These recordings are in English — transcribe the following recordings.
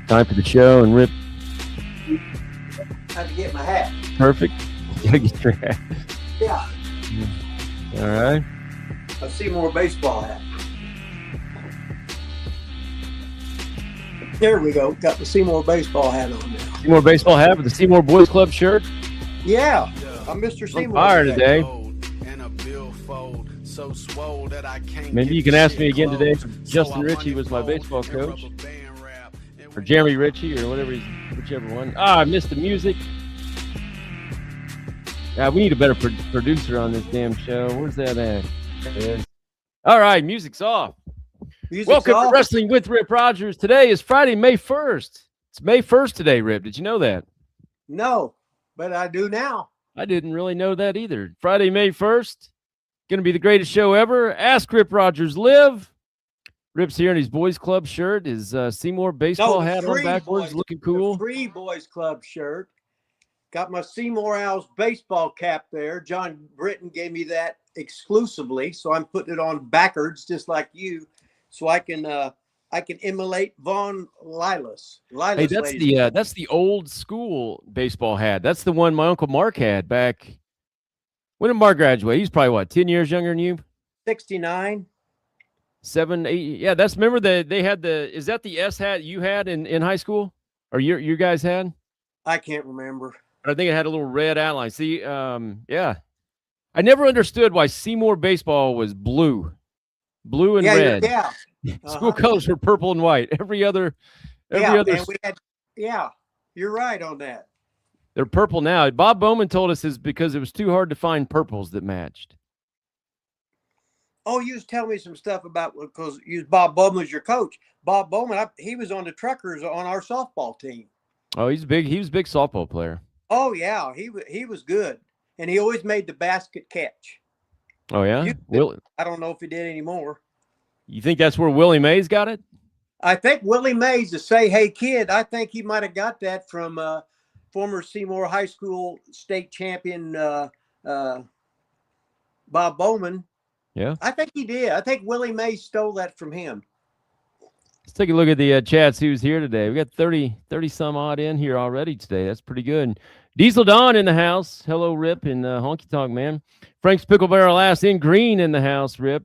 Time for the show, and Rip. Had to get my hat. Perfect. You gotta get your hat. Yeah. All right. A Seymour baseball hat. There we go. Got the Seymour baseball hat on now. Seymour baseball hat with the Seymour Boys Club shirt. Yeah. I'm Mr. Seymour. Fire today. Maybe you can ask me again today. Justin Ritchie was my baseball coach, or Jeremy Ritchie, or whichever one. I missed the music. We need a better producer on this damn show. Where's that at? There it is. All right, music's off. Welcome to Wrestling with Rip Rogers. Today is Friday, May 1st. It's May 1st today, Rip. Did you know that? No, but I do now. I didn't really know that either. Friday, May 1st. Going to be the greatest show ever. Ask Rip Rogers Live. Rip's here in his Boys Club shirt. His Seymour baseball hat on backwards, looking cool. Free Boys Club shirt. Got my Seymour Owls baseball cap there. John Britton gave me that exclusively, so I'm putting it on backwards, just like you, so I can emulate Von Lilas. Hey, that's the old school baseball hat. That's the one my Uncle Mark had back. When did Mark graduate? He's probably, 10 years younger than you? 69. 7, 8. Yeah, remember they had is that the S hat you had in high school? Or you guys had? I can't remember. But I think it had a little red outline. See, yeah. I never understood why Seymour baseball was blue and red. Yeah. School colors were purple and white. Every other. Yeah, you're right on that. They're purple now. Bob Bowman told us it's because it was too hard to find purples that matched. Oh, you was telling me some stuff about, because Bob Bowman was your coach. Bob Bowman, he was on the Truckers on our softball team. Oh, he's big. He was a big softball player. Oh yeah, he was good, and he always made the basket catch. Oh yeah, I don't know if he did anymore. You think that's where Willie Mays got it? I think Willie Mays, to say "Hey kid," I think he might have got that from former Seymour High School state champion Bob Bowman. Yeah, I think he did. I think Willie Mays stole that from him. Let's take a look at the chats. Who's here today? We got 30 some odd in here already today. That's pretty good. Diesel Don in the house. Hello, Rip and Honky Tonk Man. Frank's Pickle Barrel Ass in green in the house, Rip.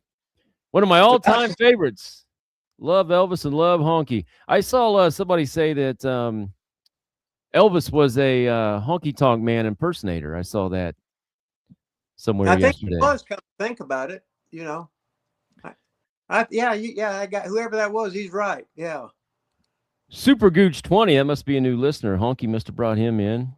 One of my all-time favorites. Love Elvis and love Honky. I saw somebody say that Elvis was a Honky Tonk Man impersonator. I saw that somewhere yesterday. I think he was. Come to think about it, you know. I got whoever that was. He's right. Yeah. Super Gooch 20. That must be a new listener. Honky must have brought him in.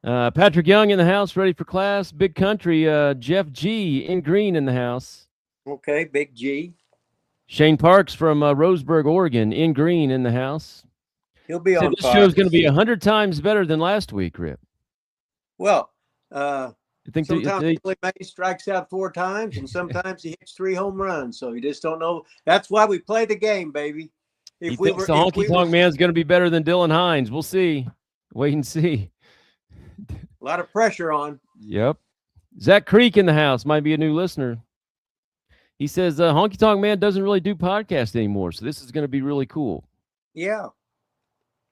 Patrick Young in the house, ready for class. Big Country. Jeff G in green in the house. Okay, Big G. Shane Parks from Roseburg, Oregon, in green in the house. He'll be on. This show's going to be 100 times better than last week, Rip. Well, I think sometimes Willie Mays strikes out 4 times, and sometimes he hits 3 home runs. So you just don't know. That's why we play the game, baby. If the Honky Tonk Man's going to be better than Dylan Hines. We'll see. Wait and see. A lot of pressure on. Yep. Zach Creek in the house might be a new listener. He says Honky Tonk Man doesn't really do podcasts anymore, so this is going to be really cool. Yeah.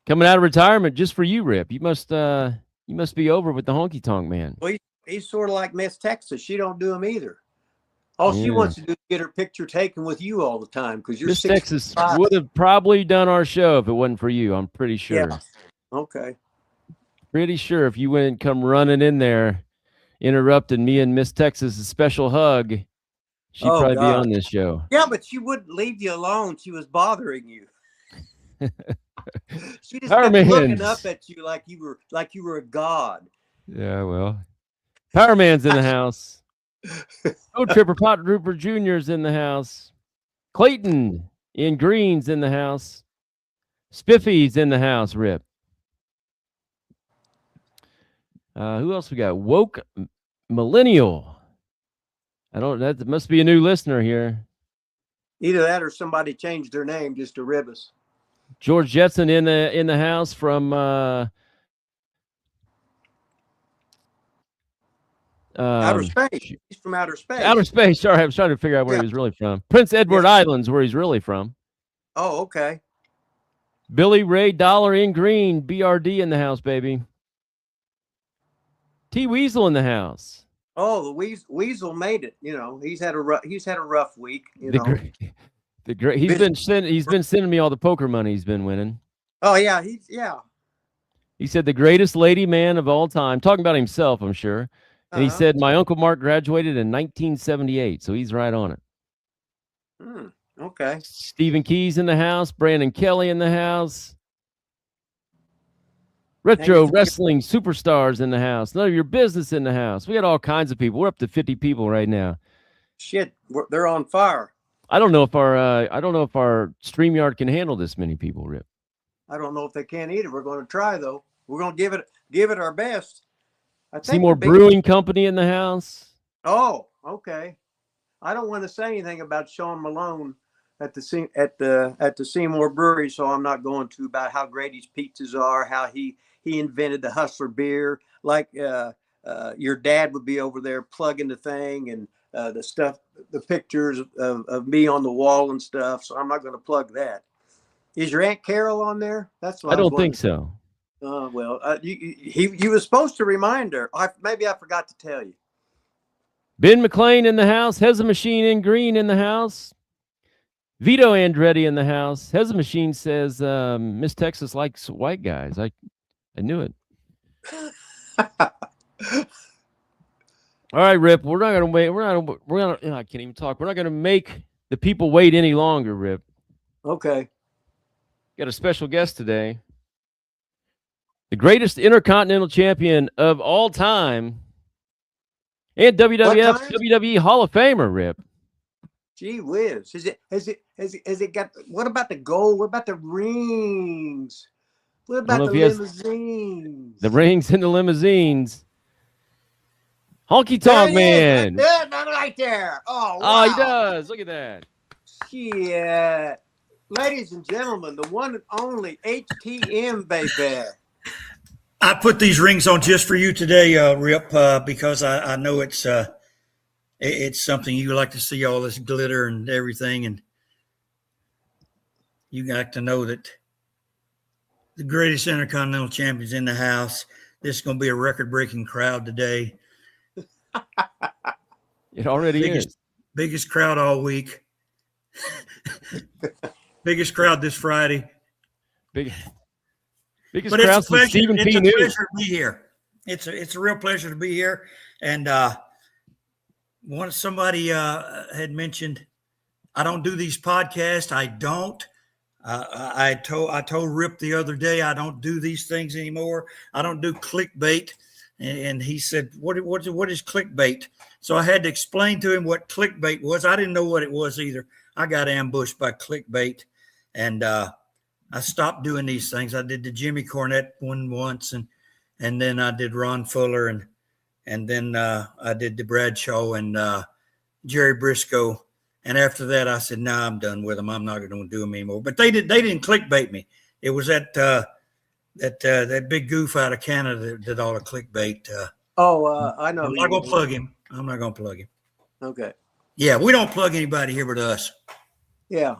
Coming out of retirement just for you, Rip. You must be over with the Honky Tonk Man. Well, he's sort of like Miss Texas. She don't do them either. All she wants to do is get her picture taken with you all the time, because you're Miss Texas would have probably done our show if it wasn't for you. I'm pretty sure. Yeah. Okay. Pretty sure if you wouldn't come running in there, interrupting me and Miss Texas' special hug, she'd probably be on this show. Yeah, but she wouldn't leave you alone. She was bothering you. She just kept looking up at you like you were a god. Yeah, well, Power Man's in the house. Oh, Tripper Pot Rupert Jr.'s in the house. Clayton in green's in the house. Spiffy's in the house, Rip. Who else we got? Woke Millennial. That must be a new listener here. Either that or somebody changed their name just to rib us. George Jetson in the house from outer space. He's from outer space. Outer space. Sorry, I was trying to figure out where he was really from. Prince Edward Island's where he's really from. Oh, okay. Billy Ray Dollar in green, BRD in the house, baby. T Weasel in the house. Oh, the Weasel made it. You know, he's had a rough week. You The know, great, the great. He's been sending me all the poker money he's been winning. Oh yeah, He said the greatest lady man of all time. Talking about himself, I'm sure. And he said my Uncle Mark graduated in 1978, so he's right on it. Okay. Stephen Keys in the house. Brandon Kelly in the house. Retro wrestling superstars in the house. None of your business in the house. We got all kinds of people. We're up to 50 people right now. Shit, they're on fire. I don't know if our StreamYard can handle this many people, Rip. I don't know if they can either. We're going to try though. We're going to give it our best. Seymour Brewing Company in the house. Oh, okay. I don't want to say anything about Sean Malone at the Seymour Brewery, so I'm not going to about how great his pizzas are, how he invented the Hustler beer, like your dad would be over there plugging the thing and the stuff, the pictures of me on the wall and stuff. So I'm not going to plug that. Is your Aunt Carol on there? That's what I don't think so. Well, you were supposed to remind her. Maybe I forgot to tell you. Ben McLean in the house. Heza Machine in green in the house. Vito Andretti in the house. Heza Machine says Miss Texas likes white guys. I knew it. All right, Rip. We're not gonna wait. I can't even talk. We're not gonna make the people wait any longer, Rip. Okay. Got a special guest today. The greatest Intercontinental Champion of all time. And WWF, WWE Hall of Famer, Rip. Gee whiz. Has it got, what about the gold? What about the rings? What about the limousines? The rings and the limousines. Honky Tonk Man. Right there. Oh, wow. Oh, he does. Look at that. Yeah. Ladies and gentlemen, the one and only HTM, baby. I put these rings on just for you today, Rip, because I know it's something you like to see, all this glitter and everything, and you got to know that the greatest Intercontinental Champion's in the house. This is going to be a record-breaking crowd today. It already is. Biggest crowd all week. Biggest crowd this Friday. Biggest but crowd it's a pleasure, Stephen it's P. a News. pleasure to be here. It's a real pleasure to be here. And somebody had mentioned, I don't do these podcasts. I don't. I told Rip the other day, I don't do these things anymore. I don't do clickbait. And he said, what is clickbait? So I had to explain to him what clickbait was. I didn't know what it was either. I got ambushed by clickbait, and I stopped doing these things. I did the Jimmy Cornette one once, and then I did Ron Fuller, and then I did the Bradshaw and Jerry Briscoe. And after that, I said, "No, I'm done with them. I'm not going to do them anymore." But they didn't clickbait me. It was that big goof out of Canada that did all the clickbait. I know. I'm not going to plug him. I'm not going to plug him. Okay. Yeah, we don't plug anybody here but us. Yeah.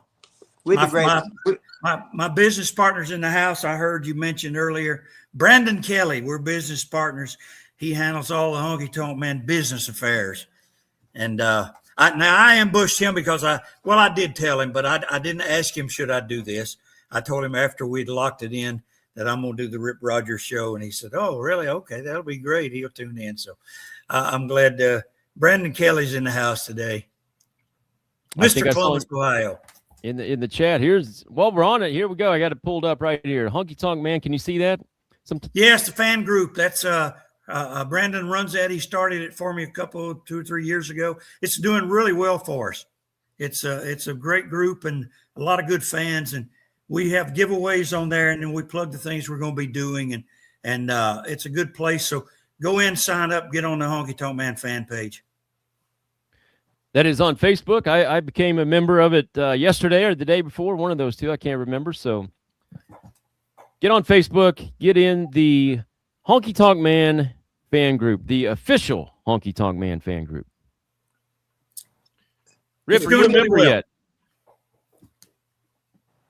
My business partners in the house, I heard you mentioned earlier, Brandon Kelly, we're business partners. He handles all the Honky Tonk Man business affairs. And I ambushed him because I did tell him, but I didn't ask him, should I do this? I told him after we'd locked it in that I'm going to do the Rip Rogers show. And he said, "Oh, really? Okay, that'll be great." He'll tune in. So I'm glad Brandon Kelly's in the house today. Mr. Columbus, Ohio. In the chat, while we're on it, here we go. I got it pulled up right here. Honky Tonk Man, can you see that? Yes, the fan group. That's Brandon runs that. He started it for me 2 or 3 years ago. It's doing really well for us. It's a great group and a lot of good fans, and we have giveaways on there, and then we plug the things we're going to be doing, and it's a good place. So go in, sign up, get on the Honky Tonk Man fan page. That is on Facebook. I became a member of it yesterday or the day before, one of those two. I can't remember. So get on Facebook, get in the Honky Tonk Man fan group, the official Honky Tonk Man fan group. Rip, are you a member yet?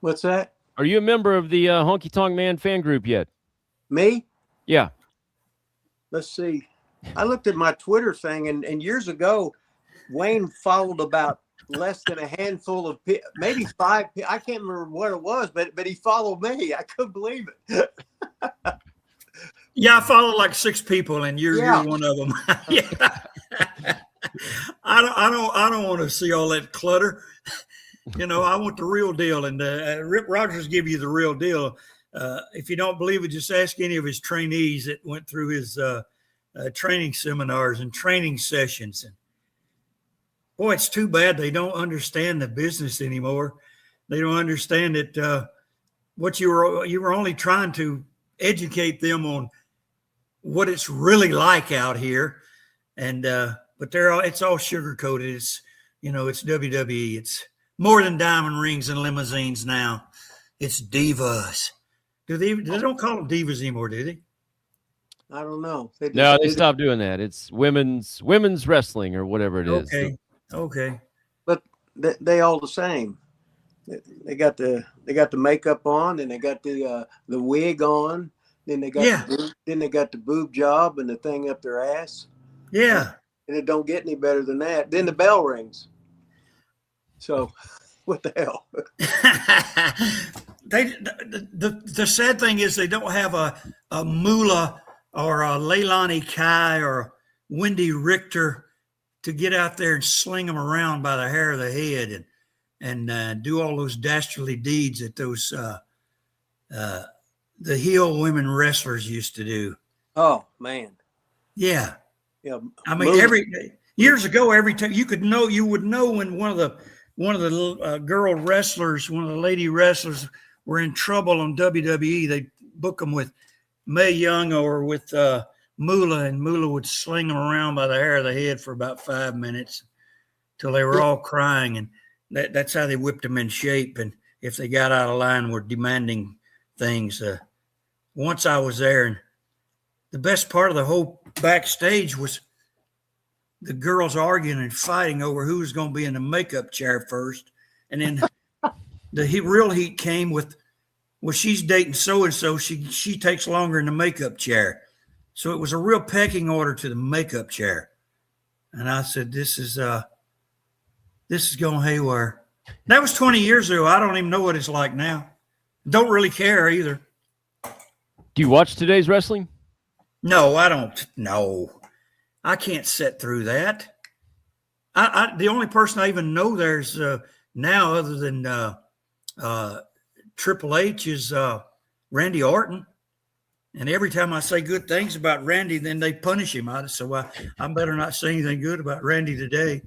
What's that? Are you a member of the Honky Tonk Man fan group yet? Me? Yeah. Let's see. I looked at my Twitter thing, and years ago, Wayne followed about less than a handful of maybe 5. I can't remember what it was, but he followed me. I couldn't believe it. Yeah, I follow like 6 people, and you're one of them. Yeah. I don't want to see all that clutter. You know, I want the real deal, and Rip Rogers give you the real deal. If you don't believe it, just ask any of his trainees that went through his training seminars and training sessions. And boy, it's too bad they don't understand the business anymore. They don't understand that what you were only trying to educate them on what it's really like out here, and but it's all sugar coated. It's it's WWE. It's more than diamond rings and limousines now. It's divas. They don't call them divas anymore, do they? I don't know. They stopped doing that. It's women's wrestling or whatever it is. Okay. But they all the same. They got the makeup on, and they got the wig on. Then they got the boob job and the thing up their ass. Yeah. And it don't get any better than that. Then the bell rings. So, what the hell? The sad thing is they don't have a Moolah or a Leilani Kai or Wendy Richter to get out there and sling them around by the hair of the head and do all those dastardly deeds that those the heel women wrestlers used to do. Oh man. Yeah. Yeah. I mean, years ago, every time you would know when one of the girl wrestlers, one of the lady wrestlers were in trouble on WWE. They'd book them with Mae Young or with Moolah, and Moolah would sling them around by the hair of the head for about 5 minutes till they were all crying. And that's how they whipped them in shape. And if they got out of line, were demanding things. Once I was there, and the best part of the whole backstage was the girls arguing and fighting over who was going to be in the makeup chair first. And then the real heat came with, well, she's dating so-and-so. She takes longer in the makeup chair. So it was a real pecking order to the makeup chair. And I said, this is going haywire. That was 20 years ago. I don't even know what it's like now. Don't really care either. Do you watch today's wrestling? No, I don't. No, I can't sit through that. The only person I even know there's now other than Triple H is Randy Orton. And every time I say good things about Randy, then they punish him. So I better not say anything good about Randy today.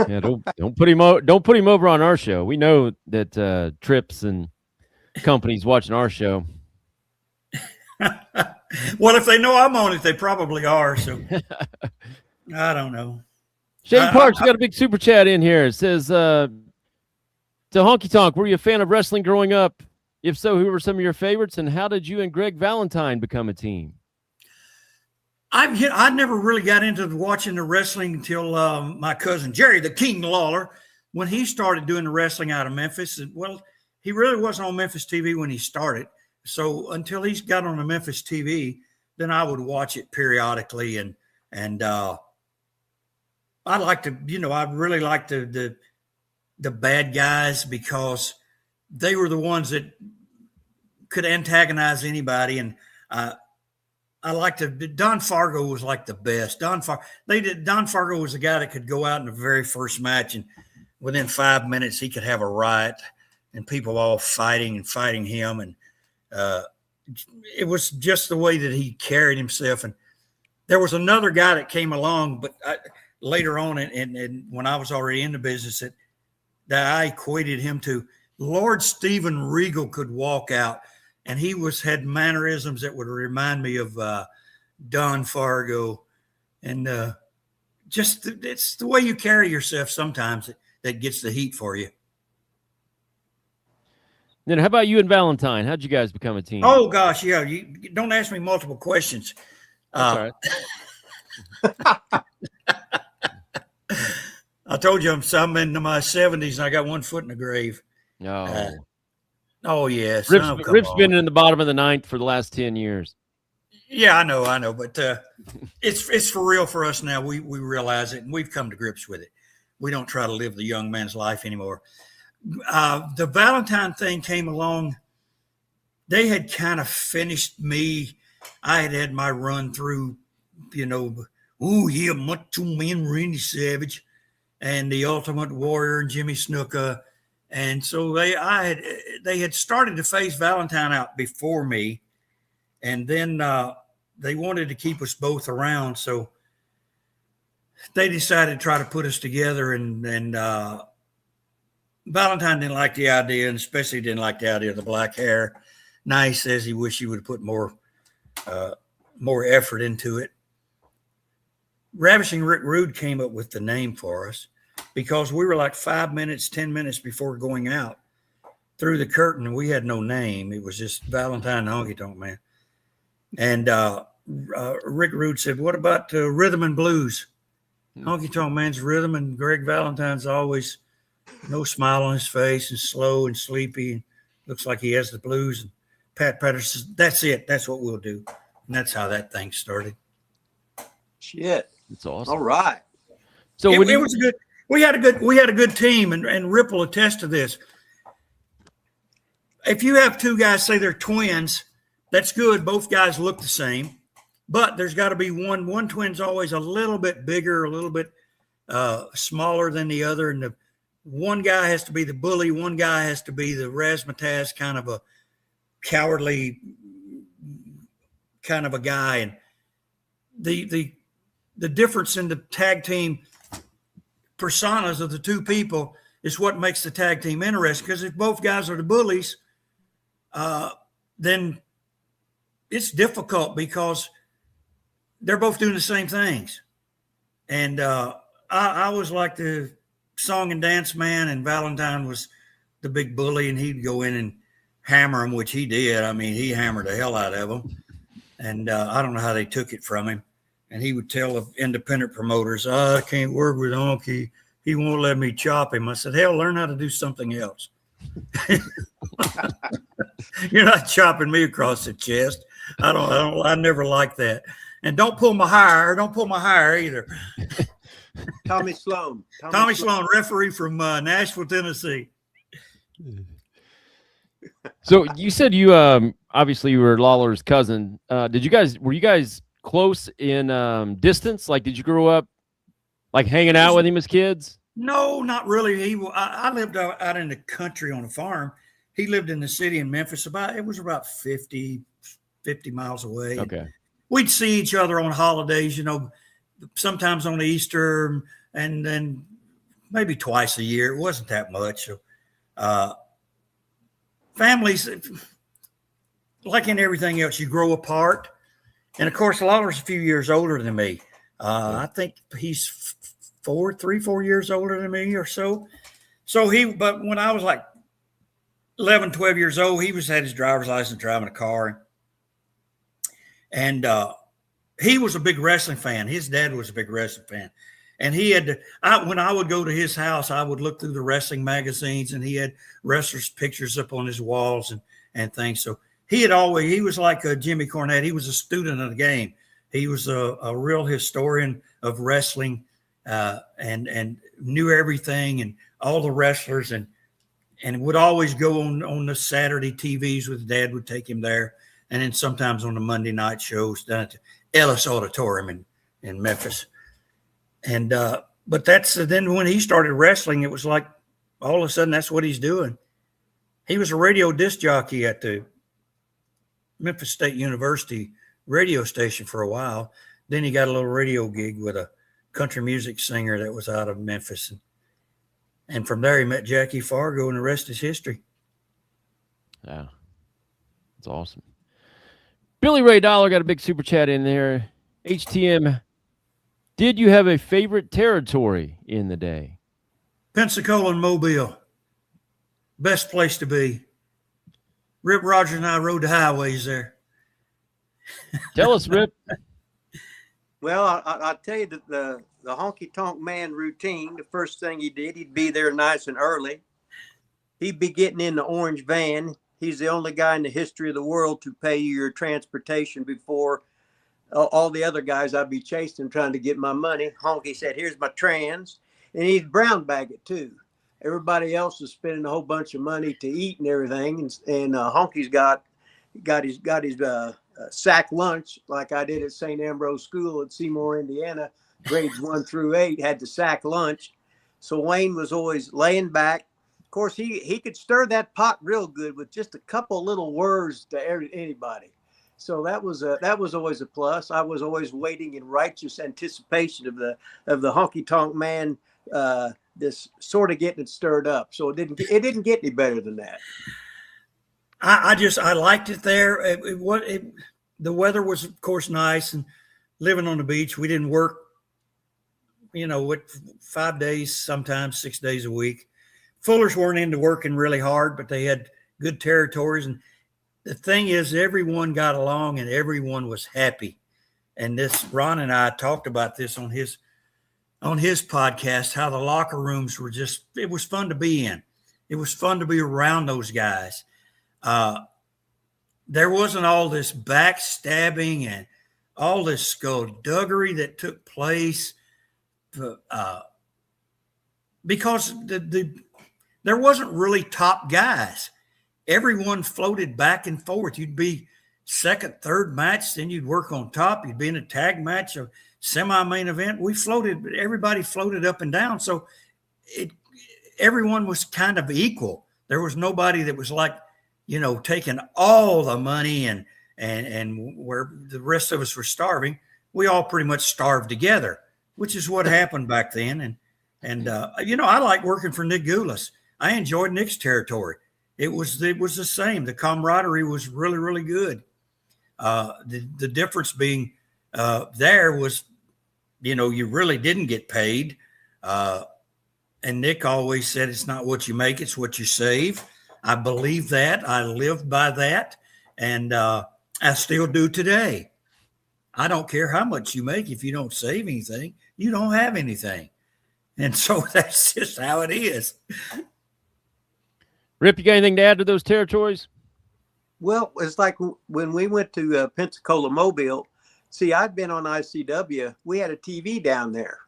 Yeah, don't put him over on our show. We know that Trips and companies watching our show. Well, if they know I'm on it, they probably are. So I don't know. Shane Parks got a big super chat in here. It says, to Honky Tonk, were you a fan of wrestling growing up? If so, who were some of your favorites, and how did you and Greg Valentine become a team? I never really got into watching the wrestling until my cousin Jerry, the King Lawler, when he started doing the wrestling out of Memphis. Well, he really wasn't on Memphis TV when he started. So until he got on the Memphis TV, then I would watch it periodically. And I like to, I really liked the bad guys because they were the ones that could antagonize anybody. And I liked Don Fargo was like the best. Don Fargo was the guy that could go out in the very first match, and within 5 minutes he could have a riot and people all fighting him. And it was just the way that he carried himself. And there was another guy that came along, but later on, and when I was already in the business, that I equated him to Lord Steven Regal. Could walk out, and he had mannerisms that would remind me of Don Fargo. And it's the way you carry yourself sometimes that gets the heat for you. Then how about you and Valentine? How'd you guys become a team? Oh, gosh, yeah. You don't ask me multiple questions. That's all right. I told you I'm into my 70s and I got one foot in the grave. No. Oh, yes. Rip's, Oh, come Rip's on. been in the bottom of the ninth for the last 10 years. Yeah, I know. But it's for real for us now. We realize it, and we've come to grips with it. We don't try to live the young man's life anymore. The Valentine thing came along. They had kind of finished me. I had my run through, Macho Man Randy Savage and the Ultimate Warrior and Jimmy Snuka. And so they had started to face Valentine out before me. And then they wanted to keep us both around. So they decided to try to put us together. And Valentine didn't like the idea, and especially didn't like the idea of the black hair. Now he says he wished he would have put more effort into it. Ravishing Rick Rude came up with the name for us because we were like 5 minutes, 10 minutes before going out through the curtain. We had no name. It was just Valentine and Honky Tonk Man. And Rick Rude said, what about rhythm and blues? Honky Tonk Man's rhythm, and Greg Valentine's always no smile on his face and slow and sleepy and looks like he has the blues. And Pat Patterson says, that's it. That's what we'll do. And that's how that thing started. Shit. It's awesome. All right. So it was good. We had a good team, and Rip will attest to this. If you have two guys say they're twins, that's good. Both guys look the same, but there's got to be one. One twin's always a little bit bigger, a little bit smaller than the other, and one guy has to be the bully. One guy has to be the razzmatazz, kind of a cowardly kind of a guy. And the difference in the tag team personas of the two people is what makes the tag team interesting. Because if both guys are the bullies, then it's difficult because they're both doing the same things. And I was like the song and dance man, and Valentine was the big bully, and he'd go in and hammer him, which he did. I mean, he hammered the hell out of them. And I don't know how they took it from him. And he would tell the independent promoters, I can't work with Honky. He won't let me chop him. I said, hell, learn how to do something else. You're not chopping me across the chest. I never liked that. And don't pull my hair. Don't pull my hair either. Tommy Sloan. Tommy Sloan, referee from Nashville, Tennessee. So you said you obviously you were Lawler's cousin. Were you guys close in distance? Like, did you grow up like hanging out with him as kids? No, not really. I lived out in the country on a farm. He lived in the city in Memphis. It was about 50 miles away. Okay. We'd see each other on holidays, sometimes on Easter, and then maybe twice a year. It wasn't that much. Families, like in everything else, you grow apart. And of course, Lawler's a few years older than me. I think he's 4 years older than me or so. But when I was like 11, 12 years old, he had his driver's license driving a car. And he was a big wrestling fan. His dad was a big wrestling fan. And he had when I would go to his house, I would look through the wrestling magazines, and he had wrestlers' pictures up on his walls and things. So he was like Jimmy Cornette. He was a student of the game. He was a real historian of wrestling and knew everything and all the wrestlers and would always go on the Saturday TVs with Dad would take him there. And then sometimes on the Monday night shows down at the Ellis Auditorium in Memphis. And but then when he started wrestling, it was like all of a sudden that's what he's doing. He was a radio disc jockey at the Memphis State University radio station for a while. Then he got a little radio gig with a country music singer that was out of Memphis. And from there he met Jackie Fargo, and the rest is history. Yeah, that's awesome. Billy Ray Dollar got a big super chat in there. HTM, did you have a favorite territory in the day? Pensacola and Mobile. Best place to be. Rip Rogers and I rode the highways there. Tell us, Rip. Well, I'll tell you that the Honky Tonk Man routine, the first thing he did, he'd be there nice and early. He'd be getting in the orange van. He's the only guy in the history of the world to pay you your transportation before all the other guys I'd be chasing trying to get my money. Honky said, "Here's my trans." And he'd brown bag it too. Everybody else is spending a whole bunch of money to eat and everything. And Honky's got his sack lunch like I did at St. Ambrose School at Seymour, Indiana, grades 1 through 8, had the sack lunch. So Wayne was always laying back. Of course, he could stir that pot real good with just a couple little words to anybody. So that was always a plus. I was always waiting in righteous anticipation of the Honky Tonk Man, this sort of getting it stirred up. So it didn't get any better than that. I liked it there. The weather was, of course, nice, and living on the beach, we didn't work, 5 days, sometimes 6 days a week. Fullers weren't into working really hard, but they had good territories. And the thing is, everyone got along and everyone was happy. And Ron and I talked about this on his podcast, how the locker rooms were it was fun to be in. It was fun to be around those guys. There wasn't all this backstabbing and all this skullduggery that took place because there wasn't really top guys. Everyone floated back and forth. You'd be second, third match, then you'd work on top. You'd be in a tag match, a semi-main event. Everybody floated up and down. So everyone was kind of equal. There was nobody that was like, taking all the money and where the rest of us were starving. We all pretty much starved together, which is what happened back then. And I like working for Nick Goulas. I enjoyed Nick's territory. It was the same. The camaraderie was really, really good. The difference being there was, you really didn't get paid. And Nick always said, it's not what you make, it's what you save. I believe that. I lived by that. And I still do today. I don't care how much you make. If you don't save anything, you don't have anything. And so that's just how it is. Rip, you got anything to add to those territories? Well, it's like when we went to Pensacola Mobile. See, I'd been on ICW. We had a TV down there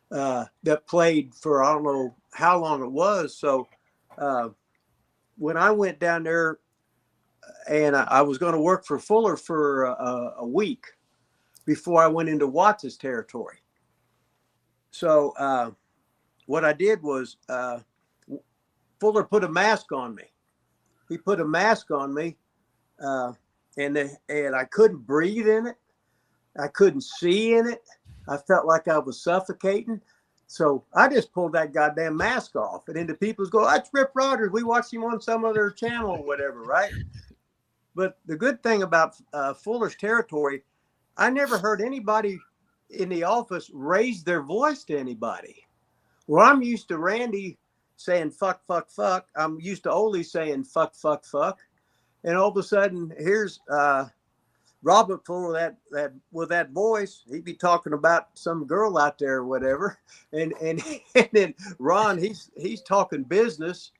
that played for I don't know how long it was. So when I went down there and I was going to work for Fuller for a week before I went into Watts' territory. So what I did was Fuller put a mask on me. He put a mask on me, and I couldn't breathe in it. I couldn't see in it. I felt like I was suffocating. So I just pulled that goddamn mask off. And then the people go, "That's Rip Rogers. We watched him on some other channel or whatever," right? But the good thing about Fuller's territory, I never heard anybody in the office raise their voice to anybody. Well, I'm used to Randy saying fuck, fuck, fuck. I'm used to Ole saying fuck, fuck, fuck. And all of a sudden, here's Robert Fuller with that voice. He'd be talking about some girl out there or whatever. And then Ron, he's talking business.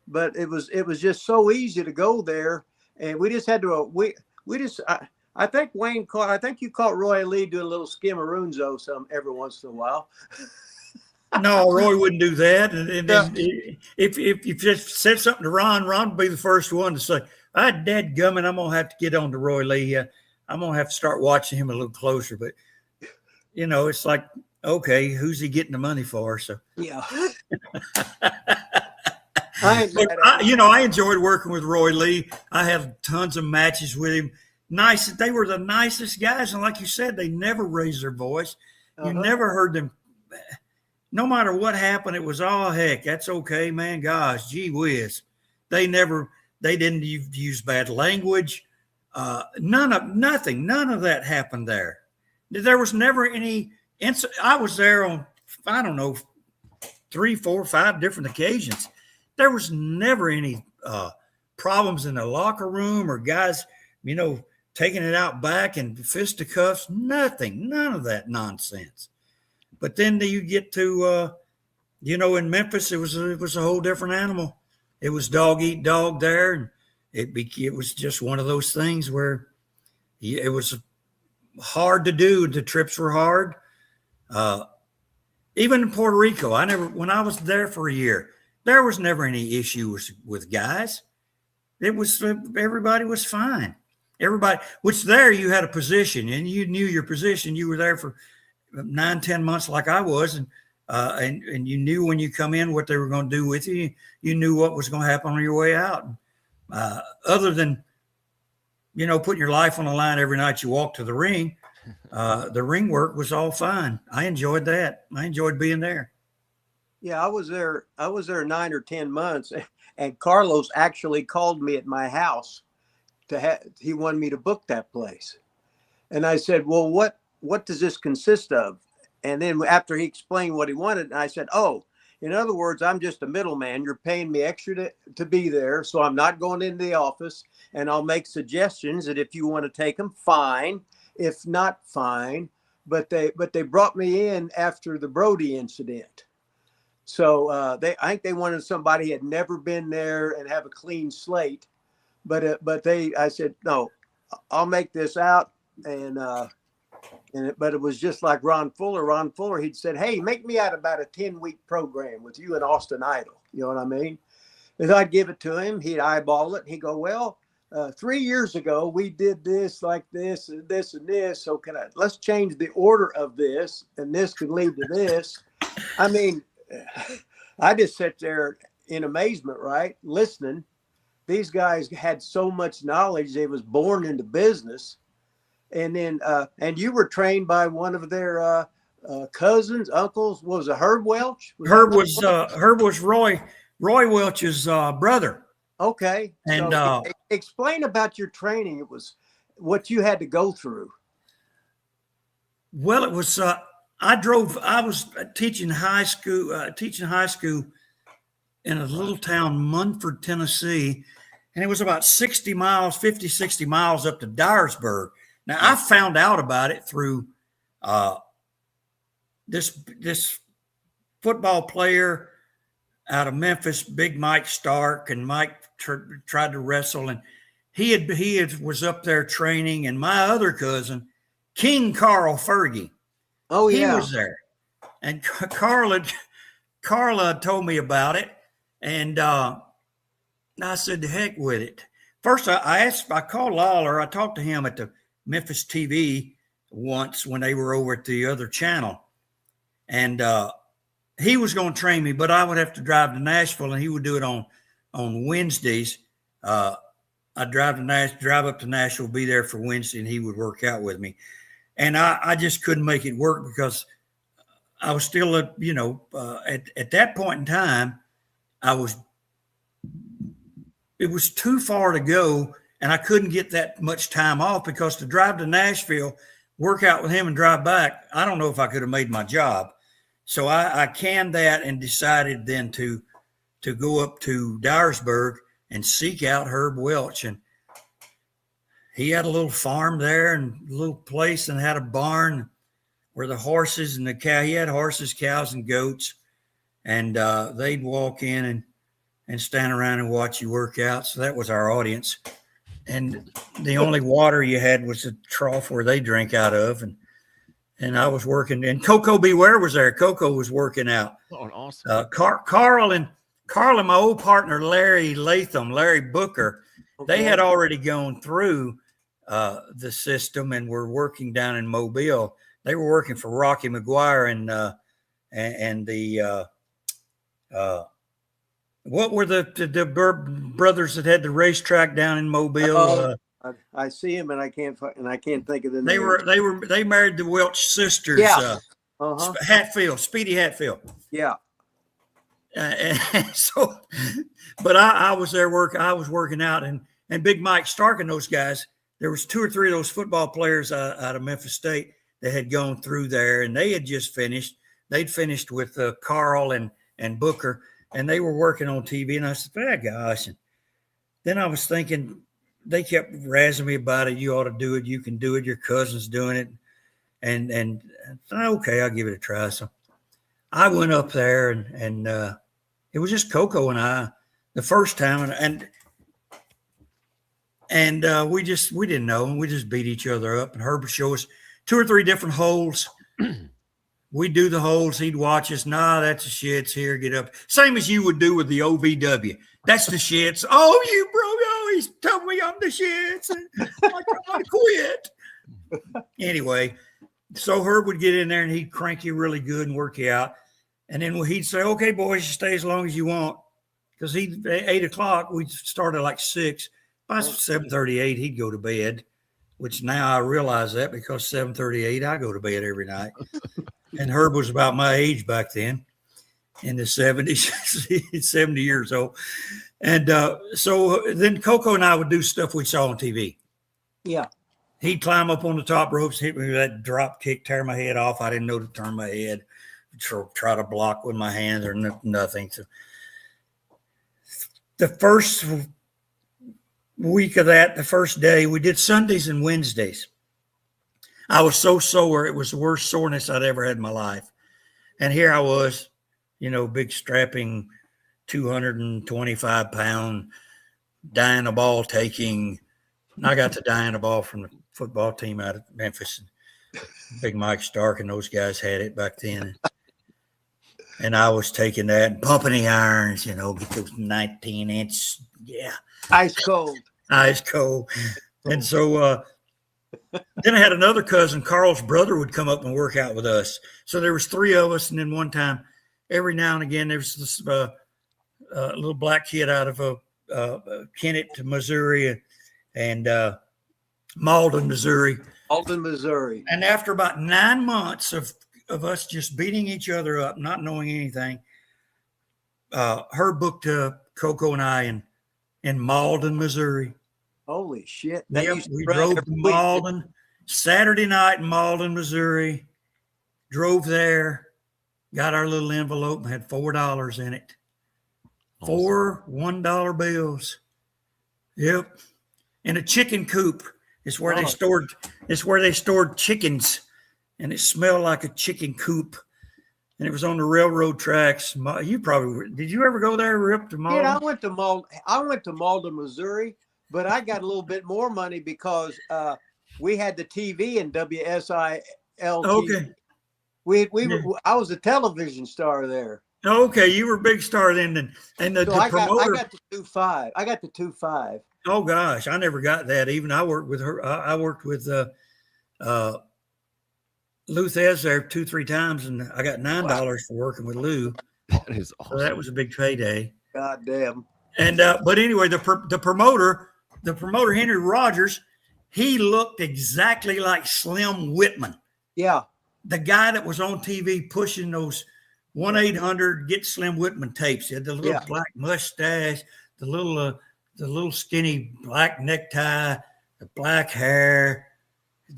But it was just so easy to go there. And we just had to I think you caught Roy Lee doing a little skimmerunzo every once in a while. No, Roy wouldn't do that. And if you just said something to Ron would be the first one to say, dadgummit, I'm going to have to get on to Roy Lee. I'm going to have to start watching him a little closer. But, it's like, okay, who's he getting the money for? So, yeah. I enjoyed working with Roy Lee. I have tons of matches with him. Nice. They were the nicest guys. And like you said, they never raised their voice. You never heard them. No matter what happened, it was, oh, heck, that's okay, man. Gosh, gee whiz. They didn't use bad language. None of that happened there. There was never any incident. I was there on, I don't know, 3, 4, 5 different occasions. There was never any problems in the locker room or guys, taking it out back and fisticuffs, none of that nonsense. But then you get to, in Memphis, it was a whole different animal. It was dog eat dog there, and it was just one of those things where it was hard to do. The trips were hard. Even in Puerto Rico, when I was there for a year, there was never any issue with guys. It was everybody was fine. Everybody, which there you had a position and you knew your position. You were there for 9-10 months, like I was, and you knew when you come in what they were going to do with you. You knew what was going to happen on your way out. Other than putting your life on the line every night you walk to the ring, the ring work was all fine. I enjoyed that. I enjoyed being there. Yeah, I was there 9 or 10 months, and Carlos actually called me at my house he wanted me to book that place. And I said, well, what does this consist of? And then after he explained what he wanted, I said, oh, in other words, I'm just a middleman. You're paying me extra to be there. So I'm not going into the office, and I'll make suggestions that if you want to take them, fine. If not, fine. But they brought me in after the Brody incident. So I think they wanted somebody who had never been there and have a clean slate. But I said, no, I'll make this out. But it was just like Ron Fuller. Ron Fuller, he'd said, hey, make me out about a 10-week program with you and Austin Idol. You know what I mean? And I'd give it to him. He'd eyeball it. He'd go, well, 3 years ago, we did this like this and this and this. So let's change the order of this, and this can lead to this. I mean, I just sat there in amazement, right? Listening. These guys had so much knowledge. They was born into business. And then, and you were trained by one of their cousins, uncles. What was it, Herb Welch? Herb was Roy Welch's brother. Okay. And so explain about your training. It was what you had to go through. Well, it was. I was teaching high school in a little town, Munford, Tennessee, and it was about 60 miles up to Dyersburg. Now, I found out about it through this football player out of Memphis, Big Mike Stark, and Mike tried to wrestle, and he was up there training, and my other cousin, King Carl Fergie, he was there, and Carla told me about it, and I said, "The heck with it." First, I called Lawler. I talked to him at the Memphis TV once when they were over at the other channel, and he was going to train me, but I would have to drive to Nashville, and he would do it on Wednesdays. I'd drive up to Nashville, be there for Wednesday, and he would work out with me. And I just couldn't make it work because I was still, at that point in time, it was too far to go, and I couldn't get that much time off because to drive to Nashville, work out with him, and drive back, I don't know if I could have made my job. So I canned that and decided then to go up to Dyersburg and seek out Herb Welch. And he had a little farm there and a little place and had a barn where the horses and the cow, he had horses, cows, and goats. And they'd walk in and stand around and watch you work out. So that was our audience. And the only water you had was a trough where they drank out of. And I was working, and Coco Beware was there. Coco was working out. Oh, awesome. Carl and my old partner, Larry Booker, they had already gone through the system and were working down in Mobile. They were working for Rocky McGuire and the what were the brothers that had the racetrack down in Mobile? I see him, and I can't think of the name. They married the Welch sisters. Yeah. Speedy Hatfield. Yeah. And so, but I was there I was working out, and Big Mike Stark and those guys. There was 2 or 3 of those football players out of Memphis State that had gone through there, and they had just finished. They'd finished with Carl and Booker, and they were working on TV. And I said, "Oh, gosh!" And then I was thinking, they kept razzing me about it. You ought to do it. You can do it. Your cousin's doing it. And okay, I'll give it a try. So I went up there and it was just Coco and I the first time. And we didn't know. And we just beat each other up. And Herb would show us 2 or 3 different holes. We'd do the holes. He'd watch us. Nah, that's the shits. Here, get up. Same as you would do with the OVW. That's the shits. Oh, you broke. Oh, he's telling me I'm the shits. I quit. Anyway, so Herb would get in there and he'd crank you really good and work you out. And then he'd say, okay, boys, you stay as long as you want. Because at 8 o'clock, we'd start at like 6. By 7:38, he'd go to bed, which now I realize that because 7:38, I go to bed every night. And Herb was about my age back then in the 70s. He's 70 years old. And so then Coco and I would do stuff we saw on TV. Yeah. He'd climb up on the top ropes, hit me with that drop kick, tear my head off. I didn't know to turn my head, try to block with my hands or nothing. So the first week of that, the first day, we did Sundays and Wednesdays. I was so sore. It was the worst soreness I'd ever had in my life. And here I was, big strapping 225-pound Diana ball taking. And I got the Diana ball from the football team out of Memphis. Big Mike Stark and those guys had it back then. And I was taking that and pumping the irons, get those 19-inch. Yeah. Ice cold. Ice cold. And so then I had another cousin, Carl's brother, would come up and work out with us. So there was 3 of us. And then one time, every now and again, there was this little black kid out of Kennett, Missouri, and Malden, Missouri. Malden, Missouri. And after about 9 months of us just beating each other up, not knowing anything, Herb booked Coco and I in Malden, Missouri. Holy shit. Yep, we drove to Malden Saturday night in Malden, Missouri. Drove there, got our little envelope and had $4 in it. Awesome. 4 $1 bills. Yep. In a chicken coop is where they stored chickens, and it smelled like a chicken coop. And it was on the railroad tracks. Did you ever go there, Rip, to Malden? Yeah, I went to Malden, Missouri. But I got a little bit more money because we had the TV in WSIL. Okay. I was a television star there. Okay, you were a big star then. And the promoter. I got the 2.5. I got the 2.5. Oh gosh, I never got that. Even I worked with her. I worked with Lou Thez there 2-3 times, and I got $9 for working with Lou. That is awesome. So that was a big payday. God damn. And but anyway, the promoter Henry Rogers, he looked exactly like Slim Whitman. Yeah. The guy that was on TV pushing those 1-800 Slim Whitman tapes. He had the little black mustache, the little skinny black necktie, the black hair.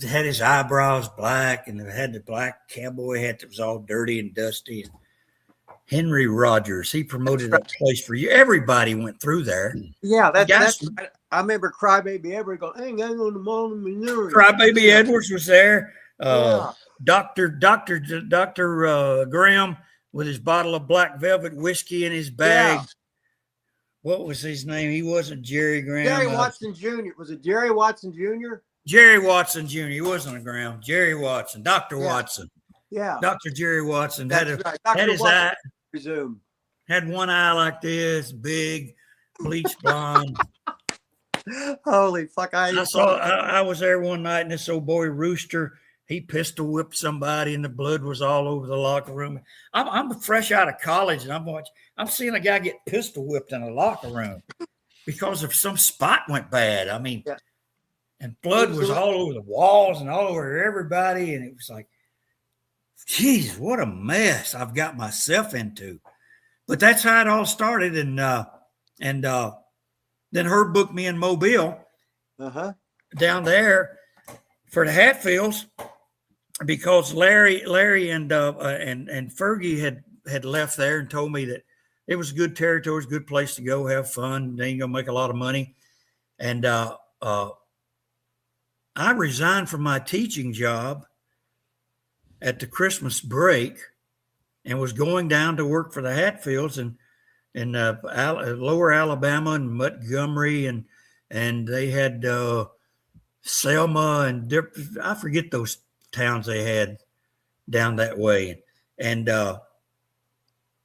He had his eyebrows black, and it had the black cowboy hat that was all dirty and dusty. Henry Rogers, he promoted that place for you. Everybody went through there. Yeah, that's I remember Crybaby Edwards going, "Hey, I'm on the Malden, Missouri." Crybaby Edwards was there. Dr. Graham with his bottle of black velvet whiskey in his bag. Yeah. What was his name? He wasn't Jerry Graham. Jerry Watson Jr. Was it Jerry Watson Jr.? Jerry Watson Jr. He wasn't a Graham. Jerry Watson. Dr. Watson. Yeah. Dr. Jerry Watson. That's right. Had his Watson, eye. Presume. Had one eye like this, big, bleach blonde. Holy fuck. I was there one night, and this old boy Rooster, he pistol whipped somebody, and the blood was all over the locker room. I'm fresh out of college, and I'm seeing a guy get pistol whipped in a locker room because of some spot went bad. I mean, and blood was all over the walls and all over everybody, and it was like, geez, what a mess I've got myself into. But that's how it all started, and then Herb booked me in Mobile down there for the Hatfields because Larry and Fergie had left there and told me that it was good territory, it was a good place to go have fun. They ain't gonna make a lot of money. And I resigned from my teaching job at the Christmas break and was going down to work for the Hatfields in Lower Alabama and Montgomery, and they had Selma and I forget those towns they had down that way. And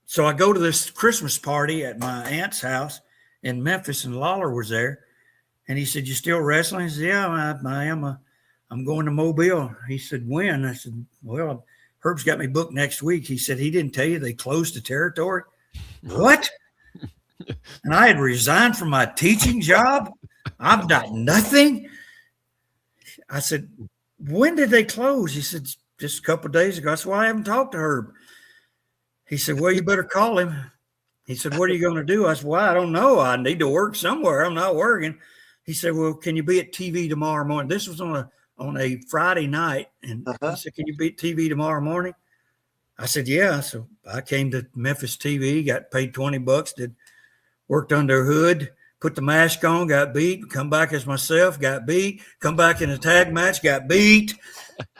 so I go to this Christmas party at my aunt's house in Memphis, and Lawler was there. And he said, "You still wrestling?" I said, "Yeah, I am. I'm going to Mobile." He said, "When?" I said, "Well, Herb's got me booked next week." He said, "He didn't tell you they closed the territory?" What? And I had resigned from my teaching job. I've done nothing. I said, "When did they close?" He said, "Just a couple of days ago." I said, "Well, I haven't talked to Herb." He said, "Well, you better call him." He said, "What are you going to do?" I said, "Well, I don't know. I need to work somewhere. I'm not working." He said, "Well, can you be at TV tomorrow morning?" This was on a Friday night. And he said, "Can you be at TV tomorrow morning?" I said, "Yeah." So I came to Memphis TV, got paid $20, worked under a hood, put the mask on, got beat, come back as myself, got beat, come back in a tag match, got beat.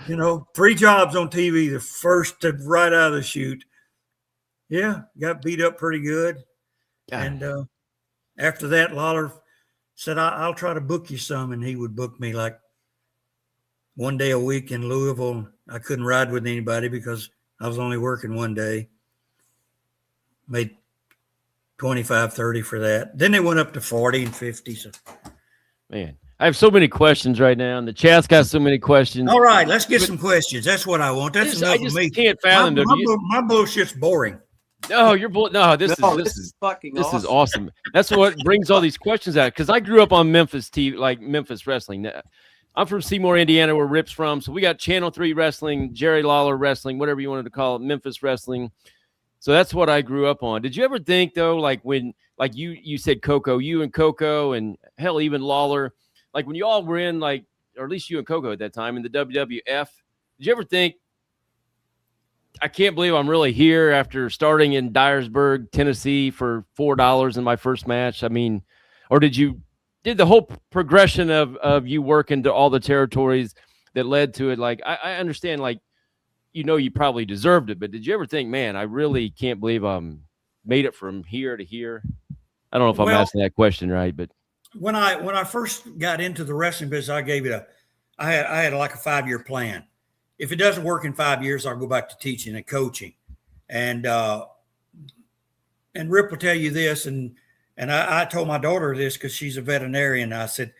3 jobs on TV, the first right out of the chute. Yeah, got beat up pretty good. God. And after that, Lawler said, I'll try to book you some. And he would book me like one day a week in Louisville. I couldn't ride with anybody because I was only working one day. Made 25, 30 for that. Then they went up to 40 and 50. So. Man, I have so many questions right now, and the chat's got so many questions. All right, let's get some questions. That's what I want. That's enough of me. Can't fathom them. My bullshit's boring. No, this is fucking this awesome. is awesome. That's what brings all these questions out, because I grew up on Memphis TV, like Memphis wrestling. I'm from Seymour, Indiana, where Rip's from. So we got Channel 3 wrestling, Jerry Lawler wrestling, whatever you wanted to call it, Memphis wrestling. So that's what I grew up on. Did you ever think, though, like when, like you said Coco, you and Coco, and hell, even Lawler, like when you all were in, like, or at least you and Coco at that time in the WWF, did you ever think, I can't believe I'm really here after starting in Dyersburg, Tennessee for $4 in my first match? I mean, or did the whole progression of you working to all the territories that led to it? Like, I understand, like, you probably deserved it, but did you ever think, man, I really can't believe I'm made it from here to here? I don't know if I'm asking that question right, but when I first got into the wrestling business, I gave it I had like a 5-year plan. If it doesn't work in 5 years, I'll go back to teaching and coaching. And Rip will tell you this, and I told my daughter this because she's a veterinarian. I said,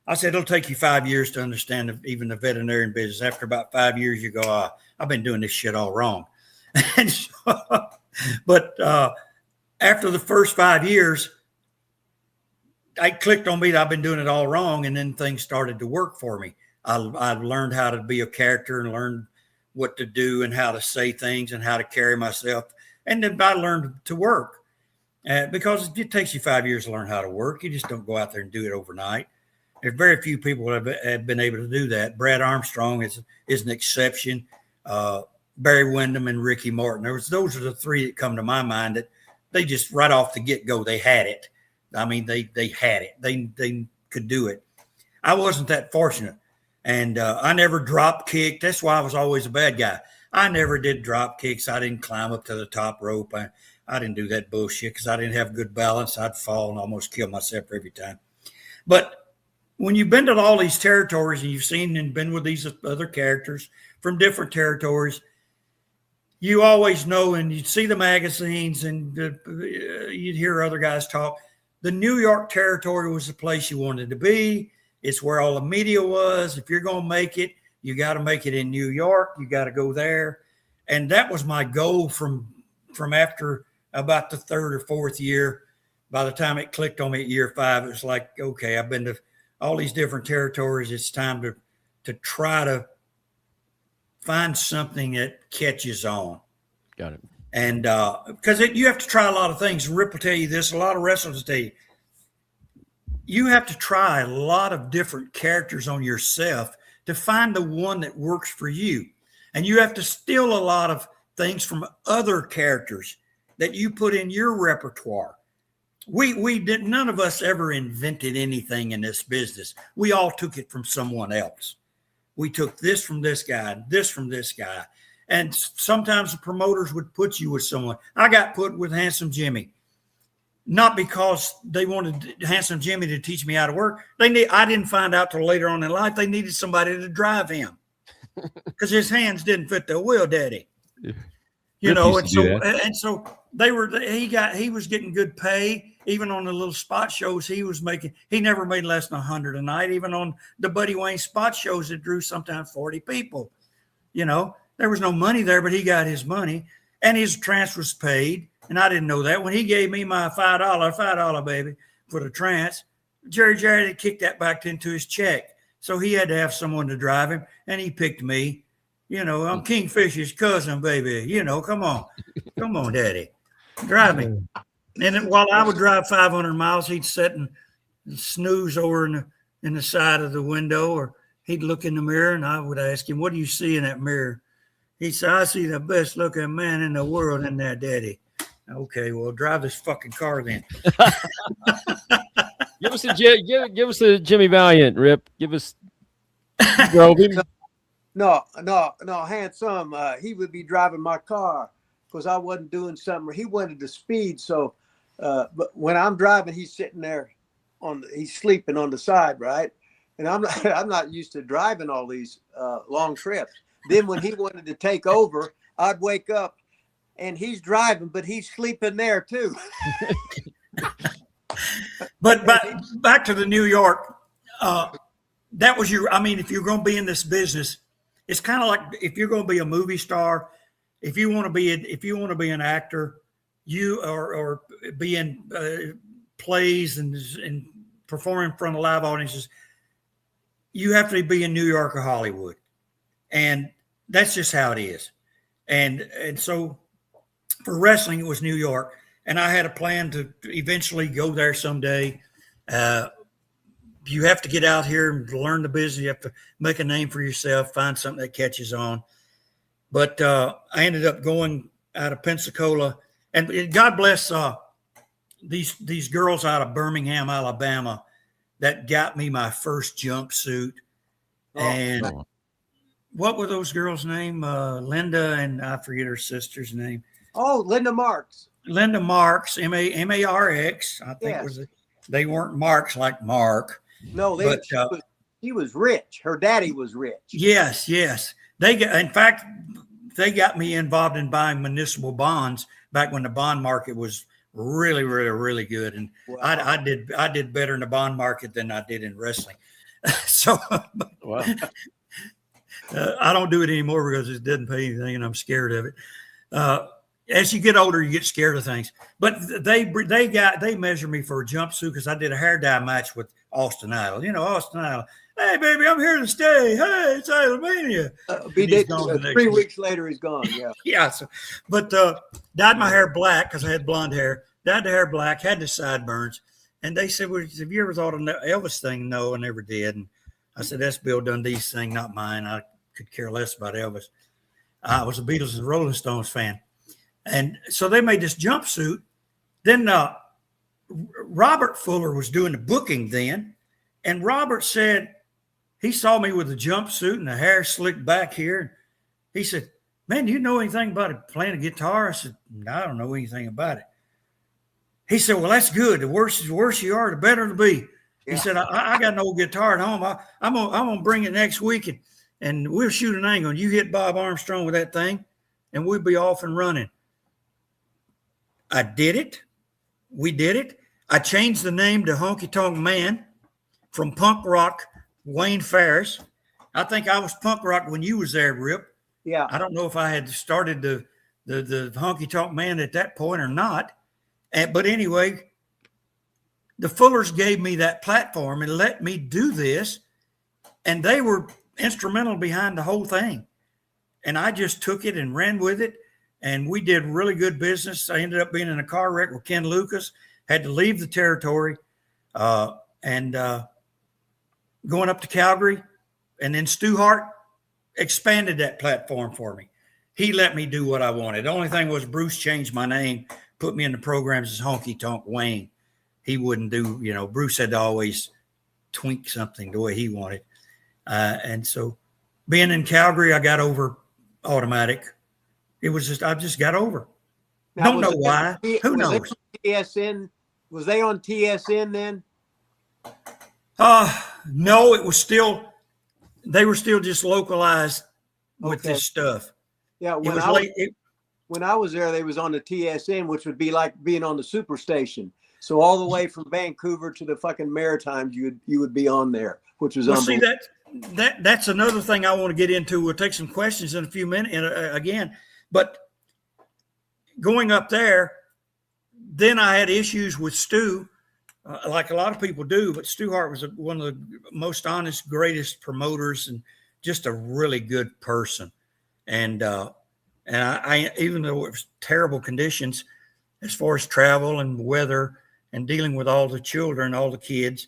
it'll take you 5 years to understand even the veterinarian business. After about 5 years, you go, I've been doing this shit all wrong. And but after the first 5 years, I clicked on me that I've been doing it all wrong, and then things started to work for me. I've learned how to be a character and learned what to do and how to say things and how to carry myself. And then I learned to work because it takes you 5 years to learn how to work. You just don't go out there and do it overnight. There's very few people that have been able to do that. Brad Armstrong is an exception. Barry Windham and Ricky Martin. Those are the 3 that come to my mind that they just right off the get-go, they had it. I mean, they had it. They could do it. I wasn't that fortunate. And I never drop kicked. That's why I was always a bad guy. I never did drop kicks. I didn't climb up to the top rope. I didn't do that bullshit because I didn't have good balance. I'd fall and almost kill myself every time. But when you've been to all these territories and you've seen and been with these other characters from different territories, you always know, and you'd see the magazines and you'd hear other guys talk. The New York territory was the place you wanted to be. It's where all the media was. If you're going to make it, you got to make it in New York. You got to go there. And that was my goal from after about the 3rd or 4th year. By the time it clicked on me at year 5, it was like, okay, I've been to all these different territories. It's time to try to find something that catches on. Got it. And because you have to try a lot of things. Rip will tell you this. A lot of wrestlers will tell you. You have to try a lot of different characters on yourself to find the one that works for you. And you have to steal a lot of things from other characters that you put in your repertoire we did, none of us ever invented anything in this business. We all took it from someone else. We took this from this guy, this from this guy. And sometimes the promoters would put you with someone. I got put with Handsome Jimmy, not because they wanted Handsome Jimmy to teach me how to work. I didn't find out till later on in life they needed somebody to drive him because his hands didn't fit the wheel, Daddy. You know, and so he was getting good pay. Even on the little spot shows he never made less than 100 a night. Even on the Buddy Wayne spot shows that drew sometimes 40 people. You know, there was no money there, but he got his money and his trance was paid. And I didn't know that. When he gave me my $5 baby for the trance, Jerry had kicked that back into his check. So he had to have someone to drive him, and he picked me. You know, I'm Kingfisher's cousin, baby. You know, come on, Daddy, drive me. And then while I would drive 500 miles, he'd sit and snooze over in the side of the window, or he'd look in the mirror, and I would ask him, "What do you see in that mirror?" He said, "I see the best looking man in the world in there, Daddy." Okay, well, drive this fucking car then. Give us a Jimmy Valiant, Rip. Give us. Drove him. No, Handsome. He would be driving my car because I wasn't doing something. He wanted the speed. So, but when I'm driving, he's sitting there he's sleeping on the side, right? And I'm not used to driving all these long trips. Then when he wanted to take over, I'd wake up and he's driving, but he's sleeping there too. But back to the New York, that was if you're going to be in this business, it's kind of like if you're going to be a movie star, if you want to be an actor, or be in plays and perform in front of live audiences, you have to be in New York or Hollywood, and that's just how it is. And so for wrestling, it was New York, and I had a plan to eventually go there someday. You have to get out here and learn the business. You have to make a name for yourself, find something that catches on. But I ended up going out of Pensacola, and God bless these girls out of Birmingham, Alabama, that got me my first jumpsuit. What were those girls' name? Linda, and I forget her sister's name. Oh, Linda Marks. Linda Marks, Marx. I think yes. They weren't Marks like Mark. No, she was rich. Her daddy was rich. Yes. They got me involved in buying municipal bonds back when the bond market was really, really, really good. And wow. I did better in the bond market than I did in wrestling. So wow. I don't do it anymore because it doesn't pay anything and I'm scared of it. As you get older, you get scared of things. But they measured me for a jumpsuit because I did a hair dye match with Austin Idol. You know, Austin Idol. Hey, baby, I'm here to stay. Hey, it's Idolmania. 3 weeks later, he's gone. Yeah. Yeah. But dyed my hair black because I had blonde hair. Dyed the hair black, had the sideburns. And they said, well, have you ever thought of the Elvis thing? No, I never did. And I said, that's Bill Dundee's thing, not mine. I could care less about Elvis. I was a Beatles and Rolling Stones fan. And so they made this jumpsuit. Then Robert Fuller was doing the booking then. And Robert said, he saw me with a jumpsuit and the hair slicked back here. He said, man, do you know anything about playing a guitar? I said, no, I don't know anything about it. He said, well, that's good. The worse you are, the better it'll be. Yeah. He said, I got an old guitar at home. I'm gonna bring it next week and we'll shoot an angle. And you hit Bob Armstrong with that thing and we'll be off and running. I did it. We did it. I changed the name to Honky Tonk Man from punk rock Wayne Ferris. I think I was punk rock when you was there, Rip. Yeah. I don't know if I had started the Honky Tonk Man at that point or not. But anyway, the Fullers gave me that platform and let me do this. And they were instrumental behind the whole thing. And I just took it and ran with it. And we did really good business. I ended up being in a car wreck with Ken Lucas, had to leave the territory and going up to Calgary. And then Stu Hart expanded that platform for me. He let me do what I wanted. The only thing was Bruce changed my name, put me in the programs as Honky Tonk Wayne. he wouldn't do, Bruce had to always tweak something the way he wanted. And so being in Calgary, I got over automatic. It was I just got over. Now, Don't know why. Who knows? TSN, was they on TSN then? No, they were still just localized with this stuff. Yeah, when I was there, they was on the TSN, which would be like being on the Superstation. So all the way from Vancouver to the fucking Maritimes, you would be on there, which was unbelievable. See, that's another thing I want to get into. We'll take some questions in a few minutes again. But going up there, then I had issues with Stu, like a lot of people do. But Stu Hart was one of the most honest, greatest promoters, and just a really good person. And I even though it was terrible conditions as far as travel and weather and dealing with all the children, all the kids,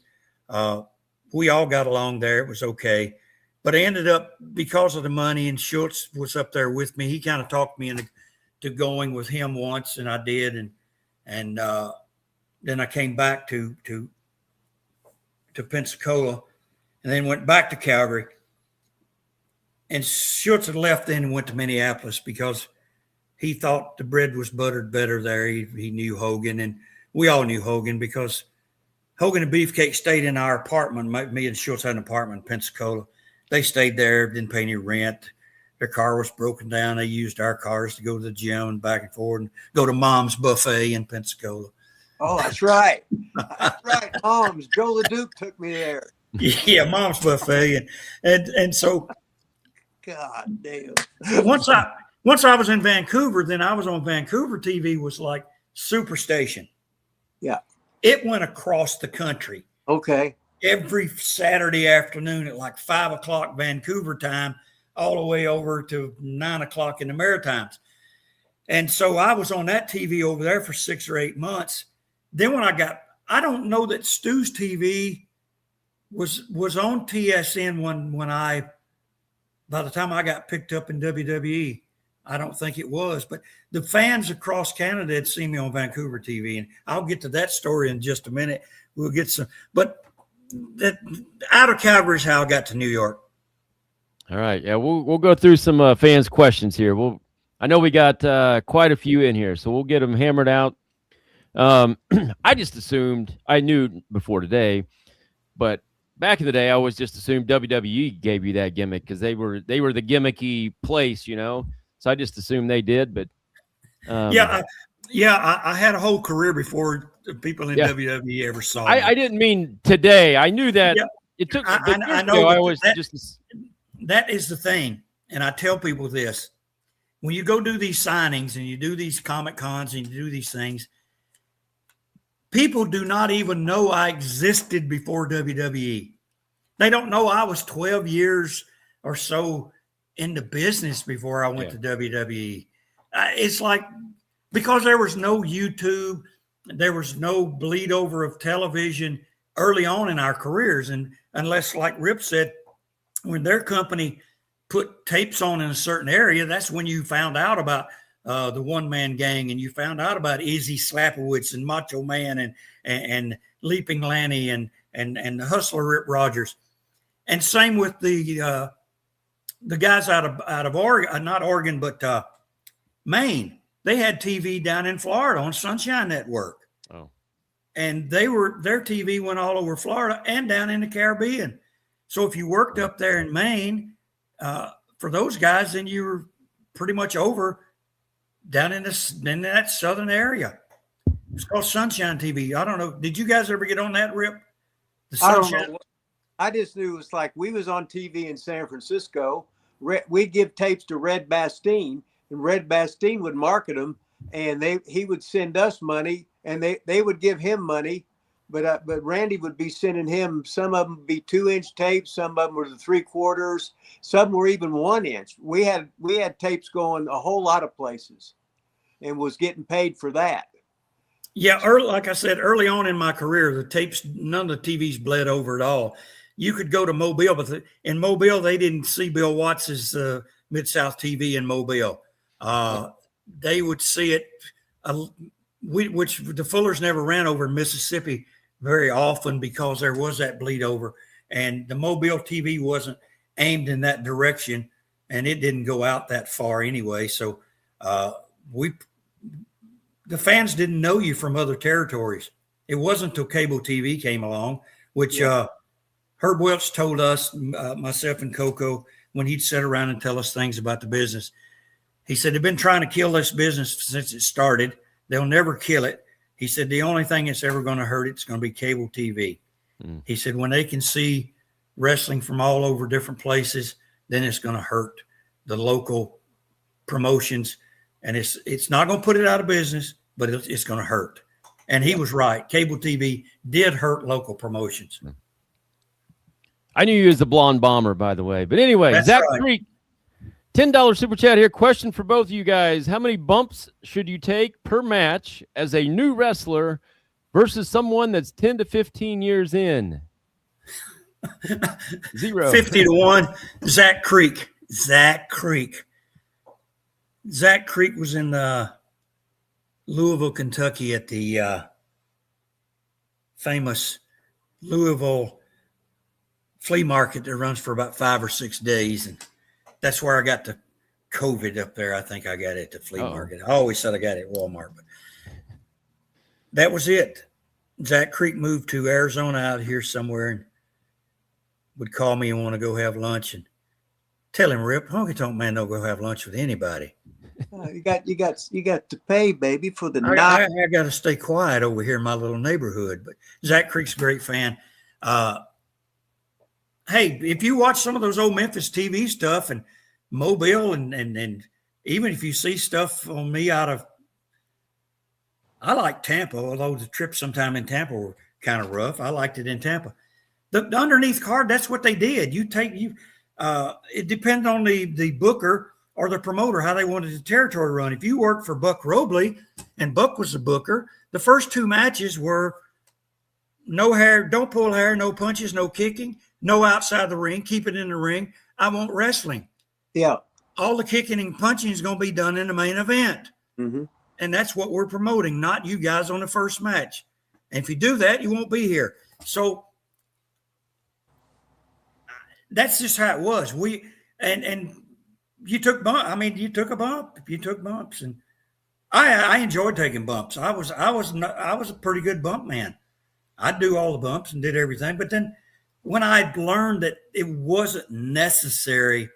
we all got along there. It was okay. But I ended up, because of the money, and Schultz was up there with me, he kind of talked me into going with him once, and I did. And then I came back to Pensacola, and then went back to Calgary. And Schultz had left then and went to Minneapolis because he thought the bread was buttered better there. He knew Hogan, and we all knew Hogan because Hogan and Beefcake stayed in our apartment. Me and Schultz had an apartment in Pensacola. They stayed there, didn't pay any rent. Their car was broken down. They used our cars to go to the gym and back and forth and go to Mom's Buffet in Pensacola. Oh, that's right. That's right. Mom's. Joe LeDuc took me there. Yeah, Mom's Buffet. And so – God damn. Once I was in Vancouver, then I was on Vancouver TV, was like Superstation. Yeah. It went across the country. Okay. Every Saturday afternoon at like 5 o'clock Vancouver time, all the way over to 9 o'clock in the Maritimes. And so I was on that TV over there for 6 or 8 months. Then when I don't know that Stu's TV was on TSN when by the time I got picked up in WWE. I don't think it was, but the fans across Canada had seen me on Vancouver TV, and I'll get to that story in just a minute. We'll get some, but out of Calgary is how I got to New York. All right, yeah, we'll go through some fans' questions here. I know we got quite a few in here, so we'll get them hammered out. I just assumed, I knew before today, but back in the day, I always just assumed WWE gave you that gimmick because they were the gimmicky place, So I just assumed they did, but I had a whole career before people in WWE ever saw me. I didn't mean today. I knew that it took. I know. That is the thing, and I tell people this: when you go do these signings and you do these Comic Cons and you do these things, people do not even know I existed before WWE. They don't know I was 12 years or so in the business before I went to WWE. It's like, because there was no YouTube, there was no bleed over of television early on in our careers. And unless, like Rip said, when their company put tapes on in a certain area, that's when you found out about the One Man Gang, and you found out about Izzy Slapowitz and Macho Man and Leaping Lanny and the Hustler Rip Rogers. And same with the guys out of Oregon, not Oregon, but Maine. They had TV down in Florida on Sunshine Network. Oh. And their TV went all over Florida and down in the Caribbean. So if you worked up there in Maine, for those guys, then you were pretty much over down in that southern area. It's called Sunshine TV. I don't know. Did you guys ever get on that, Rip? The Sunshine? I don't know. I just knew it was like we was on TV in San Francisco. We'd give tapes to Red Bastien, and Red Bastien would market them, and he would send us money, and they would give him money, but Randy would be sending him, some of them would be 2-inch tapes, some of them were the 3/4, some were even 1 inch. We had tapes going a whole lot of places, and was getting paid for that. Yeah, like I said, early on in my career, the tapes, none of the TVs bled over at all. You could go to Mobile, but in Mobile, they didn't see Bill Watts's Mid-South TV in Mobile. They would see it which the Fullers never ran over in Mississippi very often because there was that bleed over, and the Mobile TV wasn't aimed in that direction, and it didn't go out that far anyway. So the fans didn't know you from other territories. It wasn't until cable TV came along, which Herb Welch told us, myself and Coco, when he'd sit around and tell us things about the business. He said, they've been trying to kill this business since it started. They'll never kill it. He said, the only thing that's ever going to hurt it's going to be cable TV. He said, when they can see wrestling from all over different places, then it's going to hurt the local promotions. And it's not going to put it out of business, but it's going to hurt. And he was right. Cable TV did hurt local promotions. I knew you as the blonde bomber, by the way. But anyway, That's Zach right. Creek, $10 super chat here. Question for both of you guys. How many bumps should you take per match as a new wrestler versus someone that's 10 to 15 years in? 0. 50-1. Zach Creek. Zach Creek was in Louisville, Kentucky at the famous Louisville flea market that runs for about 5 or 6 days. And that's where I got the COVID up there. I think I got it at the flea market. I always said I got it at Walmart, but that was it. Zach Creek moved to Arizona out here somewhere and would call me and want to go have lunch, and tell him, Rip, Honky Tonk Man don't go have lunch with anybody. You got to pay, baby, for the night. I got to stay quiet over here in my little neighborhood. But Zach Creek's a great fan. Hey, if you watch some of those old Memphis TV stuff and Mobile, and even if you see stuff on me I like Tampa, although the trips sometime in Tampa were kind of rough. I liked it in Tampa. The underneath card, that's what they did. It depended on the booker or the promoter, how they wanted the territory run. If you worked for Buck Robley and Buck was the booker, the first 2 matches were no hair, don't pull hair, no punches, no kicking, no outside the ring, keep it in the ring. I want wrestling. Yeah. All the kicking and punching is going to be done in the main event. Mm-hmm. And that's what we're promoting, not you guys on the first match. And if you do that, you won't be here. So that's just how it was. And you took you took a bump. You took bumps, and I enjoyed taking bumps. I was a pretty good bump man. I'd do all the bumps and did everything. But then when I learned that it wasn't necessary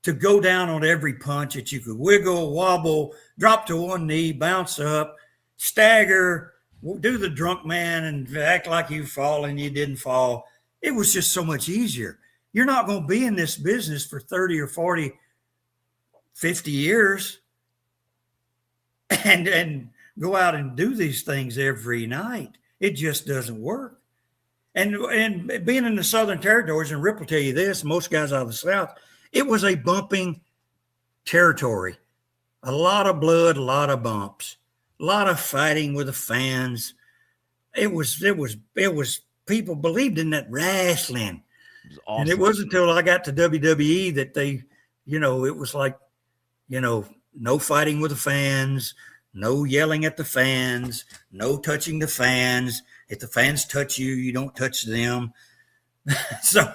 to go down on every punch, that you could wiggle, wobble, drop to one knee, bounce up, stagger, do the drunk man and act like you fall and you didn't fall. It was just so much easier. You're not going to be in this business for 30 or 40, 50 years and go out and do these things every night. It just doesn't work. And being in the Southern Territories, and Rip will tell you this, most guys out of the South, it was a bumping territory. A lot of blood, a lot of bumps, a lot of fighting with the fans. It was people believed in that wrestling. It was awesome. And it wasn't until I got to WWE that they, it was like, no fighting with the fans, no yelling at the fans, no touching the fans. If the fans touch you, you don't touch them. So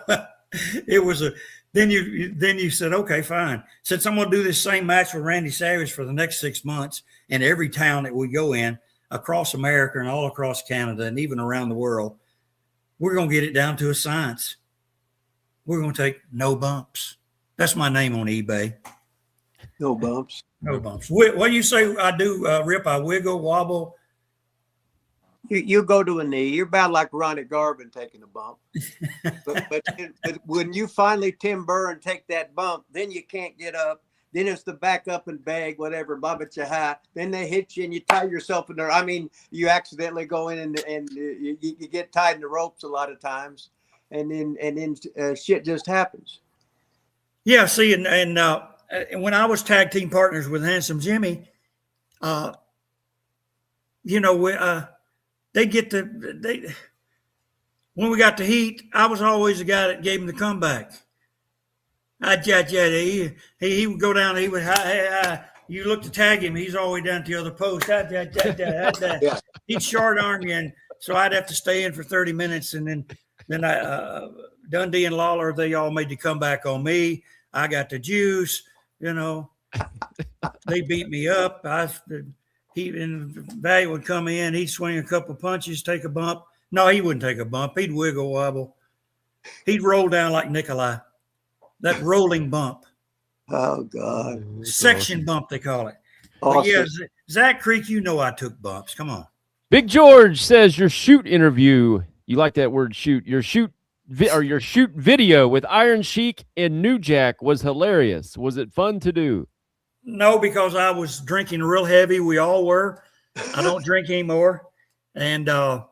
it was then you said, okay, fine. Since I'm going to do this same match with Randy Savage for the next 6 months in every town that we go in across America and all across Canada and even around the world, we're going to get it down to a science. We're going to take no bumps. That's my name on eBay. No bumps. No bumps. What do you say I do, Rip? I wiggle, wobble. You go to a knee. You're about like Ronnie Garvin taking a bump. but when you finally timber and take that bump, then you can't get up. Then it's the back up and bag, whatever, bump at you high. Then they hit you and you tie yourself in there. I mean, you accidentally go in and you get tied in the ropes a lot of times. And then shit just happens. Yeah, see, and when I was tag team partners with Handsome Jimmy, when we got the heat, I was always the guy that gave him the comeback. He would go down, he would, you look to tag him, he's all the way down to the other post. Yeah. He'd short arm you, and so I'd have to stay in for 30 minutes, and then Dundee and Lawler, they all made the comeback on me. I got the juice, They beat me up. Valiant would come in, he'd swing a couple punches, take a bump. No, he wouldn't take a bump. He'd wiggle wobble. He'd roll down like Nikolai. That rolling bump. Oh, God. Section bump, they call it. Awesome. But yeah, Zach Creek, I took bumps. Come on. Big George says your shoot interview. You like that word shoot. Your shoot video with Iron Sheik and New Jack was hilarious. Was it fun to do? No, because I was drinking real heavy. We all were. I don't drink anymore. And now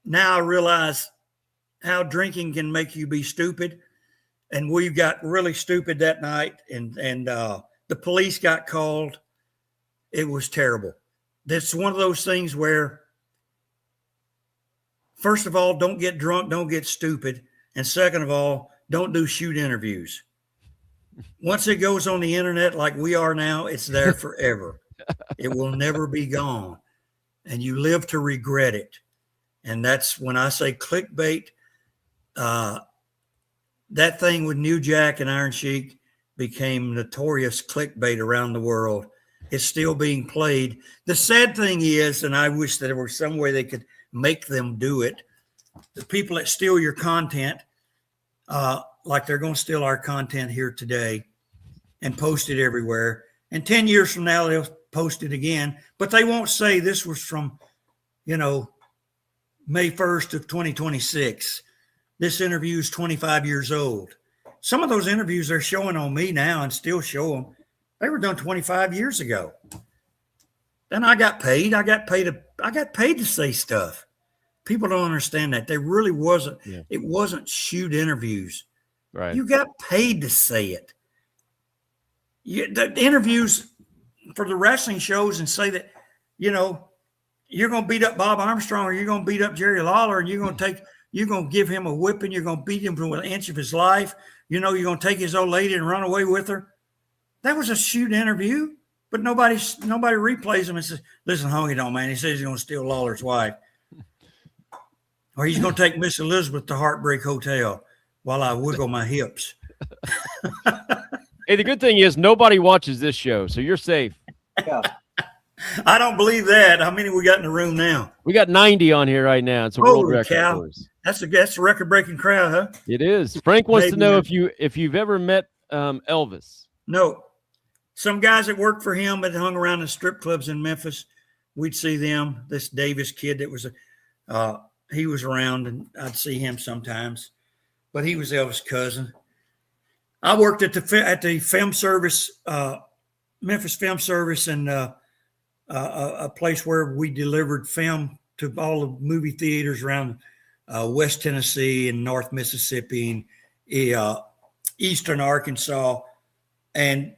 I realize how drinking can make you be stupid. And we got really stupid that night. And the police got called. It was terrible. That's one of those things where, first of all, don't get drunk, don't get stupid. And second of all, don't do shoot interviews. Once it goes on the internet like we are now, it's there forever. It will never be gone. And you live to regret it. And that's when I say clickbait. That thing with New Jack and Iron Sheik became notorious clickbait around the world. It's still being played. The sad thing is, and I wish that there were some way they could make them do it, the people that steal your content, like they're going to steal our content here today and post it everywhere. And 10 years from now, they'll post it again, but they won't say this was from, May 1st of 2026. This interview is 25 years old. Some of those interviews they're showing on me now and still show them. They were done 25 years ago. Then I got paid. I got paid to say stuff. People don't understand that. There really wasn't. Yeah. It wasn't shoot interviews. Right. You got paid to say it. The interviews for the wrestling shows and say that, you're going to beat up Bob Armstrong or you're going to beat up Jerry Lawler and you're going to give him a whipping. You're going to beat him for an inch of his life. You're going to take his old lady and run away with her. That was a shoot interview, but nobody replays them and says, listen, Honky Tonk Man, he says he's going to steal Lawler's wife. Or he's going to take Miss Elizabeth to Heartbreak Hotel while I wiggle my hips. Hey, the good thing is nobody watches this show, so you're safe. Yeah. I don't believe that. How many we got in the room now? We got 90 on here right now. It's a world record for us. That's a record-breaking crowd, huh? It is. Frank wants to know if you've ever met Elvis. No. Some guys that worked for him that hung around in strip clubs in Memphis, we'd see them. This Davis kid that was he was around, and I'd see him sometimes. But he was Elvis' cousin. I worked at the film service, Memphis Film Service, and a place where we delivered film to all the movie theaters around West Tennessee and North Mississippi and Eastern Arkansas. And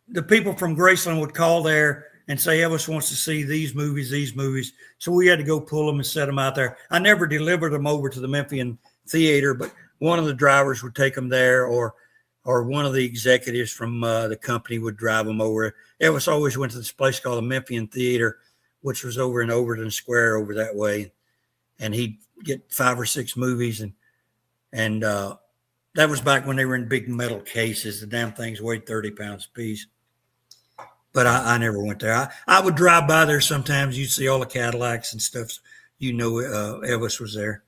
the people from Graceland would call there and say, Elvis wants to see these movies. So we had to go pull them and set them out there. I never delivered them over to the Memphian Theater, but one of the drivers would take them there, or one of the executives from the company would drive them over. Elvis always went to this place called the Memphian Theater, which was over in Overton Square over that way. And he'd get 5 or 6 movies. And that was back when they were in big metal cases. The damn things weighed 30 pounds a piece. But I never went there. I would drive by there sometimes. You'd see all the Cadillacs and stuff. Elvis was there.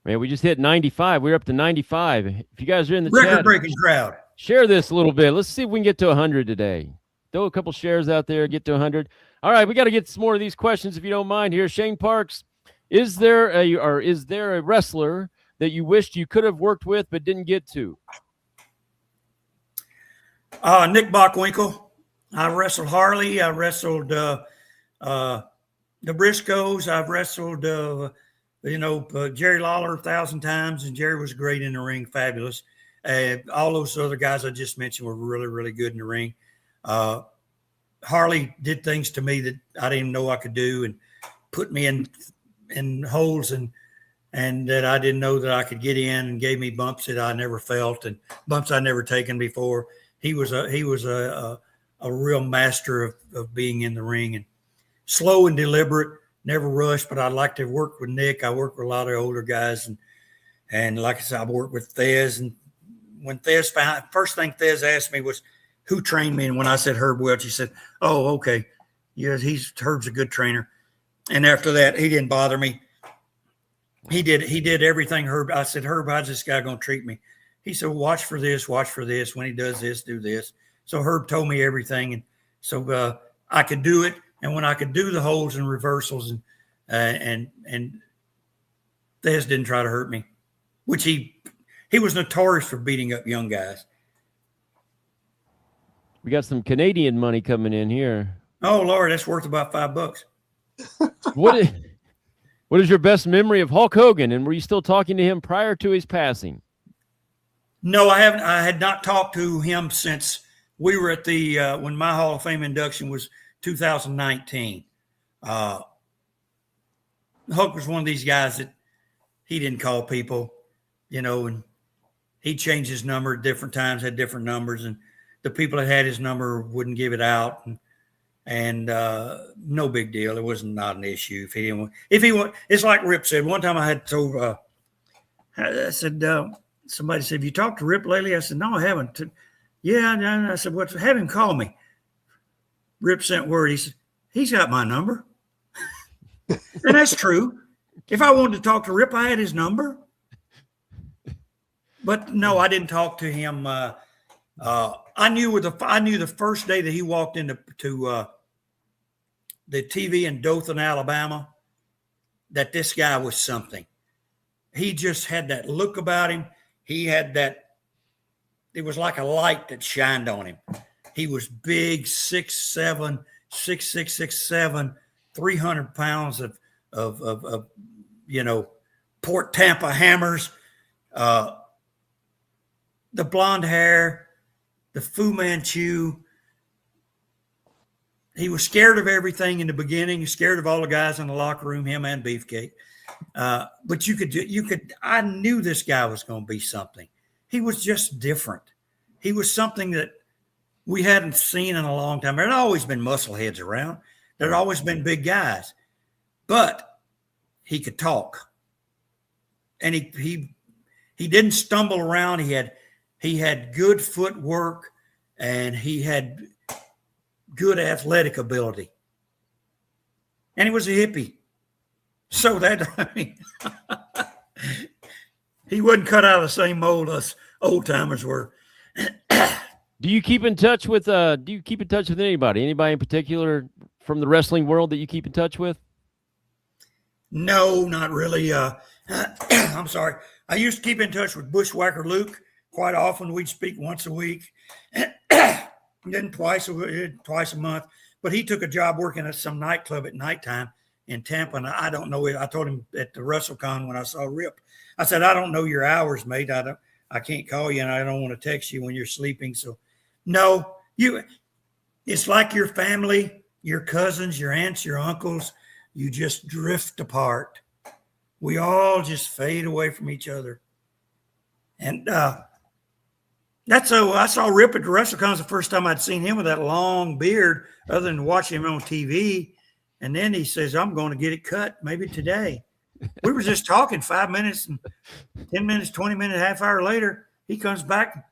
Man, we just hit 95. We're up to 95. If you guys are in the record-breaking crowd, share this a little bit. Let's see if we can get to 100 today. Throw a couple shares out there, get to 100. All right, we got to get some more of these questions if you don't mind here. Shane Parks, is there a wrestler that you wished you could have worked with but didn't get to? Nick Bockwinkel. I wrestled Harley. I wrestled the Briscoes. I've wrestled Jerry Lawler 1,000 times, and Jerry was great in the ring, fabulous. All those other guys I just mentioned were really, really good in the ring. Harley did things to me that I didn't even know I could do, and put me in holes and that I didn't know that I could get in, and gave me bumps that I never felt and bumps I'd never taken before. He was a a real master of being in the ring, and slow and deliberate, never rushed. But I like to work with Nick. I work with a lot of older guys, and like I said, I work with Thez. And when Thez found, first thing Thez asked me was, who trained me? And when I said Herb Welch, he said, oh, okay. Yeah, Herb's a good trainer. And after that, he didn't bother me. He did everything Herb. I said, Herb, how's this guy going to treat me? He said, watch for this. When he does this, do this. So Herb told me everything. And so I could do it. And when I could do the holds and reversals, and Thez didn't try to hurt me, which he was notorious for beating up young guys. We got some Canadian money coming in here. Oh, Lord, that's worth about $5. What is your best memory of Hulk Hogan? And were you still talking to him prior to his passing? No, I haven't. I had not talked to him since we were at the when my Hall of Fame induction was 2019. Hulk was one of these guys that he didn't call people, and he changed his number at different times, had different numbers, and the people that had his number wouldn't give it out, and no big deal. It was not an issue if he didn't. If he want, it's like Rip said one time. I had told, I said, somebody said, "Have you talked to Rip lately?" I said, "No, I haven't." Yeah, I said, "What? Have him call me." Rip sent word. He said, "He's got my number," and that's true. If I wanted to talk to Rip, I had his number. But no, I didn't talk to him. I knew the first day that he walked into the TV in Dothan, Alabama, that this guy was something. He just had that look about him. He had that. It was like a light that shined on him. He was big, 6'7", 6'6", 300 pounds of Port Tampa hammers, the blonde hair, the Fu Manchu. He was scared of everything in the beginning. He was scared of all the guys in the locker room, him and Beefcake. But I knew this guy was going to be something. He was just different. He was something that we hadn't seen in a long time. There had always been muscleheads around. There had always been big guys, but he could talk, and he didn't stumble around. He had good footwork, and he had good athletic ability, and he was a hippie. So he wasn't cut out of the same mold us old timers were. Do you keep in touch with anybody? Anybody in particular from the wrestling world that you keep in touch with? No, not really. I'm sorry. I used to keep in touch with Bushwhacker Luke quite often. We'd speak once a week, then twice a month. But he took a job working at some nightclub at nighttime in Tampa, and I don't know it. I told him at the WrestleCon when I saw Rip, I said, "I don't know your hours, mate. I can't call you, and I don't want to text you when you're sleeping." So, no, it's like your family, your cousins, your aunts, your uncles. You just drift apart. We all just fade away from each other. And that's so I saw Rip at the WrestleCon the first time I'd seen him with that long beard, other than watching him on TV. And then he says, "I'm going to get it cut maybe today." We were just talking 5 minutes and 10 minutes, 20 minutes, half hour later, he comes back.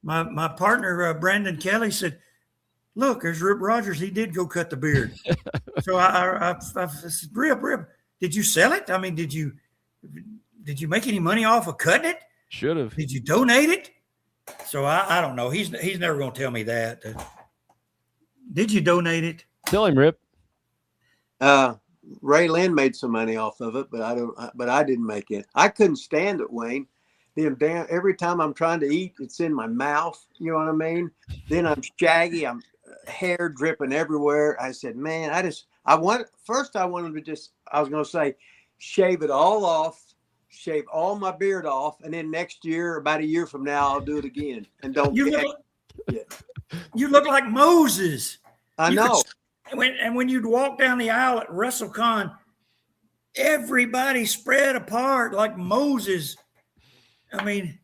My partner, Brandon Kelly, said, "Look, there's Rip Rogers. He did go cut the beard." So I said, Rip, did you sell it? I mean, did you make any money off of cutting it? Should have. Did you donate it? So I don't know. He's never going to tell me that. Did you donate it? Tell him, Rip. Ray Lynn made some money off of it, but I didn't make it. I couldn't stand it, Wayne. Every time I'm trying to eat, it's in my mouth. You know what I mean? Then I'm shaggy. I'm hair dripping everywhere. I said, man, I wanted to just, I was going to say, shave it all off, shave all my beard off. And then next year, about a year from now, I'll do it again. And you look like Moses. I know. When you'd walk down the aisle at WrestleCon, everybody spread apart like Moses. I mean,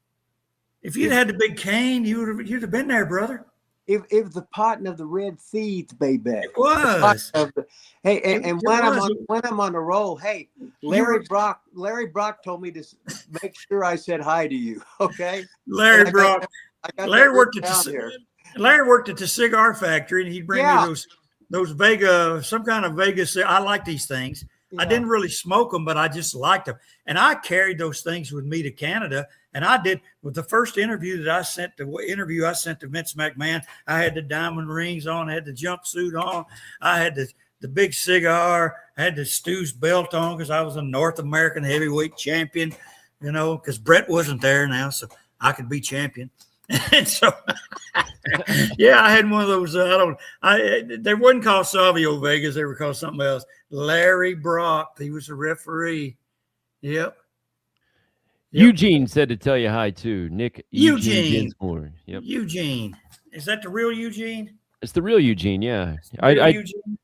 if you'd had the big cane, you'd have been there, brother. It was the potting of the red seeds, baby. It was. Hey, and It when I'm on the roll, hey, Larry Brock told me to make sure I said hi to you. Okay. Larry Brock. I got Larry that worked down here. Larry worked at the cigar factory, and he'd bring me Yeah. those Vega, some kind of Vegas. I like these things. Yeah. I didn't really smoke them, but I just liked them. And I carried those things with me to Canada. And I did with the first interview that I sent to Vince McMahon. I had the diamond rings on, I had the jumpsuit on, I had the big cigar, I had the Stu's belt on because I was a North American heavyweight champion, you know, because Brett wasn't there now, so I could be champion. And so, yeah, I had one of those. They wasn't called Savio Vegas. They were called something else. Larry Brock. He was a referee. Yep. Eugene said to tell you hi too. Nick Eugene Dinsmore. Yep. Eugene. Is that the real Eugene? It's the real Eugene. Yeah. Eugene?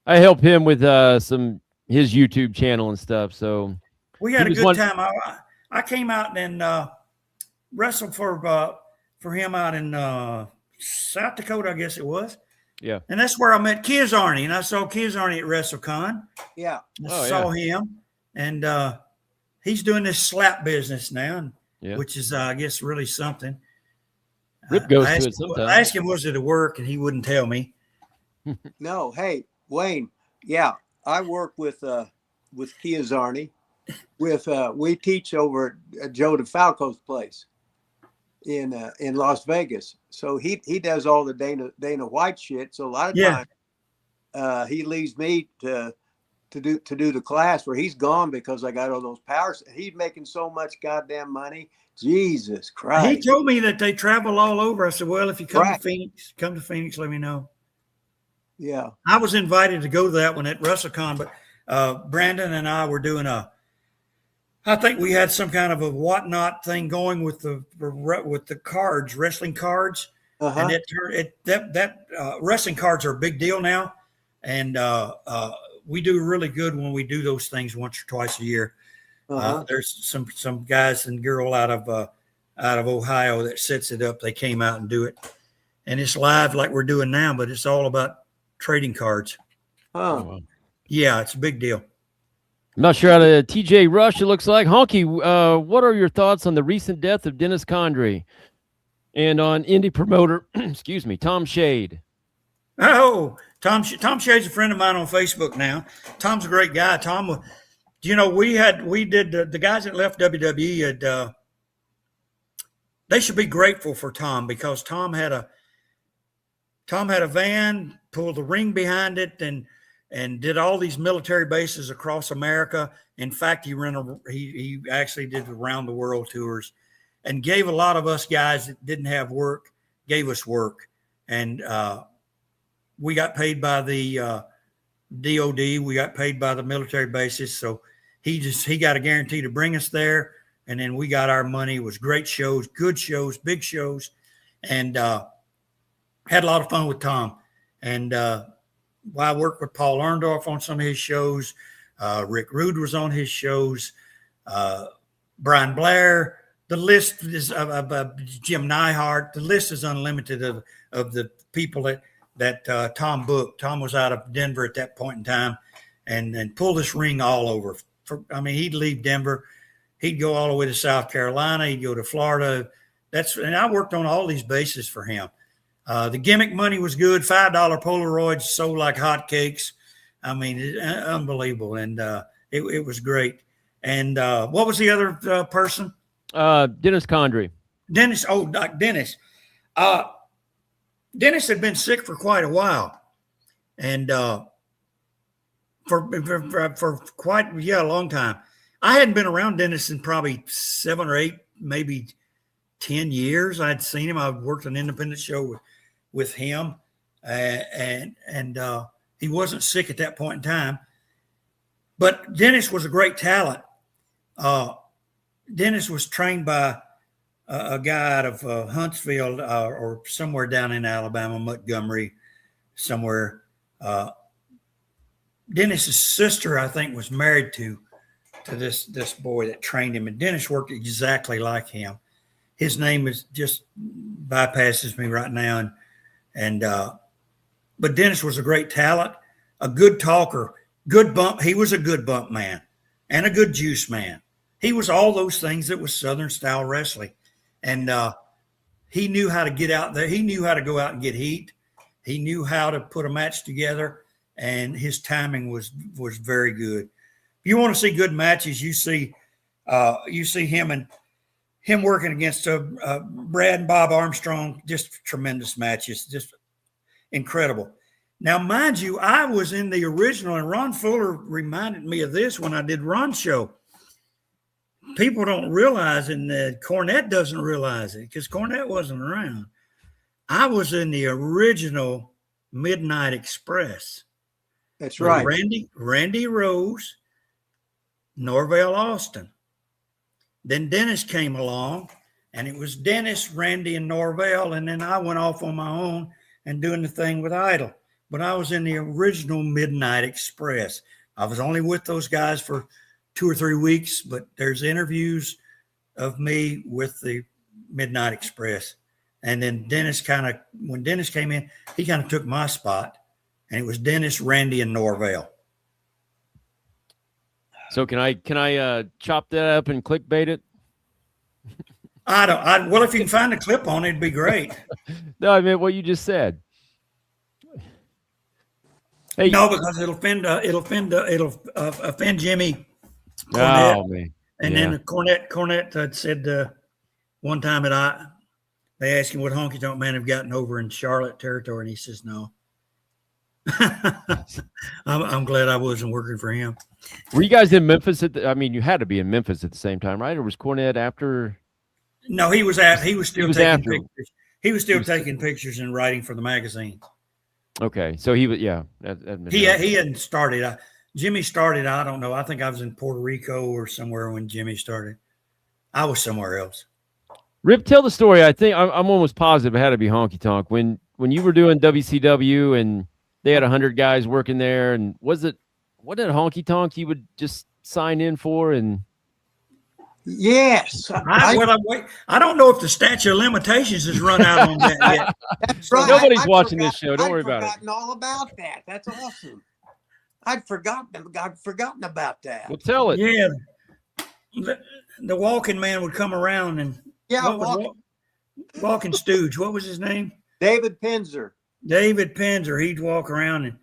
I help him with his YouTube channel and stuff. So we had a good time. I came out and wrestled for him out in South Dakota, I guess it was. Yeah. And that's where I met Kiz Arney, and I saw Kiz Arney at WrestleCon. Yeah. I saw him, and he's doing this slap business now, which is, I guess, really something. Rip goes to it sometimes. I asked him, was it a work, and he wouldn't tell me. No. Hey, Wayne. Yeah, I work with Kiz Arney. We teach over at Joe DeFalco's place in Las Vegas. So he does all the Dana White shit. So a lot of times he leaves me to do the class where he's gone because I got all those powers. He's making so much goddamn money. Jesus Christ. He told me that they travel all over. I said, well, if you come to Phoenix, let me know. Yeah. I was invited to go to that one at WrestleCon, but Brandon and I were doing I think we had some kind of a whatnot thing going with the cards, wrestling cards, and wrestling cards are a big deal now, and we do really good when we do those things once or twice a year. There's some guys and girl out of Ohio that sets it up. They came out and do it, and it's live like we're doing now, but it's all about trading cards. Oh, wow. Yeah, it's a big deal. I'm not sure how to TJ Rush, it looks like. Honky, what are your thoughts on the recent death of Dennis Condrey and on indie promoter, excuse me, Tom Shade? Oh, Tom Shade's a friend of mine on Facebook now. Tom's a great guy. Tom, you know, we did the guys that left WWE they should be grateful for Tom because Tom had a van, pulled the ring behind it, and did all these military bases across America. In fact, he actually did the round the world tours and gave a lot of us guys that didn't have work, gave us work. And we got paid by the DOD. We got paid by the military bases. So he got a guarantee to bring us there. And then we got our money. It was great shows, good shows, big shows. And had a lot of fun with Tom. And I worked with Paul Orndorff on some of his shows. Rick Rude was on his shows. Brian Blair. The list is Jim Neihart. The list is unlimited of the people that Tom booked. Tom was out of Denver at that point in time, and pulled this ring all over. He'd leave Denver, he'd go all the way to South Carolina, he'd go to Florida. And I worked on all these bases for him. The gimmick money was good. $5 Polaroids sold like hotcakes. Unbelievable. And it was great. And what was the other person? Dennis Condrey. Dennis. Oh, Dennis. Dennis had been sick for quite a while. And for quite a long time. I hadn't been around Dennis in probably 7 or 8, maybe 10 years. I'd seen him. I worked an independent show with him, and he wasn't sick at that point in time. But Dennis was a great talent. Dennis was trained by a guy out of Huntsville or somewhere down in Alabama, Montgomery, somewhere. Dennis's sister, I think, was married to this boy that trained him, and Dennis worked exactly like him. His name is just bypasses me right now, And but Dennis was a great talent, a good talker, good bump. He was a good bump man and a good juice man. He was all those things that was Southern style wrestling. And he knew how to get out there. He knew how to go out and get heat. He knew how to put a match together, and his timing was very good. If you want to see good matches, you see him working against Brad and Bob Armstrong. Just tremendous matches, just incredible. Now, mind you, I was in the original, and Ron Fuller reminded me of this when I did Ron's show. People don't realize, and Cornette doesn't realize it because Cornette wasn't around. I was in the original Midnight Express. That's right. Randy Rose, Norvell Austin. Then Dennis came along, and it was Dennis, Randy, and Norvell, and then I went off on my own and doing the thing with Idol. But I was in the original Midnight Express. I was only with those guys for 2 or 3 weeks, but there's interviews of me with the Midnight Express. And then when Dennis came in, he kind of took my spot, and it was Dennis, Randy, and Norvell. So can I chop that up and clickbait it? Well, if you can find a clip on it, it'd be great. No, I meant what you just said. Hey, no, because it'll offend Jimmy Cornette. Oh, man. And then Cornette said one time that they asked him what Honky Tonk Man have gotten over in Charlotte territory, and he says no. I'm glad I wasn't working for him. Were you guys in Memphis you had to be in Memphis at the same time, right? Or was Cornette after? No, he was still taking pictures. He was still taking pictures and writing for the magazine. Okay, so he was, yeah. He hadn't started. Jimmy started. I don't know. I think I was in Puerto Rico or somewhere when Jimmy started. I was somewhere else. Rip, tell the story. I think I'm almost positive it had to be Honky Tonk when you were doing WCW and they had 100 guys working there. And what did Honky Tonk you would just sign in for? And yes, I don't know if the statute of limitations has run out on that yet. That's right. Nobody's watching this show. Don't worry about it. I'd forgotten all about that. That's awesome. I'd forgotten about that. Well, tell it. Yeah, the walking man would come around and walking stooge. What was his name? David Penzer. He'd walk around and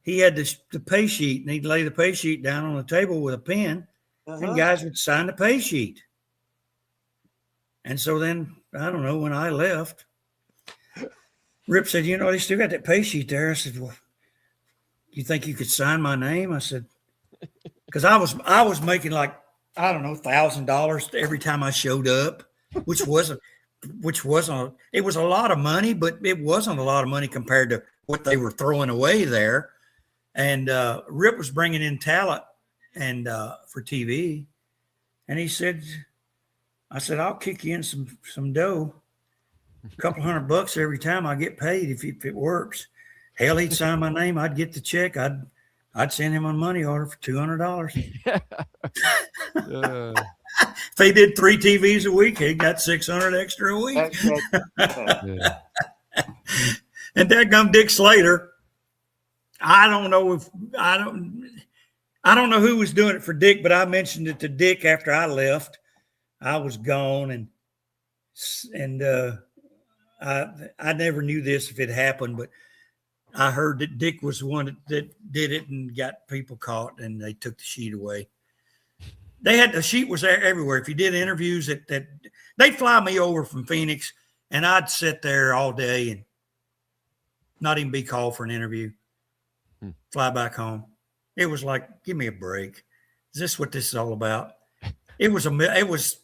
he had the pay sheet, and he'd lay the pay sheet down on the table with a pen, and guys would sign the pay sheet. And so then, I don't know, when I left, Rip said, they still got that pay sheet there. I said, well, you think you could sign my name? I said, because I was making like, I don't know, $1,000 every time I showed up, which wasn't, it was a lot of money, but it wasn't a lot of money compared to what they were throwing away there. And Rip was bringing in talent and for TV. And I said, I'll kick you in some dough, a couple $100 every time I get paid if it works. Hell, he'd sign my name. I'd get the check. I'd send him a money order for $200. If they did 3 TVs a week, he got $600 extra a week. And that gum Dick Slater, I don't know who was doing it for Dick, but I mentioned it to Dick after I left. I was gone, and I never knew this if it happened, but I heard that Dick was the one that did it and got people caught, and they took the sheet away. The sheet was everywhere. If you did interviews, that they'd fly me over from Phoenix, and I'd sit there all day and not even be called for an interview. Fly back home. It was like, give me a break. Is this what this is all about? I was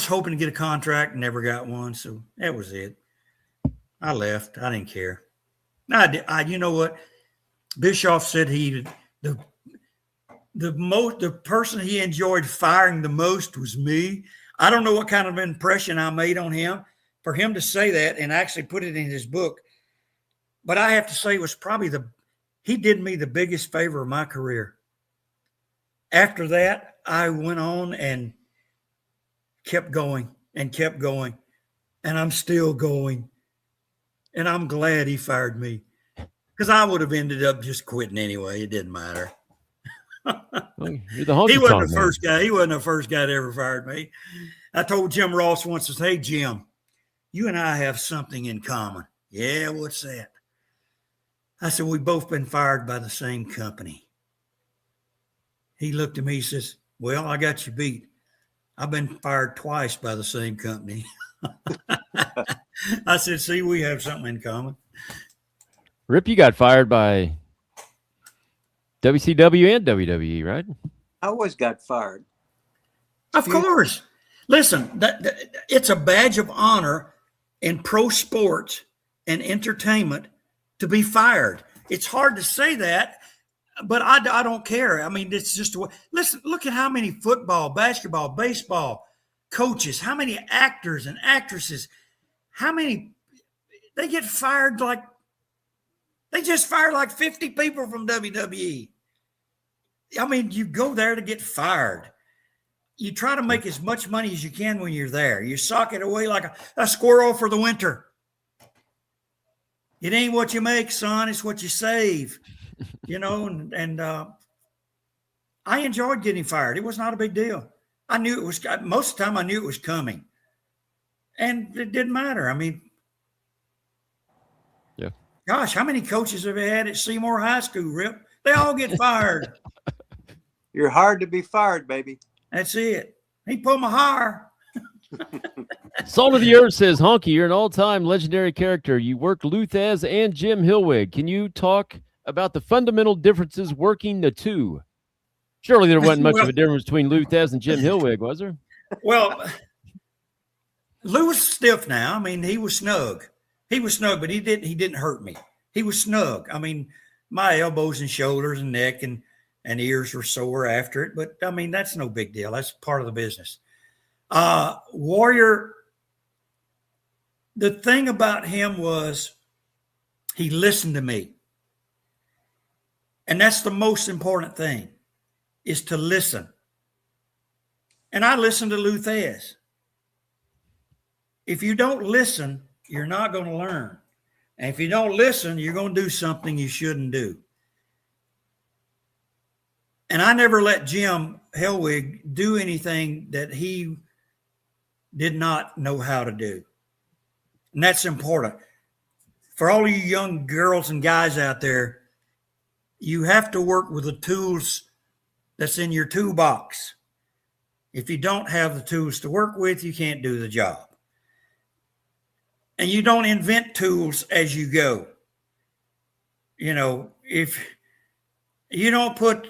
hoping to get a contract and never got one, so that was it. I left. I didn't care. You know what? Bischoff said the person he enjoyed firing the most was me. I don't know what kind of impression I made on him for him to say that and actually put it in his book. But I have to say it was probably he did me the biggest favor of my career. After that, I went on and kept going. And and I'm still going. And I'm glad he fired me because I would have ended up just quitting anyway. It didn't matter. Well, you're the He Honky wasn't Tonk the Man. first guy. He wasn't the first guy that ever fired me. I told Jim Ross once, I said, hey, Jim, you and I have something in common. Yeah, what's that? I said, we've both been fired by the same company. He looked at me, he says, well, I got you beat. I've been fired twice by the same company. I said, see, we have something in common. Rip, you got fired by WCW and WWE, right? I always got fired. Of course. Listen, it's a badge of honor in pro sports and entertainment to be fired. It's hard to say that, but I don't care. I mean, it's just listen. Look at how many football, basketball, baseball coaches, how many actors and actresses, how many they get fired like they just fired like 50 people from WWE. I mean, you go there to get fired. You try to make as much money as you can when you're there. You sock it away like a squirrel for the winter. It ain't what you make, son. It's what you save. You know, and I enjoyed getting fired. It was not a big deal. I knew it was, most of the time I knew it was coming. And it didn't matter. I mean, yeah. Gosh, how many coaches have you had at Seymour High School, Rip? They all get fired. You're hard to be fired, baby. That's it. He pulled my hair. Salt of the Earth says, Honky, you're an all-time legendary character. You worked Luthez and Jim Hillwig. Can you talk about the fundamental differences working the two? Surely there wasn't much of a difference between Luthez and Jim Hillwig, was there? Well, Lou was stiff now. I mean, he was snug. He was snug, but he didn't hurt me. He was snug. I mean, my elbows and shoulders and neck and ears were sore after it. But, I mean, that's no big deal. That's part of the business. Warrior, the thing about him was he listened to me. And that's the most important thing, is to listen. And I listened to Luthez. If you don't listen, you're not going to learn. And if you don't listen, you're going to do something you shouldn't do. And I never let Jim Hellwig do anything that he did not know how to do. And that's important. For all of you young girls and guys out there, you have to work with the tools that's in your toolbox. If you don't have the tools to work with, you can't do the job. And you don't invent tools as you go. You know, if you don't put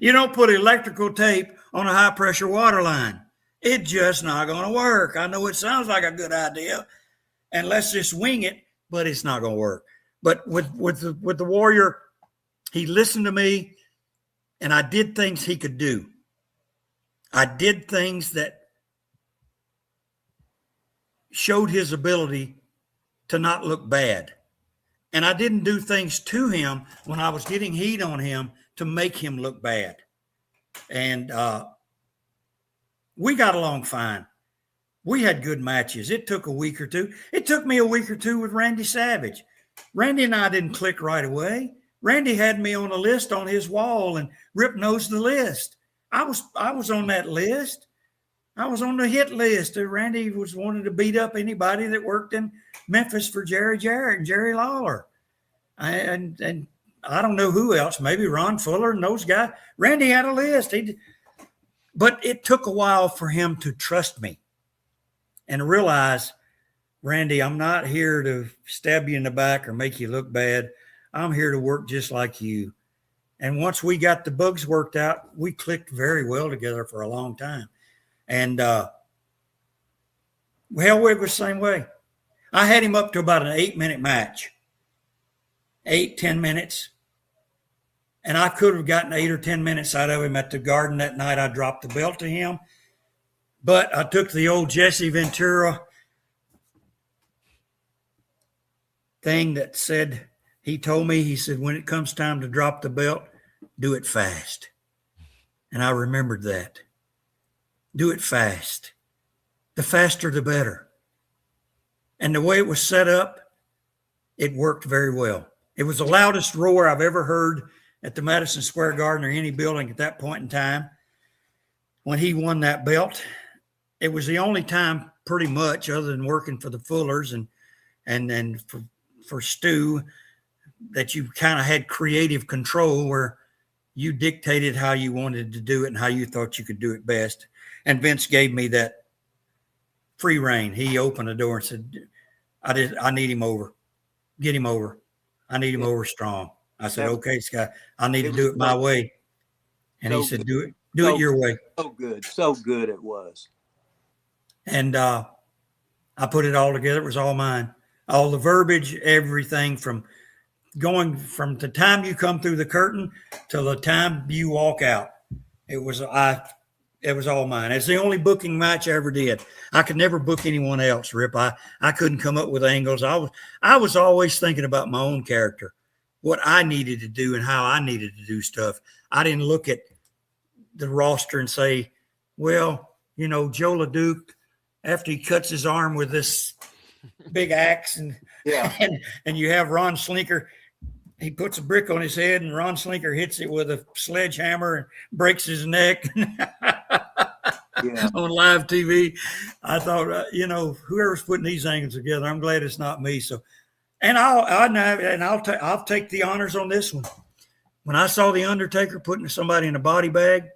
electrical tape on a high pressure water line, it's just not going to work. I know it sounds like a good idea, and let's just wing it, but it's not going to work. But with the Warrior, he listened to me, and I did things he could do. I did things that showed his ability to not look bad. And I didn't do things to him when I was getting heat on him to make him look bad. And we got along fine. We had good matches. It took a week or two. It took me a week or two with Randy Savage. Randy and I didn't click right away. Randy had me on a list on his wall, and Rip knows the list. I was on that list. I was on the hit list. Randy was wanting to beat up anybody that worked in Memphis for Jerry Jarrett and Jerry Lawler. And I don't know who else, maybe Ron Fuller and those guys. Randy had a list. But it took a while for him to trust me and realize, Randy, I'm not here to stab you in the back or make you look bad. I'm here to work just like you. And once we got the bugs worked out, we clicked very well together for a long time. And Hellwig was the same way. I had him up to about an 8-minute match, 8-10 minutes. And I could have gotten 8 or 10 minutes out of him at the Garden that night. I dropped the belt to him. But I took the old Jesse Ventura thing that said, he told me, he said, when it comes time to drop the belt, do it fast. And I remembered that. Do it fast. The faster, the better. And the way it was set up, it worked very well. It was the loudest roar I've ever heard at the Madison Square Garden or any building at that point in time. When he won that belt, it was the only time pretty much, other than working for the Fullers and for Stu, that you kind of had creative control where you dictated how you wanted to do it and how you thought you could do it best. And Vince gave me that free reign. He opened the door and said, I need him over. Get him over. I need him over strong. I said, okay, Scott, I need to do it my way. And he said, do it your way. So good. So good it was. And I put it all together. It was all mine. All the verbiage, everything from going from the time you come through the curtain till the time you walk out. It was all mine. It's the only booking match I ever did. I could never book anyone else, Rip. I couldn't come up with angles. I was always thinking about my own character, what I needed to do and how I needed to do stuff. I didn't look at the roster and say, well, you know, Joe LeDuc, after he cuts his arm with this big axe and you have Ron Slinker, he puts a brick on his head and Ron Slinker hits it with a sledgehammer and breaks his neck on live TV. I thought, whoever's putting these angles together, I'm glad it's not me. So, and I'll take the honors on this one. When I saw the Undertaker putting somebody in a body bag,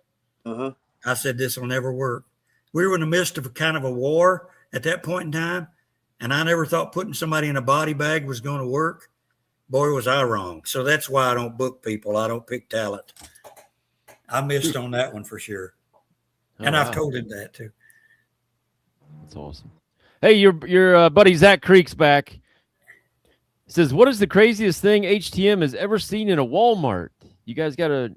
I said, this will never work. We were in the midst of a kind of a war at that point in time, and I never thought putting somebody in a body bag was going to work. Boy, was I wrong. So that's why I don't book people. I don't pick talent. I missed on that one for sure. And I've told him that too. That's awesome. Hey, your buddy Zach Creek's back. He says, what is the craziest thing HTM has ever seen in a Walmart? You guys got a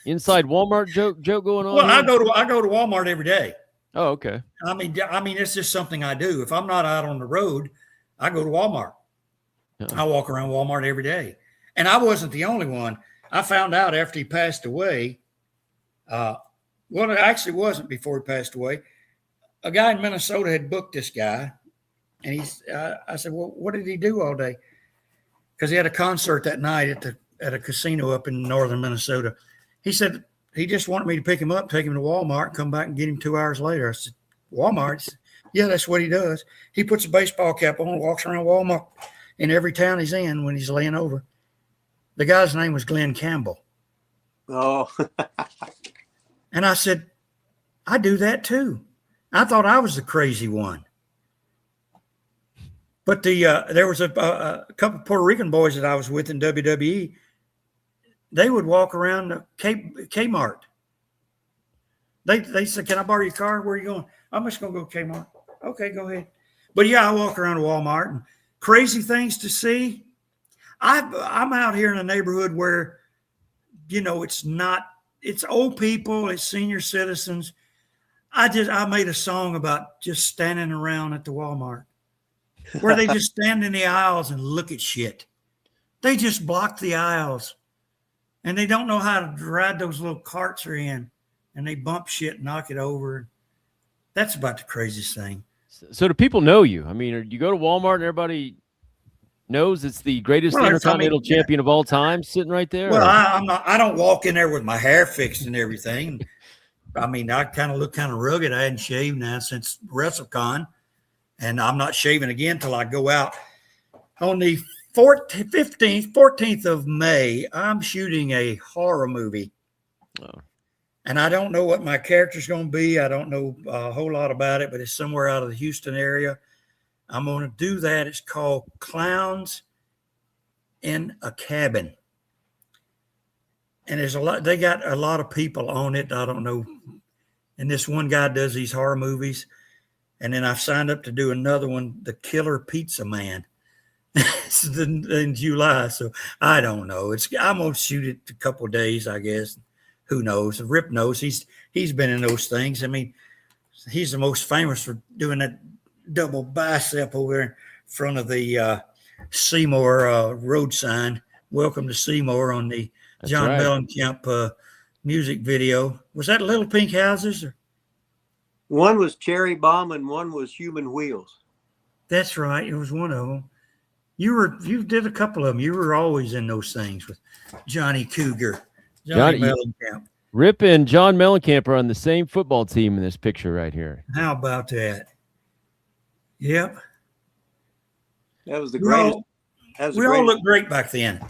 inside Walmart joke going on? Well, I go to Walmart every day. Oh, okay. I mean, it's just something I do. If I'm not out on the road, I go to Walmart. I walk around Walmart every day. And I wasn't the only one. I found out after he passed away. Well, it actually wasn't before he passed away. A guy in Minnesota had booked this guy. And I said, well, what did he do all day? Because he had a concert that night at a casino up in northern Minnesota. He said he just wanted me to pick him up, take him to Walmart, come back and get him 2 hours later. I said, Walmart? Said, yeah, that's what he does. He puts a baseball cap on and walks around Walmart in every town he's in when he's laying over. The guy's name was Glenn Campbell. Oh. And I said, I do that too. I thought I was the crazy one. But there was a couple of Puerto Rican boys that I was with in WWE. They would walk around the Kmart. They said, can I borrow your car? Where are you going? I'm just going to go to Kmart. Okay, go ahead. But yeah, I walk around Walmart and crazy things to see. I'm out here in a neighborhood where, it's old people, it's senior citizens. I made a song about just standing around at the Walmart where they just stand in the aisles and look at shit. They just block the aisles and they don't know how to ride those little carts are in and they bump shit and knock it over. That's about the craziest thing. So do people know you? I mean, you go to Walmart and everybody knows it's the greatest Intercontinental champion of all time sitting right there? Well, I don't walk in there with my hair fixed and everything. I mean, I kind of look kind of rugged. I hadn't shaved now since WrestleCon, and I'm not shaving again till I go out. On the 14th of May, I'm shooting a horror movie. Oh. And I don't know what my character's going to be. I don't know a whole lot about it, but it's somewhere out of the Houston area. I'm going to do that. It's called Clowns in a Cabin. And they got a lot of people on it. I don't know. And this one guy does these horror movies. And then I've signed up to do another one, The Killer Pizza Man. It's in July. So I don't know. I'm going to shoot it a couple of days, I guess. Who knows? Rip knows. He's been in those things. I mean, he's the most famous for doing that double bicep over in front of the Seymour road sign. Welcome to Seymour on the John Mellencamp music video. Was that Little Pink Houses? Or? One was Cherry Bomb and one was Human Wheels. That's right. It was one of them. You did a couple of them. You were always in those things with Johnny Cougar, Johnny Mellencamp. Rip and John Mellencamp are on the same football team in this picture right here. How about that? Yep. That was the greatest. We all looked great back then.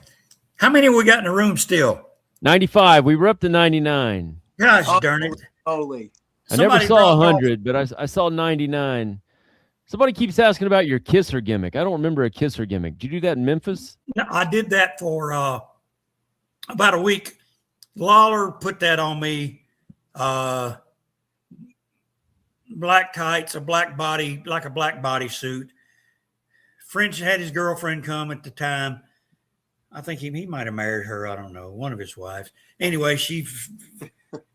How many we got in the room still? 95. We were up to 99. Gosh darn it. Holy. I never saw 100, but I saw 99. Somebody keeps asking about your kisser gimmick. I don't remember a kisser gimmick. Did you do that in Memphis? No, I did that for about a week. Lawler put that on me. Black tights, a black body, like a black bodysuit. French had his girlfriend come at the time. I think he might have married her. I don't know. One of his wives. Anyway, she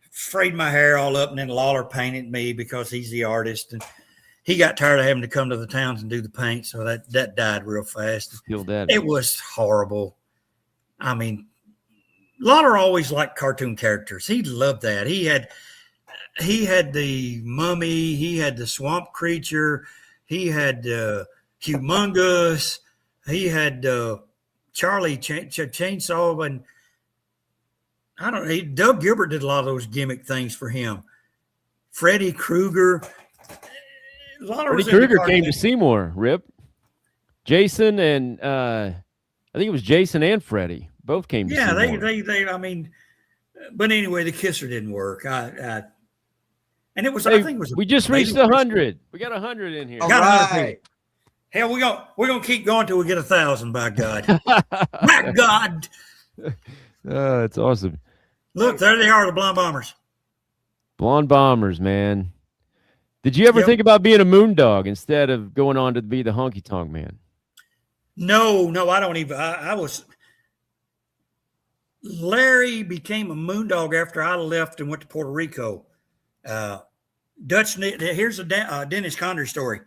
frayed my hair all up, and then Lawler painted me because he's the artist. And he got tired of having to come to the towns and do the paint, so that died real fast. It was horrible. I mean, Lawler always liked cartoon characters. He loved that. He had the Mummy. He had the Swamp Creature. He had Humongous. He had Charlie Chainsaw, and I don't know. Doug Gilbert did a lot of those gimmick things for him. Freddy Krueger. Freddy Krueger came to Seymour, Rip. Jason and I think it was Jason and Freddy both came to Seymour. Yeah, they I mean, but anyway, the kisser didn't work. And it was, I think it was. We just reached 100. We got 100 in here. All right. Hell, we're gonna keep going till we get 1,000. By God, my God. That's awesome. Look, there they are, the Blonde Bombers. Blonde Bombers, man. Did you ever think about being a moondog instead of going on to be the Honky Tonk Man? No, I don't even. I was. Larry became a moondog after I left and went to Puerto Rico. Dutch. Here's a Dennis Condry story.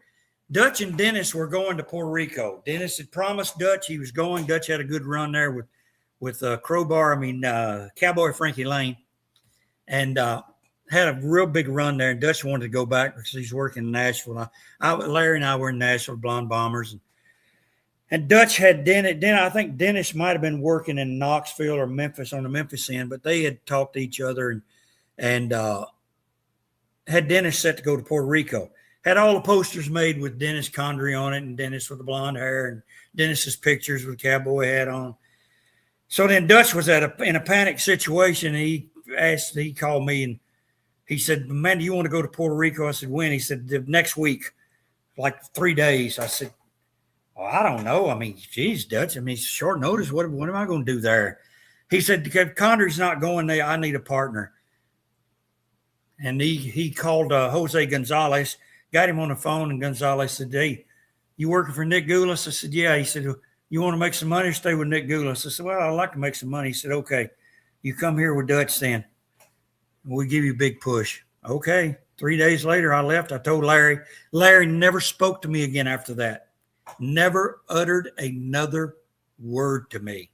Dutch and Dennis were going to Puerto Rico. Dennis had promised Dutch he was going. Dutch had a good run there with Cowboy Frankie Lane, and had a real big run there. And Dutch wanted to go back because he's working in Nashville. Larry and I were in Nashville, Blonde Bombers, and Dutch had Dennis. I think Dennis might have been working in Knoxville or Memphis on the Memphis end, but they had talked to each other and had Dennis set to go to Puerto Rico. Had all the posters made with Dennis Condry on it, and Dennis with the blonde hair, and Dennis's pictures with a cowboy hat on. So then Dutch was in a panic situation. He called me and he said, "Man, do you want to go to Puerto Rico?" I said, "When?" He said, "The next week, like 3 days." I said, "Well, I don't know. I mean, geez, Dutch. I mean, short notice. What am I going to do there?" He said, "If Condry's not going there, I need a partner." And he called Jose Gonzalez. Got him on the phone, and Gonzalez said, "Hey, you working for Nick Goulas?" I said, "Yeah." He said, "You want to make some money or stay with Nick Goulas?" I said, "Well, I'd like to make some money." He said, "Okay, you come here with Dutch then. We'll give you a big push." Okay. 3 days later, I left. I told Larry. Larry never spoke to me again after that. Never uttered another word to me.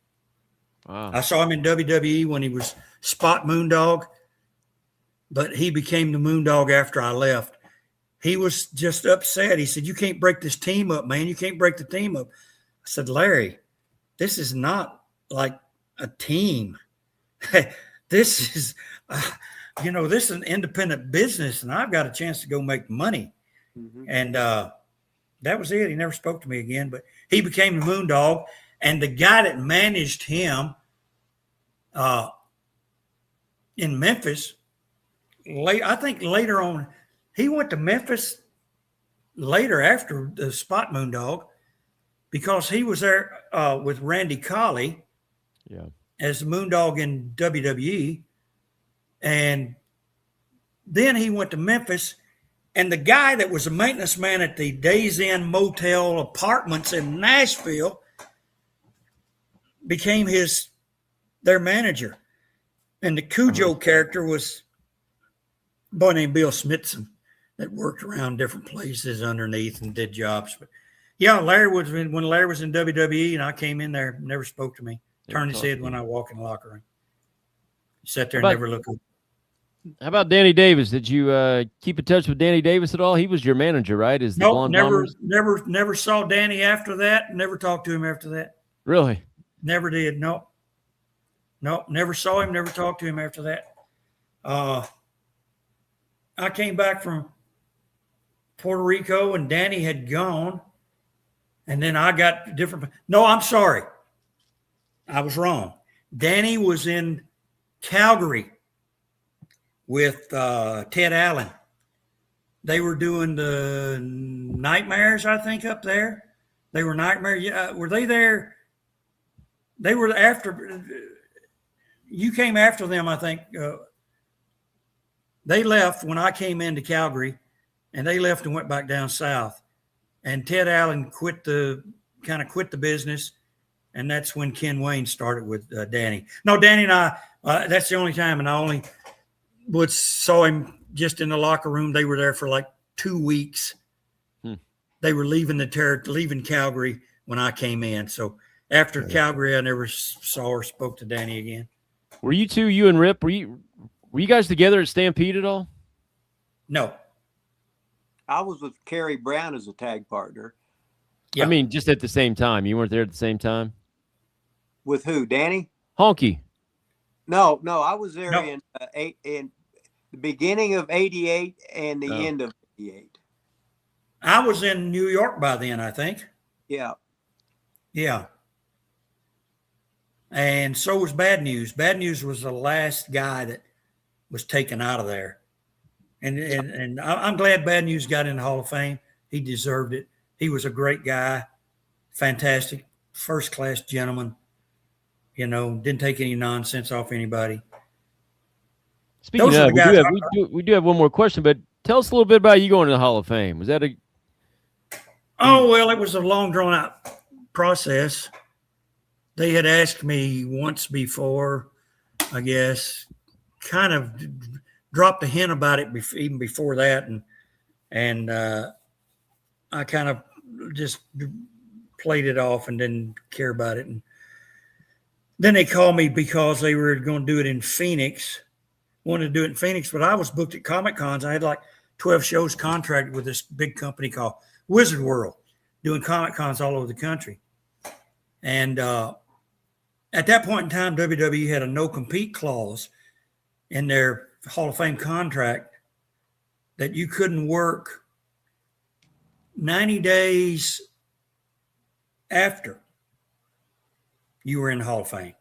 Wow. I saw him in WWE when he was Spot Moondog, but he became the Moondog after I left. He was just upset. He said, "You can't break this team up, man. You can't break the team up." I said, "Larry, this is not like a team. This is, this is an independent business, and I've got a chance to go make money." Mm-hmm. And that was it. He never spoke to me again, but he became the Moondog. And the guy that managed him in Memphis, I think later on, he went to Memphis later after the Spot Moondog because he was there with Randy Colley as the Moondog in WWE. And then he went to Memphis, and the guy that was a maintenance man at the Days Inn Motel Apartments in Nashville became their manager. And the Cujo character was a boy named Bill Smithson that worked around different places underneath and did jobs. But yeah, when Larry was in WWE and I came in there, never spoke to me. Turned his head when I walk in the locker room. He sat there and never looked up. How about Danny Davis? Did you keep in touch with Danny Davis at all? He was your manager, right? Is the Nope, Blonde Bombers? never saw Danny after that. Never talked to him after that. Really? Never did. Nope. Never saw him. Never talked to him after that. I came back from Puerto Rico and Danny had gone. And then I got different. No, I'm sorry. I was wrong. Danny was in Calgary with Ted Allen. They were doing the Nightmares, I think, up there. They were Nightmares. Yeah, were they there? They were after. You came after them, I think. They left when I came into Calgary, and they left and went back down south. And Ted Allen quit the business, and that's when Ken Wayne started with Danny. No, Danny and I. That's the only time, and I only saw him just in the locker room. They were there for like 2 weeks. They were leaving leaving Calgary when I came in. So after Calgary, I never saw or spoke to Danny again. Were you and Rip, were you guys together at Stampede at all? No. I was with Kerry Brown as a tag partner. Yeah. I mean, just at the same time. You weren't there at the same time? With who? Danny? Honky. No, I was there in the beginning of '88 and the end of '88. I was in New York by then, I think. Yeah. Yeah. And so was Bad News. Bad News was the last guy that was taken out of there. And I'm glad Bad News got in the Hall of Fame. He deserved it. He was a great guy, fantastic, first-class gentleman. You know, didn't take any nonsense off anybody. Speaking of, we do have one more question, but tell us a little bit about you going to the Hall of Fame. Was that a? Oh, well, it was a long, drawn-out process. They had asked me once before, I guess, kind of dropped a hint about it even before that, and I kind of just played it off and didn't care about it. And then they called me because they were going to do it in Phoenix, wanted to do it in Phoenix, but I was booked at Comic Cons. I had like 12 shows contracted with this big company called Wizard World, doing Comic Cons all over the country. And at that point in time, WWE had a no-compete clause in their Hall of Fame contract that you couldn't work 90 days after you were in the Hall of Fame.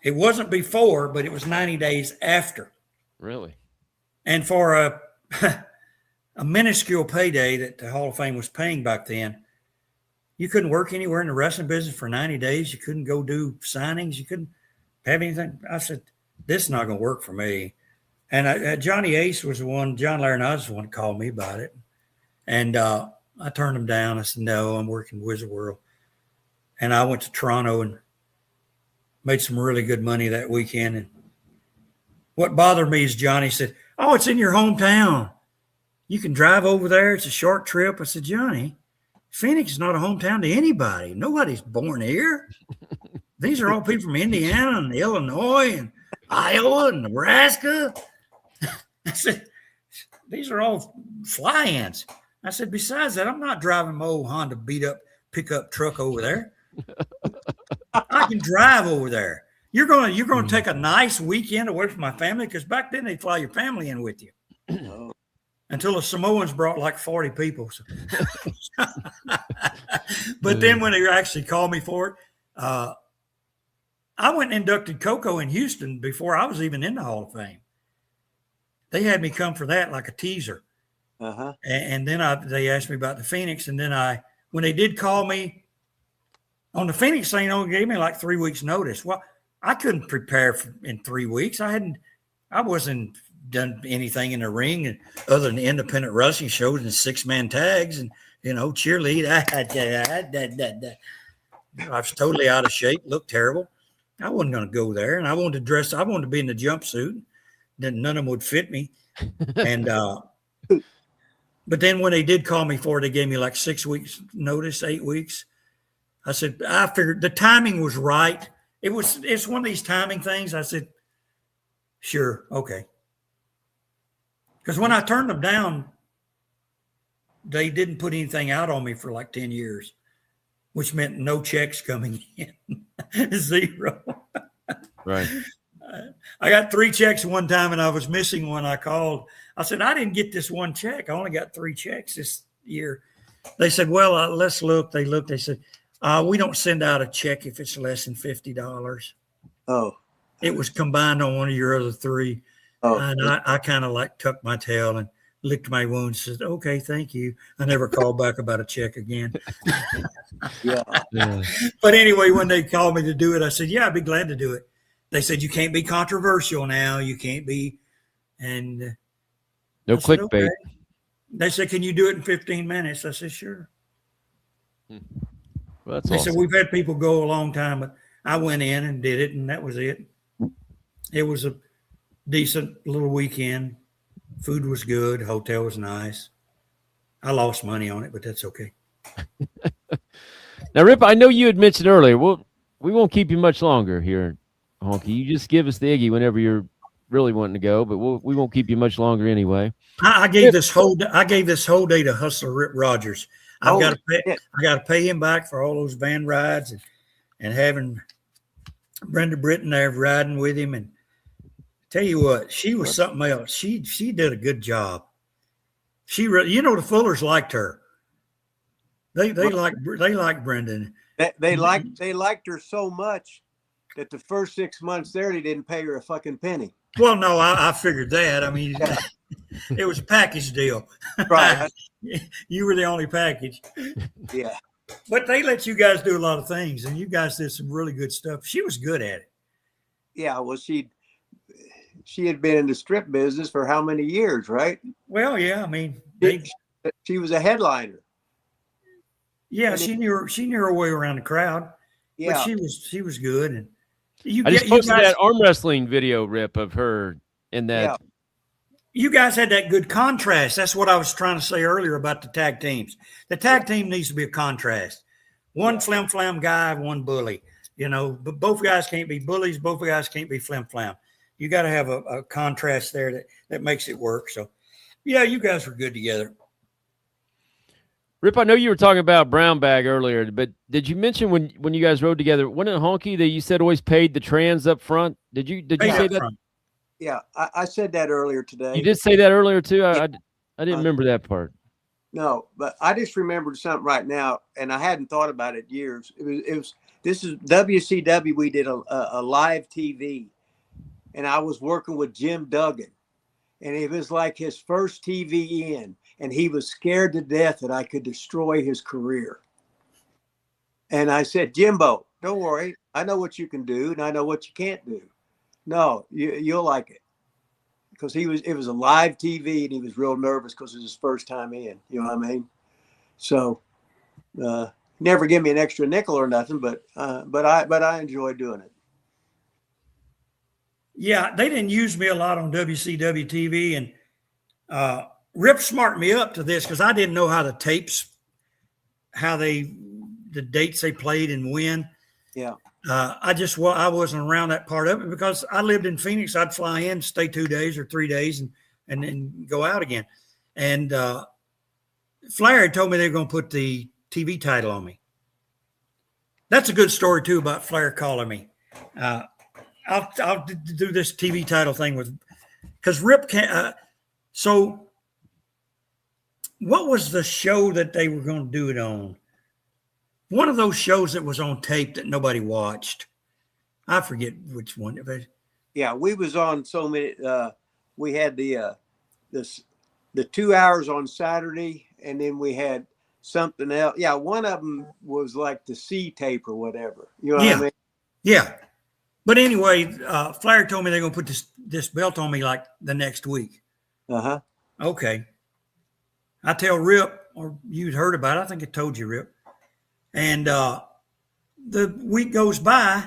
It wasn't before, but it was 90 days after. Really? And for a minuscule payday that the Hall of Fame was paying back then, you couldn't work anywhere in the wrestling business for 90 days. You couldn't go do signings. You couldn't have anything. I said, this is not going to work for me. And Johnny Ace was the one, John Laurinaitis was the one that called me about it. And I turned him down. I said, no, I'm working Wizard World. And I went to Toronto and made some really good money that weekend. And what bothered me is Johnny said, oh, it's in your hometown. You can drive over there. It's a short trip. I said, Johnny, Phoenix is not a hometown to anybody. Nobody's born here. These are all people from Indiana and Illinois and Iowa and Nebraska. I said, these are all fly-ins. I said, besides that, I'm not driving my old Honda beat-up pickup truck over there. I can drive over there. You're going to take a nice weekend away from my family, because back then they'd fly your family in with you. Until the Samoans brought like 40 people. So. But then when they actually called me for it, I went and inducted Coco in Houston before I was even in the Hall of Fame. They had me come for that like a teaser. Uh-huh. And then they asked me about the Phoenix. And then when they did call me on the Phoenix thing, they gave me like 3 weeks notice. Well, I couldn't prepare in 3 weeks. I wasn't done anything in the ring other than independent wrestling shows and 6-man tags and, cheerlead. I was totally out of shape, looked terrible. I wasn't going to go there. And I wanted to be in the jumpsuit. Then none of them would fit me. And, but then when they did call me for it, they gave me like 6 weeks notice, 8 weeks. I said, I figured the timing was right. It's one of these timing things. I said, sure. Okay. Because when I turned them down, they didn't put anything out on me for like 10 years, which meant no checks coming in. Zero. Right. I got 3 checks one time and I was missing one. I called. I said, I didn't get this one check. I only got 3 checks this year. They said, well, let's look. They looked. They said, we don't send out a check if it's less than $50. Oh. It was combined on one of your other 3. Oh. And I kind of like tucked my tail and licked my wounds and said, okay, thank you. I never called back about a check again. Yeah. But anyway, when they called me to do it, I said, yeah, I'd be glad to do it. They said, you can't be controversial now. You can't be. And no said, clickbait. okay. They said, can you do it in 15 minutes? I said, sure. Well, that's They awesome. said, we've had people go a long time, but I went in and did it, and that was it. It was a decent little weekend. Food was good. Hotel was nice. I lost money on it, but that's okay. Now, Rip, I know you had mentioned earlier, we won't keep you much longer here, Honky. You just give us the Iggy whenever you're really wanting to go, but we won't keep you much longer anyway. I gave this whole day to Hustler Rip Rogers. I got to pay him back for all those van rides and having Brenda Britton there riding with him. And tell you what, she was something else. She did a good job. The Fullers liked her. They like Brendan. They liked her so much that the first 6 months there, they didn't pay her a fucking penny. Well, no, I figured that. I mean, it was a package deal. Right. You were the only package. Yeah. But they let you guys do a lot of things, and you guys did some really good stuff. She was good at it. Yeah. Well, she had been in the strip business for how many years, right? Well, yeah. I mean, she was a headliner. Yeah, she knew her way around the crowd. Yeah, but she was good. And I just posted that arm wrestling video, Rip, of her in that. Yeah. You guys had that good contrast. That's what I was trying to say earlier about the tag teams. The tag team needs to be a contrast. One flim-flam guy, one bully. But both guys can't be bullies. Both guys can't be flim-flam. You got to have a contrast there that makes it work. So, yeah, you guys were good together. Rip, I know you were talking about Brown Bag earlier, but did you mention when you guys rode together, wasn't it Honky that you said always paid the trans up front? Did you say that? Front. Yeah, I said that earlier today. You did say that earlier too? Yeah. I didn't remember that part. No, but I just remembered something right now, and I hadn't thought about it years. This is WCW. We did a live TV, and I was working with Jim Duggan, and it was like his first TV in, and he was scared to death that I could destroy his career. And I said, Jimbo, don't worry. I know what you can do, and I know what you can't do. No, you'll like it. Because it was a live TV, and he was real nervous because it was his first time in. You know what I mean? So, never give me an extra nickel or nothing, but I enjoy doing it. Yeah, they didn't use me a lot on WCW TV, and Rip smarted me up to this because I didn't know how the tapes, the dates they played and when. Yeah. I wasn't around that part of it because I lived in Phoenix. I'd fly in, stay 2 days or 3 days, and then go out again. And Flair had told me they were going to put the TV title on me. That's a good story too about Flair calling me. I'll do this TV title thing because Rip can't. So, what was the show that they were going to do it on? One of those shows that was on tape that nobody watched. I forget which one. Yeah, we was on so many. We had the 2 hours on Saturday, and then we had something else. Yeah, one of them was like the C tape or whatever. You know what I mean? Yeah. But anyway, Flair told me they're going to put this belt on me like the next week. Uh-huh. Okay. I tell Rip, or you'd heard about it. I think I told you, Rip. And the week goes by,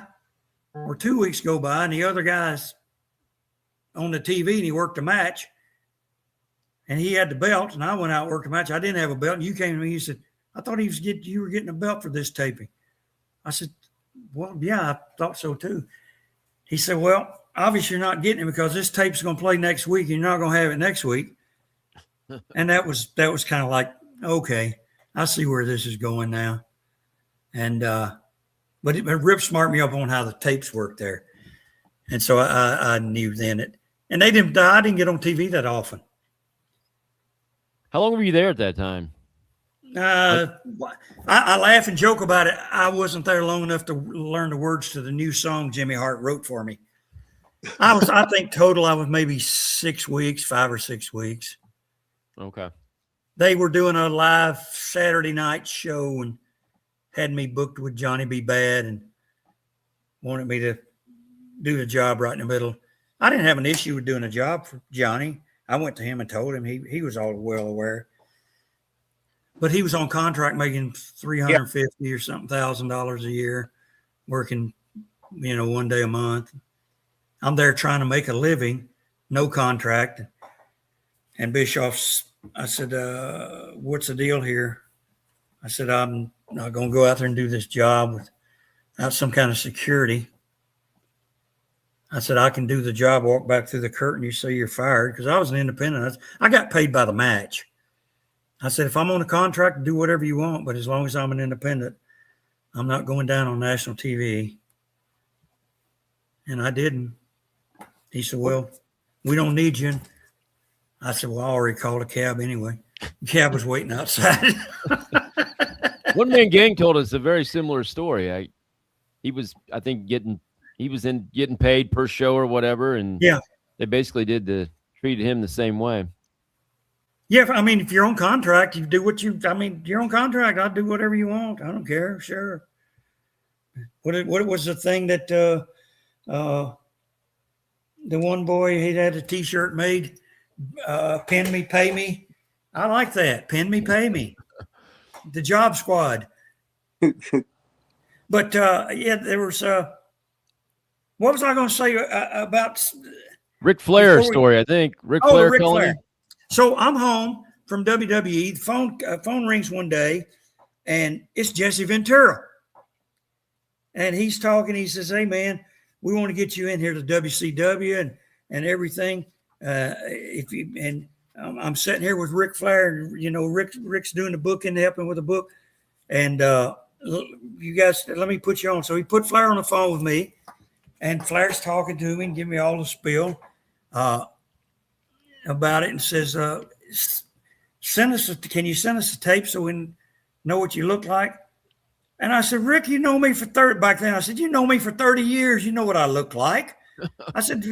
or 2 weeks go by, and the other guy's on the TV, and he worked a match. And he had the belt, and I went out and worked a match. I didn't have a belt. And you came to me, you said, I thought you were getting a belt for this taping. I said, well, yeah, I thought so too. He said, well, obviously you're not getting it because this tape's going to play next week, and you're not going to have it next week. And that was kind of like, okay, I see where this is going now. And but Rip smarted me up on how the tapes work there, and so I knew then it. And I didn't get on TV that often. How long were you there at that time? I laugh and joke about it. I wasn't there long enough to learn the words to the new song Jimmy Hart wrote for me. I think total I was maybe 6 weeks, 5 or 6 weeks. Okay. They were doing a live Saturday night show and had me booked with Johnny B. Bad and wanted me to do the job right in the middle. I didn't have an issue with doing a job for Johnny. I went to him and told him he was all well aware. But he was on contract making $350 or something $1,000 a year, working, one day a month. I'm there trying to make a living, no contract. And Bischoff's, I said, what's the deal here? I said, I'm not going to go out there and do this job without some kind of security. I said, I can do the job, walk back through the curtain, you say you're fired. Because I was an independent. I got paid by the match. I said, if I'm on a contract, do whatever you want. But as long as I'm an independent, I'm not going down on national TV. And I didn't. He said, well, we don't need you. I said, well, I already called a cab anyway. The cab was waiting outside. One Man Gang told us a very similar story. He was getting paid per show or whatever, and they basically treated him the same way. Yeah, I mean, if you're on contract, you do you're on contract. I'll do whatever you want. I don't care. Sure. What was the thing that the one boy, he had a T-shirt made, pin me, pay me. I like that. Pin me, pay me. The Job Squad. But there was what was I going to say about Ric Flair story? I think Ric Flair calling him. So I'm home from WWE. The phone rings one day, and it's Jesse Ventura. And he's talking. He says, "Hey man, we want to get you in here to WCW and everything. I'm sitting here with Ric Flair. Rick's doing the booking, helping with the book. And you guys, let me put you on." So he put Flair on the phone with me, and Flair's talking to me and giving me all the spiel about it, and says, "Can you send us a tape so we know what you look like?" And I said, "Rick, you know me for 30 back then." I said, "You know me for 30 years. You know what I look like." I said,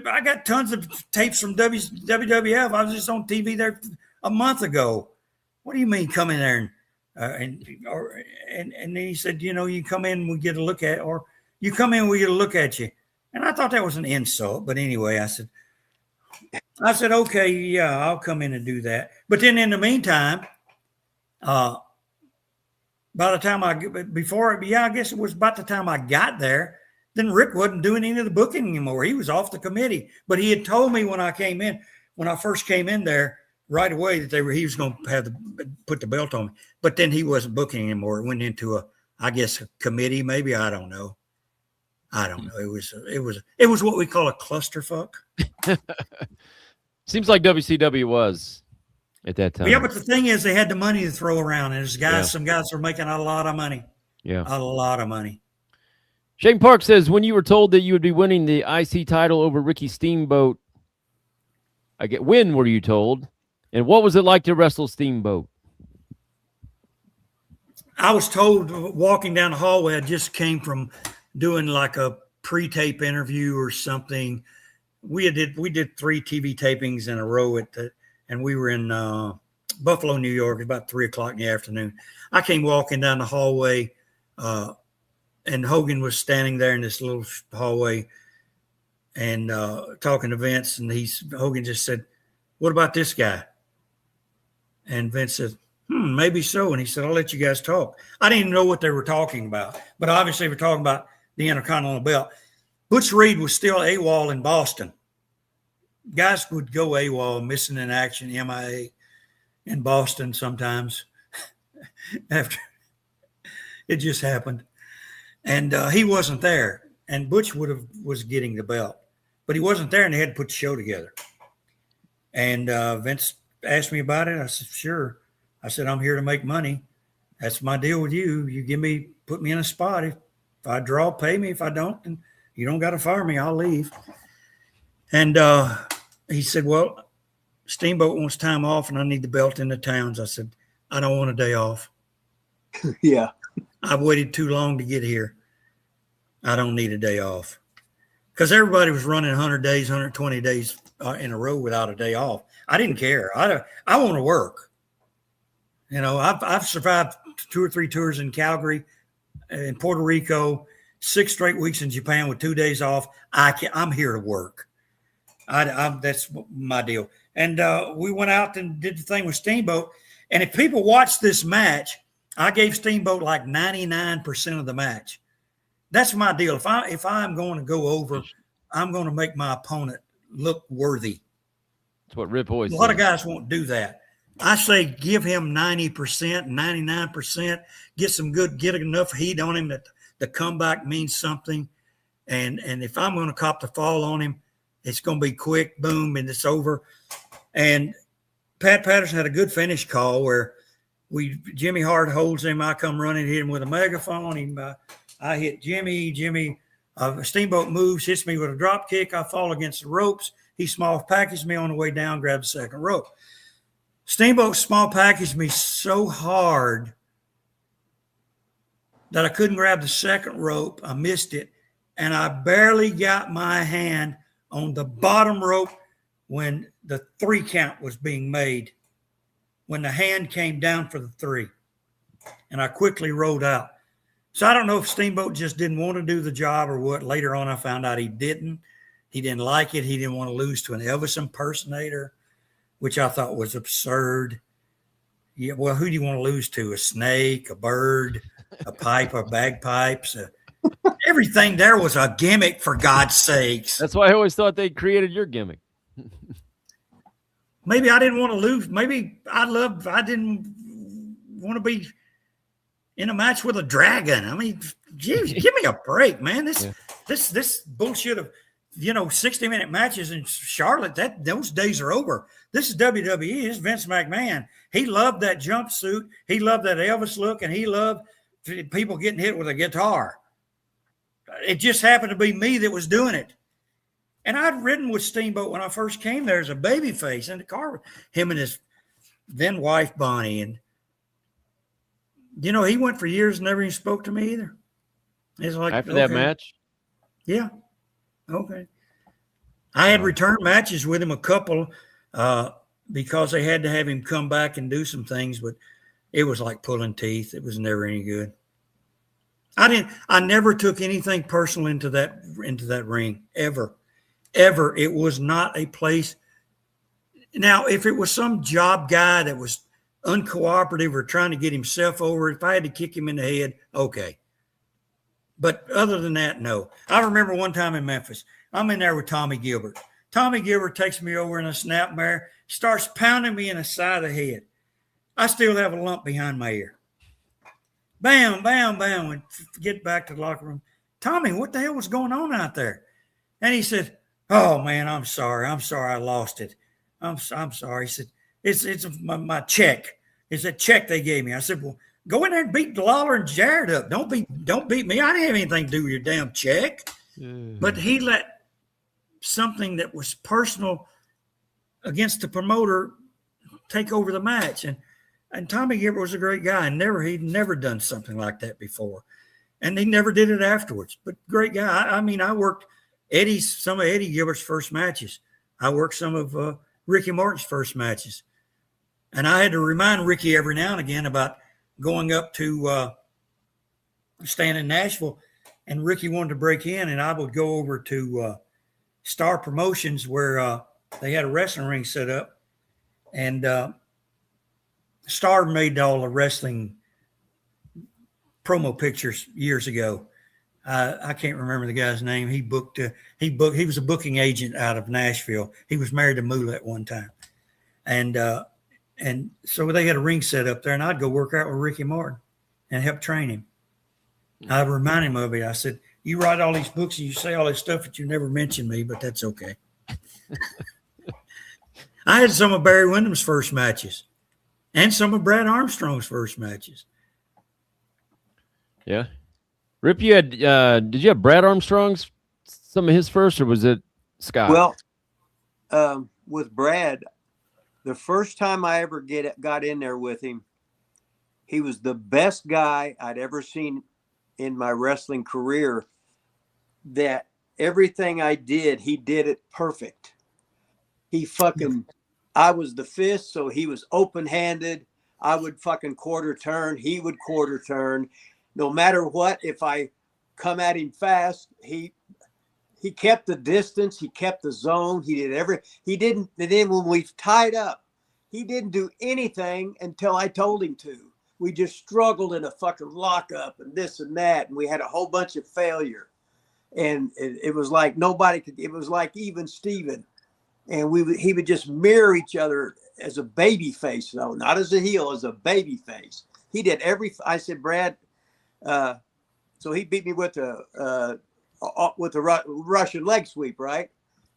"I got tons of tapes from WWF. I was just on TV there a month ago. What do you mean come in there and then he said, you come in, we get a look at, or you come in, we get a look at you." And I thought that was an insult, but anyway, I said, "Okay, yeah, I'll come in and do that." But then in the meantime, by the time I guess it was about the time I got there, then Rick wasn't doing any of the booking anymore. He was off the committee. But he had told me when I first came in there right away that he was going to put the belt on me. But then he wasn't booking anymore. It went into a committee, maybe. I don't know. It was what we call a clusterfuck. Seems like WCW was at that time. Yeah, but the thing is, they had the money to throw around, and some guys were making a lot of money. Yeah, a lot of money. Shane Park says, when you were told that you would be winning the IC title over Ricky Steamboat, when were you told, and what was it like to wrestle Steamboat? I was told walking down the hallway. I just came from doing like a pre-tape interview or something. We did 3 TV tapings in a row and we were in Buffalo, New York, about 3:00 in the afternoon. I came walking down the hallway, and Hogan was standing there in this little hallway and talking to Vince. And Hogan just said, "What about this guy?" And Vince said, "Maybe so." And he said, "I'll let you guys talk." I didn't even know what they were talking about, but obviously we're talking about the Intercontinental belt. Butch Reed was still AWOL in Boston. Guys would go AWOL, missing in action, MIA, in Boston sometimes. After it just happened. And he wasn't there. And Butch was getting the belt. But he wasn't there, and they had to put the show together. And Vince asked me about it. I said, sure. I said, I'm here to make money. That's my deal with you. You put me in a spot. If I draw, pay me. If I don't, then you don't got to fire me. I'll leave. And he said, well, Steamboat wants time off and I need the belt in the towns. I said, I don't want a day off. Yeah. I've waited too long to get here. I don't need a day off. Because everybody was running 100 days, 120 days in a row without a day off. I didn't care. I want to work. You know, I've survived 2 or 3 tours in Calgary, in Puerto Rico, 6 straight weeks in Japan with 2 days off. I'm here to work. That's my deal. And we went out and did the thing with Steamboat. And if people watch this match, I gave Steamboat like 99% of the match. That's my deal. If I'm going to go over, I'm going to make my opponent look worthy. That's what Rip always says. A lot says. of guys won't do that. I say give him 90%, 99%, get enough heat on him that the comeback means something. And if I'm going to cop the fall on him, it's going to be quick, boom, and it's over. And Pat Patterson had a good finish call where Jimmy Hart holds him. I come running, hit him with a megaphone. I hit Jimmy. Steamboat moves, hits me with a drop kick. I fall against the ropes. He small packaged me on the way down, grabbed the second rope. Steamboat small packaged me so hard that I couldn't grab the second rope. I missed it. And I barely got my hand on the bottom rope when the 3 count was being made, when the hand came down for the 3. And I quickly rolled out. So I don't know if Steamboat just didn't want to do the job or what. Later on, I found out he didn't. He didn't like it. He didn't want to lose to an Elvis impersonator, which I thought was absurd. Yeah, well, who do you want to lose to? A snake, a bird, a pipe, or bagpipes? Everything there was a gimmick, for God's sakes. That's why I always thought they created your gimmick. Maybe I didn't want to lose. Maybe I didn't want to be in a match with a dragon. I mean, geez, give me a break, man. This bullshit of 60-minute matches in Charlotte, those days are over. This is WWE. This is Vince McMahon. He loved that jumpsuit. He loved that Elvis look, and he loved people getting hit with a guitar. It just happened to be me that was doing it. And I'd ridden with Steamboat when I first came there as a babyface in the car with him and his then wife, Bonnie. And, he went for years and never even spoke to me either. It's like, after that match? Yeah. Okay. I had return matches with him, a couple, because they had to have him come back and do some things, but it was like pulling teeth. It was never any good. I never took anything personal into that ring, ever. Ever. It was not a place. Now, if it was some job guy that was uncooperative or trying to get himself over, if I had to kick him in the head, okay. But other than that, no. I remember one time in Memphis, I'm in there with Tommy Gilbert. Tommy Gilbert takes me over in a snapmare, starts pounding me in the side of the head. I still have a lump behind my ear. Bam, bam, bam. And get back to the locker room. Tommy, what the hell was going on out there? And he said, oh, man, I'm sorry. I lost it. I'm sorry. He said, it's my check. It's a check they gave me. I said, well, go in there and beat Lawler and Jarrett up. Don't beat me. I didn't have anything to do with your damn check. But he let something that was personal against the promoter take over the match. And Tommy Gilbert was a great guy. He'd never done something like that before. And he never did it afterwards. But great guy. I mean, I worked some of Eddie Gilbert's first matches. I worked some of Ricky Martin's first matches. And I had to remind Ricky every now and again about going up to staying in Nashville. And Ricky wanted to break in, and I would go over to Star Promotions where they had a wrestling ring set up. And Star made all the wrestling promo pictures years ago. I can't remember the guy's name. He was a booking agent out of Nashville. He was married to Moolah at one time. And so they had a ring set up there, and I'd go work out with Ricky Martin and help train him. I'd remind him of it. I said, you write all these books and you say all this stuff that you never mentioned me, but that's okay. I had some of Barry Windham's first matches and some of Brad Armstrong's first matches. Yeah. Rip, you had did you have Brad Armstrong's some of his first, or was it Scott? Well, with Brad, the first time I ever got in there with him, he was the best guy I'd ever seen in my wrestling career. That everything I did, he did it perfect. He fucking, I was the fist, so he was open-handed. I would fucking quarter turn. He would quarter turn. No matter what, if I come at him fast, he kept the distance. He kept the zone. He didn't, and then when we tied up, he didn't do anything until I told him to. We just struggled in a fucking lockup and this and that. And we had a whole bunch of failure. And it was like nobody could, it was like even Steven. And he would just mirror each other as a baby face, though, not as a heel, as a baby face. He did I said, Brad, so he beat me with a Russian leg sweep, right?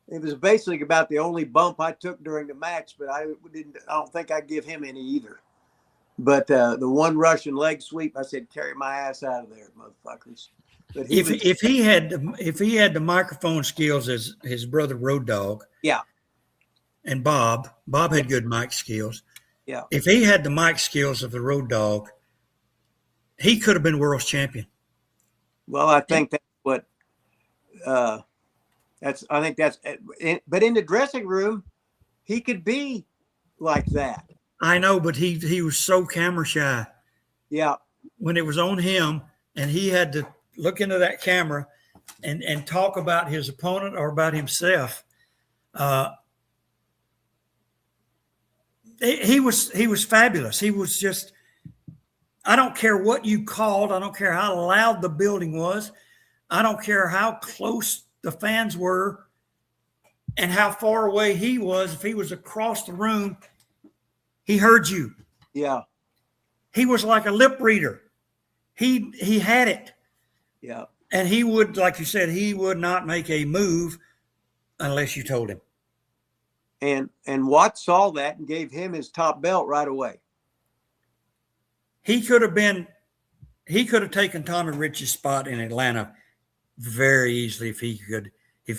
It was basically about the only bump I took during the match, but I don't think I'd give him any either. But the one Russian leg sweep, I said, carry my ass out of there, motherfuckers. But if he had the microphone skills as his brother Road Dogg, yeah, and Bob had good mic skills. Yeah. If he had the mic skills of the Road Dogg, he could have been world's champion. Well, I think that's what but in the dressing room, he could be like that. I know, but he was so camera shy. Yeah. When it was on him and he had to look into that camera and talk about his opponent or about himself, he was fabulous. He was just, I don't care what you called. I don't care how loud the building was. I don't care how close the fans were and how far away he was. If he was across the room, he heard you. Yeah. He was like a lip reader. He had it. Yeah. And he would, like you said, he would not make a move unless you told him. And Watts saw that and gave him his top belt right away. He could have taken Tommy Rich's spot in Atlanta very easily if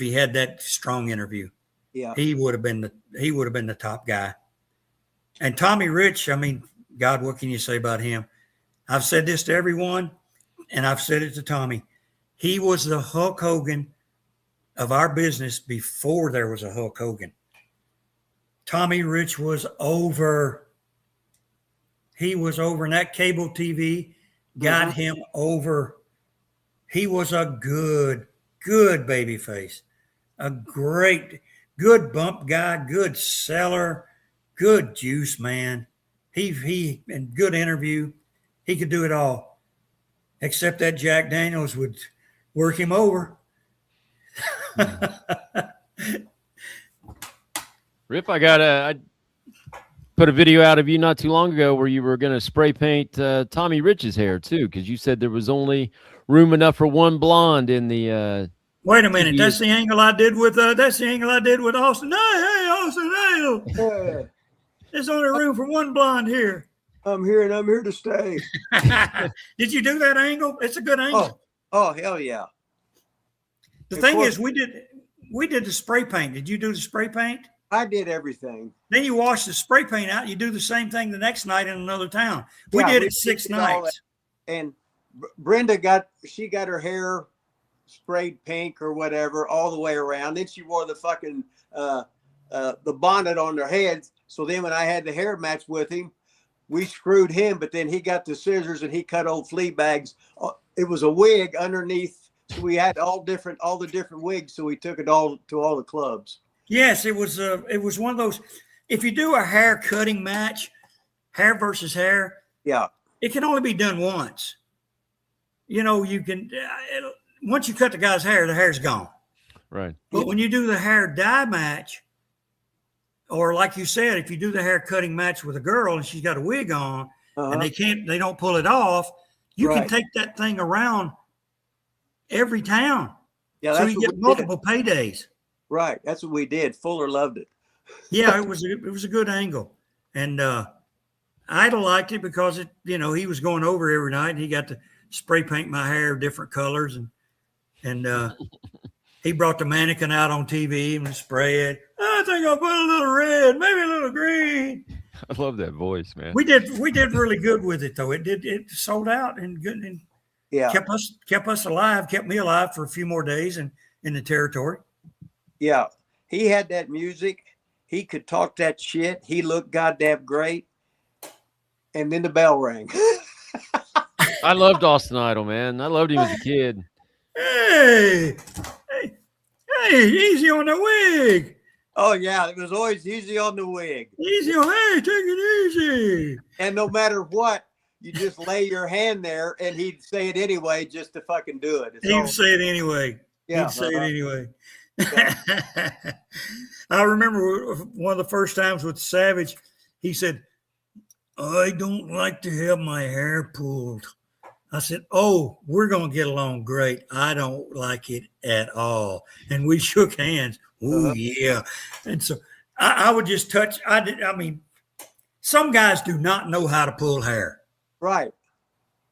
he had that strong interview. Yeah. He would have been the top guy. And Tommy Rich, I mean, God, what can you say about him? I've said this to everyone, and I've said it to Tommy. He was the Hulk Hogan of our business before there was a Hulk Hogan. Tommy Rich was over. He was over, and that cable TV got him over. He was a good baby face, a good bump guy, good seller, good juice man. He and good interview. He could do it all, except that Jack Daniels would work him over. Rip, I put a video out of you not too long ago where you were going to spray paint Tommy Rich's hair too, because you said there was only room enough for one blonde in the. Wait a minute, that's the angle I did with Austin. Hey, Austin Nail. Yeah. There's only room for one blonde here. I'm here and I'm here to stay. Did you do that angle? It's a good angle. Oh hell yeah. The thing is, we did the spray paint. Did you do the spray paint? I did everything. Then you wash the spray paint out. You do the same thing the next night in another town. We did it 6 nights. And Brenda got her hair sprayed pink or whatever all the way around. Then she wore the fucking the bonnet on her head. So then when I had the hair match with him, we screwed him. But then he got the scissors and he cut old flea bags. It was a wig underneath. So we had all the different wigs. So we took it all to all the clubs. Yes, it was one of those. If you do a hair cutting match, hair versus hair, yeah, it can only be done once. You know, you can once you cut the guy's hair, the hair's gone. Right. But when you do the hair dye match, or like you said, if you do the hair cutting match with a girl and she's got a wig on and they don't pull it off, you can take that thing around every town. Yeah, so you get multiple paydays. Right. That's what we did. Fuller loved it. Yeah, it was a good angle, and Idol liked it because he was going over every night, and he got to spray paint my hair different colors, and he brought the mannequin out on TV and spray it. I think I'll put a little red, maybe a little green. I love that voice, man. We did really good with it though. It sold out and good and Yeah. kept us alive, kept me alive for a few more days in the territory. Yeah. He had that music. He could talk that shit. He looked goddamn great. And then the bell rang. I loved Austin Idol, man. I loved him as a kid. Hey, easy on the wig. Oh, yeah. It was always easy on the wig. Easy on, hey, take it easy. And no matter what, you just lay your hand there and he'd say it anyway just to fucking do it. He'd say it anyway. Yeah. He'd say it anyway. Yeah. I remember one of the first times with Savage, he said, I don't like to have my hair pulled. I said, oh, we're going to get along great. I don't like it at all. And we shook hands. Oh, yeah. And so I would just touch. I mean, some guys do not know how to pull hair. Right.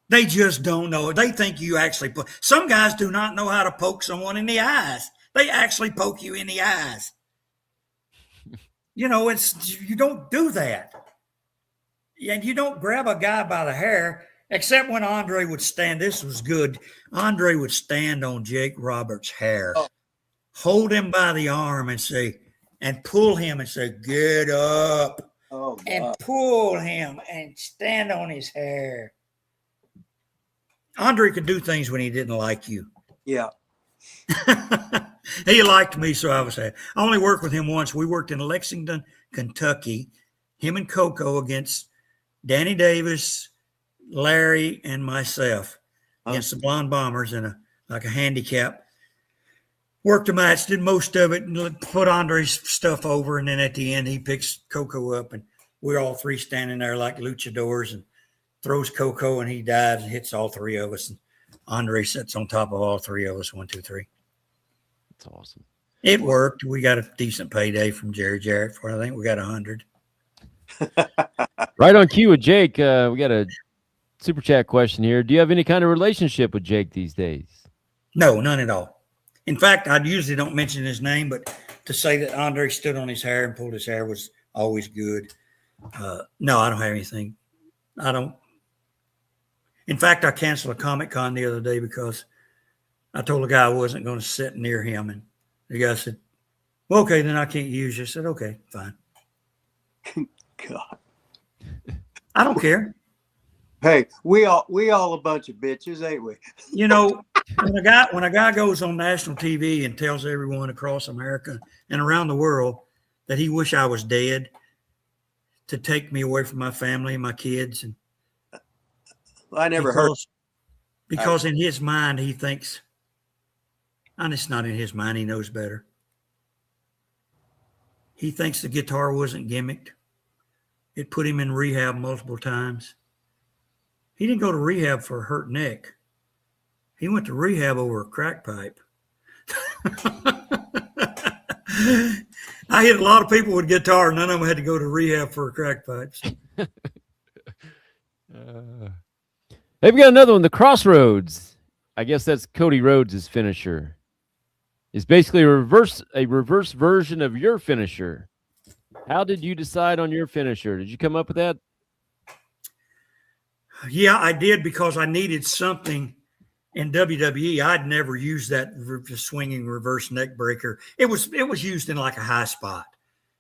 They just don't know. They think you actually put. Some guys do not know how to poke someone in the eyes. They actually poke you in the eyes. You don't do that. And you don't grab a guy by the hair, except when Andre would stand. This was good. Andre would stand on Jake Roberts' hair, hold him by the arm and pull him and say, get up. Oh, and pull him and stand on his hair. Andre could do things when he didn't like you. Yeah. He liked me, so I was happy. I only worked with him once. We worked in Lexington, Kentucky, him and Coco against Danny Davis, Larry, and myself against the Blonde Bombers in a handicap. Worked a match, did most of it, and put Andre's stuff over, and then at the end, he picks Coco up, and we're all three standing there like luchadors and throws Coco, and he dives and hits all three of us, and Andre sits on top of all three of us, 1, 2, 3. That's awesome. It worked. We got a decent payday from Jerry Jarrett for it. I think we got 100. Right on cue with Jake. We got a super chat question here. Do you have any kind of relationship with Jake these days? No, none at all. In fact, I usually don't mention his name, but to say that Andre stood on his hair and pulled his hair was always good. No, I don't have anything. I don't. In fact, I canceled a Comic Con the other day because I told the guy I wasn't going to sit near him. And the guy said, well, okay, then I can't use you. I said, okay, fine. God. I don't care. Hey, we all a bunch of bitches, ain't we? You know, when a guy goes on national TV and tells everyone across America and around the world that he wish I was dead to take me away from my family and my kids, and I never heard. Because in his mind he thinks, and it's not in his mind, he knows better. He thinks the guitar wasn't gimmicked. It put him in rehab multiple times. He didn't go to rehab for a hurt neck. He went to rehab over a crack pipe. I hit a lot of people with guitar. None of them had to go to rehab for a crack pipe. Hey, we got another one. The Crossroads. I guess that's Cody Rhodes' finisher. It's basically a reverse version of your finisher. How did you decide on your finisher? Did you come up with that? Yeah, I did because I needed something in WWE. I'd never used that swinging reverse neck breaker. It was used in like a high spot.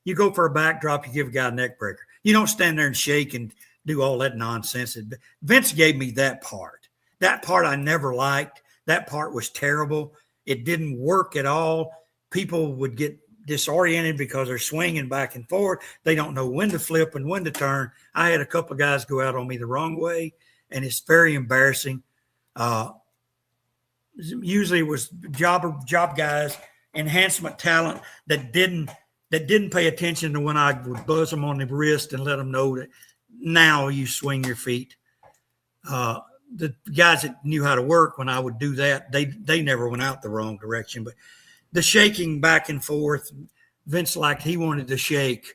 You go for a backdrop, you give a guy a neck breaker. You don't stand there and shake and do all that nonsense. Vince gave me that part. That part I never liked. That part was terrible. It didn't work at all. People would get disoriented because they're swinging back and forth. They don't know when to flip and when to turn. I had a couple of guys go out on me the wrong way, and it's very embarrassing. Usually it was job guys, enhancement talent that didn't pay attention to when I would buzz them on the wrist and let them know that now you swing your feet. The guys that knew how to work, when I would do that, they never went out the wrong direction. But the shaking back and forth, Vince liked, he wanted to shake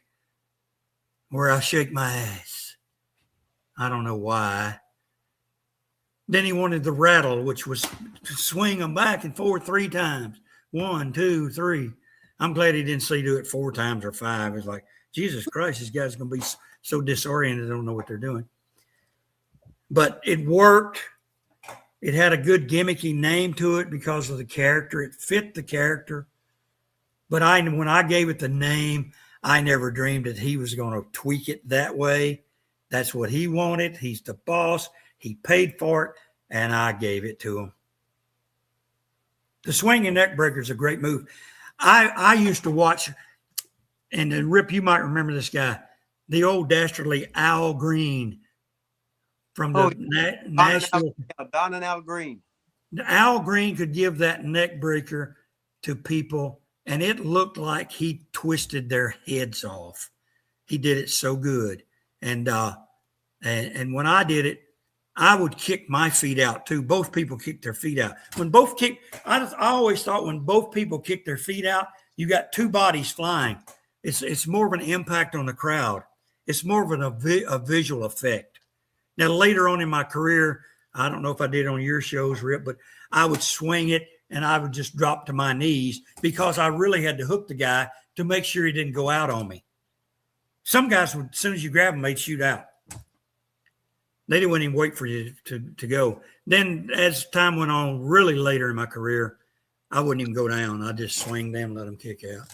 where I shake my ass. I don't know why. Then he wanted the rattle, which was to swing them back and forth 3 times. 1, 2, 3. I'm glad he didn't say do it 4 times or 5. It's like, Jesus Christ, these guys are going to be so disoriented, they don't know what they're doing. But it worked. It had a good gimmicky name to it because of the character. It fit the character. But when I gave it the name, I never dreamed that he was going to tweak it that way. That's what he wanted. He's the boss. He paid for it, and I gave it to him. The swinging neck breaker is a great move. I used to watch, and then Rip, you might remember this guy, the old dastardly Al Green from the Nashville. Don and Al Green. Al Green could give that neck breaker to people, and it looked like he twisted their heads off. He did it so good. And when I did it, I would kick my feet out too. Both people kicked their feet out. I always thought when both people kick their feet out, you got 2 bodies flying. It's more of an impact on the crowd. It's more of a visual effect. Now, later on in my career, I don't know if I did on your shows, Rip, but I would swing it and I would just drop to my knees because I really had to hook the guy to make sure he didn't go out on me. Some guys would, as soon as you grab them, they'd shoot out. They wouldn't even wait for you to go. Then as time went on, really later in my career, I wouldn't even go down. I just swing them, let them kick out.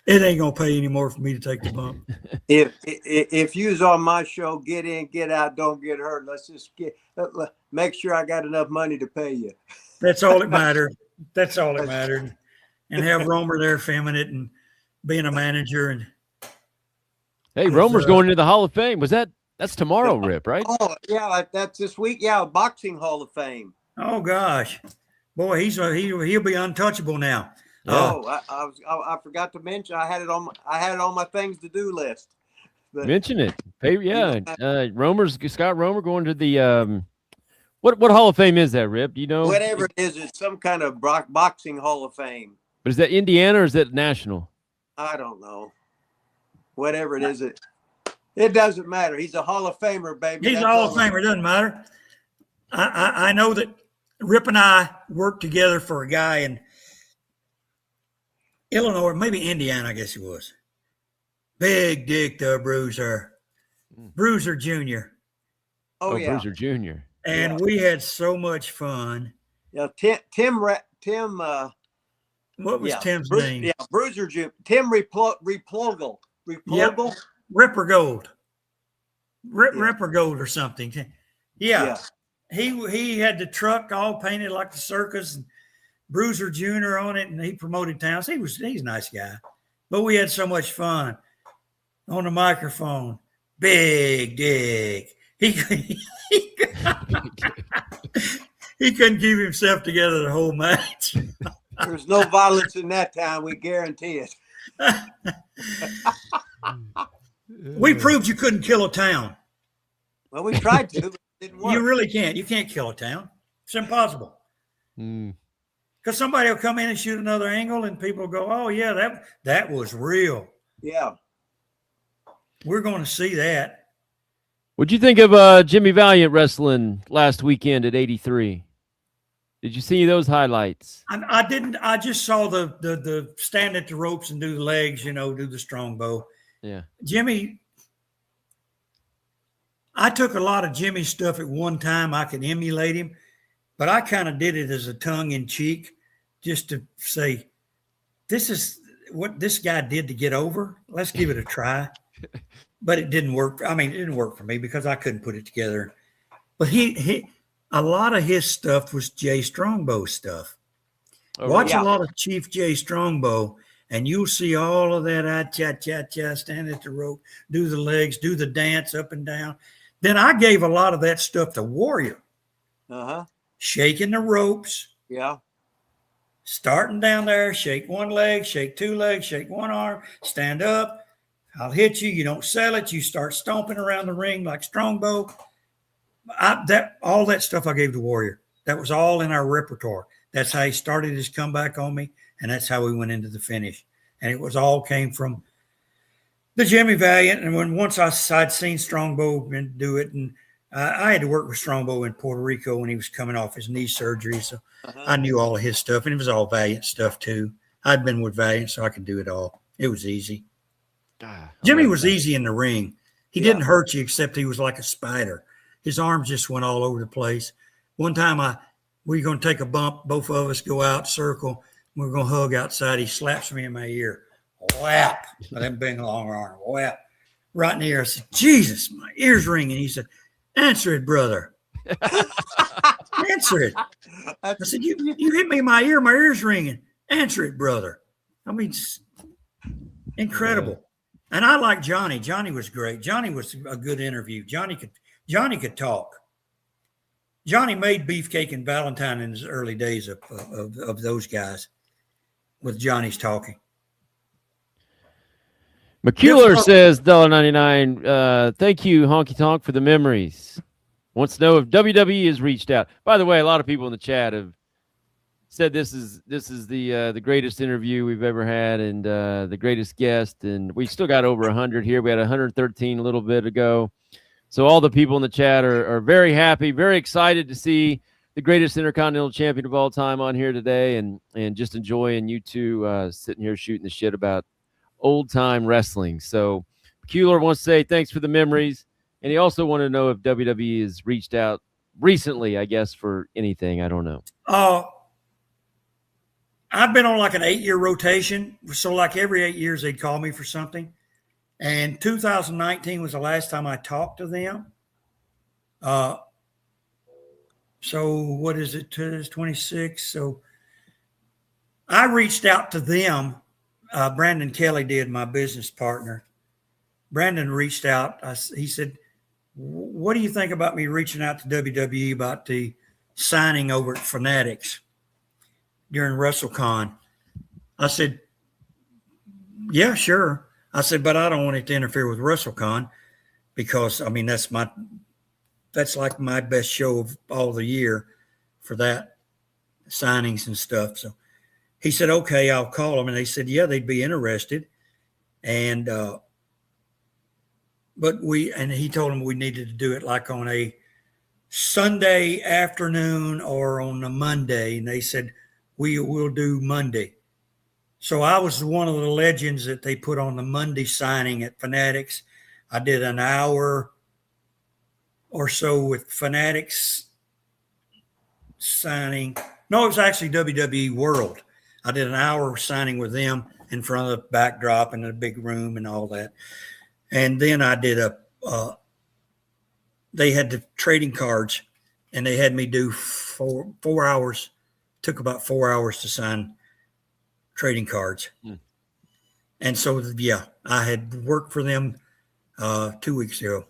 It ain't gonna pay any more for me to take the bump. If you was on my show, get in, get out, don't get hurt. Let's just make sure I got enough money to pay you. That's all that mattered. That's all that mattered. And have Romer there filming it and being a manager. And hey, Romer's going into the Hall of Fame. That's tomorrow, Rip, right? Oh yeah, that's this week. Yeah, Boxing Hall of Fame. Oh gosh, boy, he'll be untouchable now. Yeah. Oh, I forgot to mention I had it on my things to do list. But, mention it. Hey, yeah. Scott Romer going to the what Hall of Fame is that, Rip? Do you know? Whatever it is, it's some kind of boxing Hall of Fame. But is that Indiana or is that national? I don't know. Whatever it is, it doesn't matter. He's a Hall of Famer, baby. He's a Hall of Famer. It doesn't matter. I know that Rip and I worked together for a guy in Illinois, maybe Indiana, I guess he was. Big Dick the Bruiser. Bruiser Jr. Oh yeah. Bruiser Jr. And we had so much fun. Yeah, Tim. What was Tim's name? Yeah, Bruiser Jr. Tim Replogle. Yep. Ripper Gold. Ripper Gold or something. Yeah. He had the truck all painted like the circus and Bruiser Jr. on it, and he promoted towns. He's a nice guy. But we had so much fun on the microphone. Big Dick. He couldn't keep himself together the whole match. There's no violence in that town, we guarantee it. We proved you couldn't kill a town. Well, we tried to, but it didn't work. You really can't. You can't kill a town. It's impossible. Because somebody will come in and shoot another angle, and people go, "Oh yeah, that was real." Yeah, we're going to see that. What'd you think of Jimmy Valiant wrestling last weekend at 83? Did you see those highlights? I didn't. I just saw the stand at the ropes and do the legs, do the strongbow. Yeah. Jimmy, I took a lot of Jimmy's stuff at one time. I could emulate him, but I kind of did it as a tongue-in-cheek just to say, this is what this guy did to get over. Let's give it a try. But it didn't work. I mean, it didn't work for me because I couldn't put it together. But he a lot of his stuff was Jay Strongbow stuff. Watch a lot of Chief Jay Strongbow, and you'll see all of that cha-cha-cha, stand at the rope, do the legs, do the dance up and down. Then I gave a lot of that stuff to Warrior. Shaking the ropes. Yeah. Starting down there, shake one leg, shake two legs, shake one arm, stand up. I'll hit you. You don't sell it. You start stomping around the ring like Strongbow. All that stuff I gave to Warrior. That was all in our repertoire. That's how he started his comeback on me, And that's how we went into the finish. And it was all came from the Jimmy Valiant. And once I'd seen Strongbow do it, and I had to work with Strongbow in Puerto Rico when he was coming off his knee surgery. So I knew all of his stuff, and it was all Valiant stuff too. I'd been with Valiant, so I could do it all. It was easy. Jimmy was easy in the ring. He didn't hurt you, except he was like a spider. His arms just went all over the place. One time we were going to take a bump. Both of us go out, circle. We were going to hug outside. He slaps me in my ear. Whap. With them big long arm. Whap. Right in the ear. I said, Jesus, my ear's ringing. He said, answer it, brother. Answer it. I said, you hit me in my ear. My ear's ringing. Answer it, brother. I mean, incredible. And I like Johnny. Johnny was great. Johnny was a good interview. Johnny could talk. Johnny made Beefcake and Valentine in his early days of those guys with Johnny's talking. McCuller says $1.99. Thank you, Honky Tonk, for the memories. Wants to know if WWE has reached out. By the way, a lot of people in the chat have said this is the greatest interview we've ever had, and the greatest guest. And we still got over 100 here. We had 113 a little bit ago. So all the people in the chat are very happy, very excited to see the greatest Intercontinental champion of all time on here today, and just enjoying you two sitting here shooting the shit about old-time wrestling. So Keeler wants to say thanks for the memories, and he also wanted to know if WWE has reached out recently, I guess, for anything. I don't know. I've been on like an 8-year rotation, so like every 8 years they'd call me for something. And 2019 was the last time I talked to them. So what is it? It's 26. So I reached out to them. Brandon Kelly did, my business partner. Brandon reached out. He said, what do you think about me reaching out to WWE about the signing over at Fanatics during WrestleCon? I said, yeah, sure. I said, but I don't want it to interfere with WrestleCon because, I mean, that's like my best show of all the year for that, signings and stuff. So he said, okay, I'll call them. And they said, yeah, they'd be interested. And, and he told them we needed to do it like on a Sunday afternoon or on a Monday. And they said, we will do Monday. So I was one of the legends that they put on the Monday signing at Fanatics. I did an hour or so with Fanatics signing. No, it was actually WWE World. I did an hour signing with them in front of the backdrop in a big room and all that. And then I did they had the trading cards, and they had me do 4 hours. Took about 4 hours to sign trading cards. And so, yeah, I had worked for them 2 weeks ago.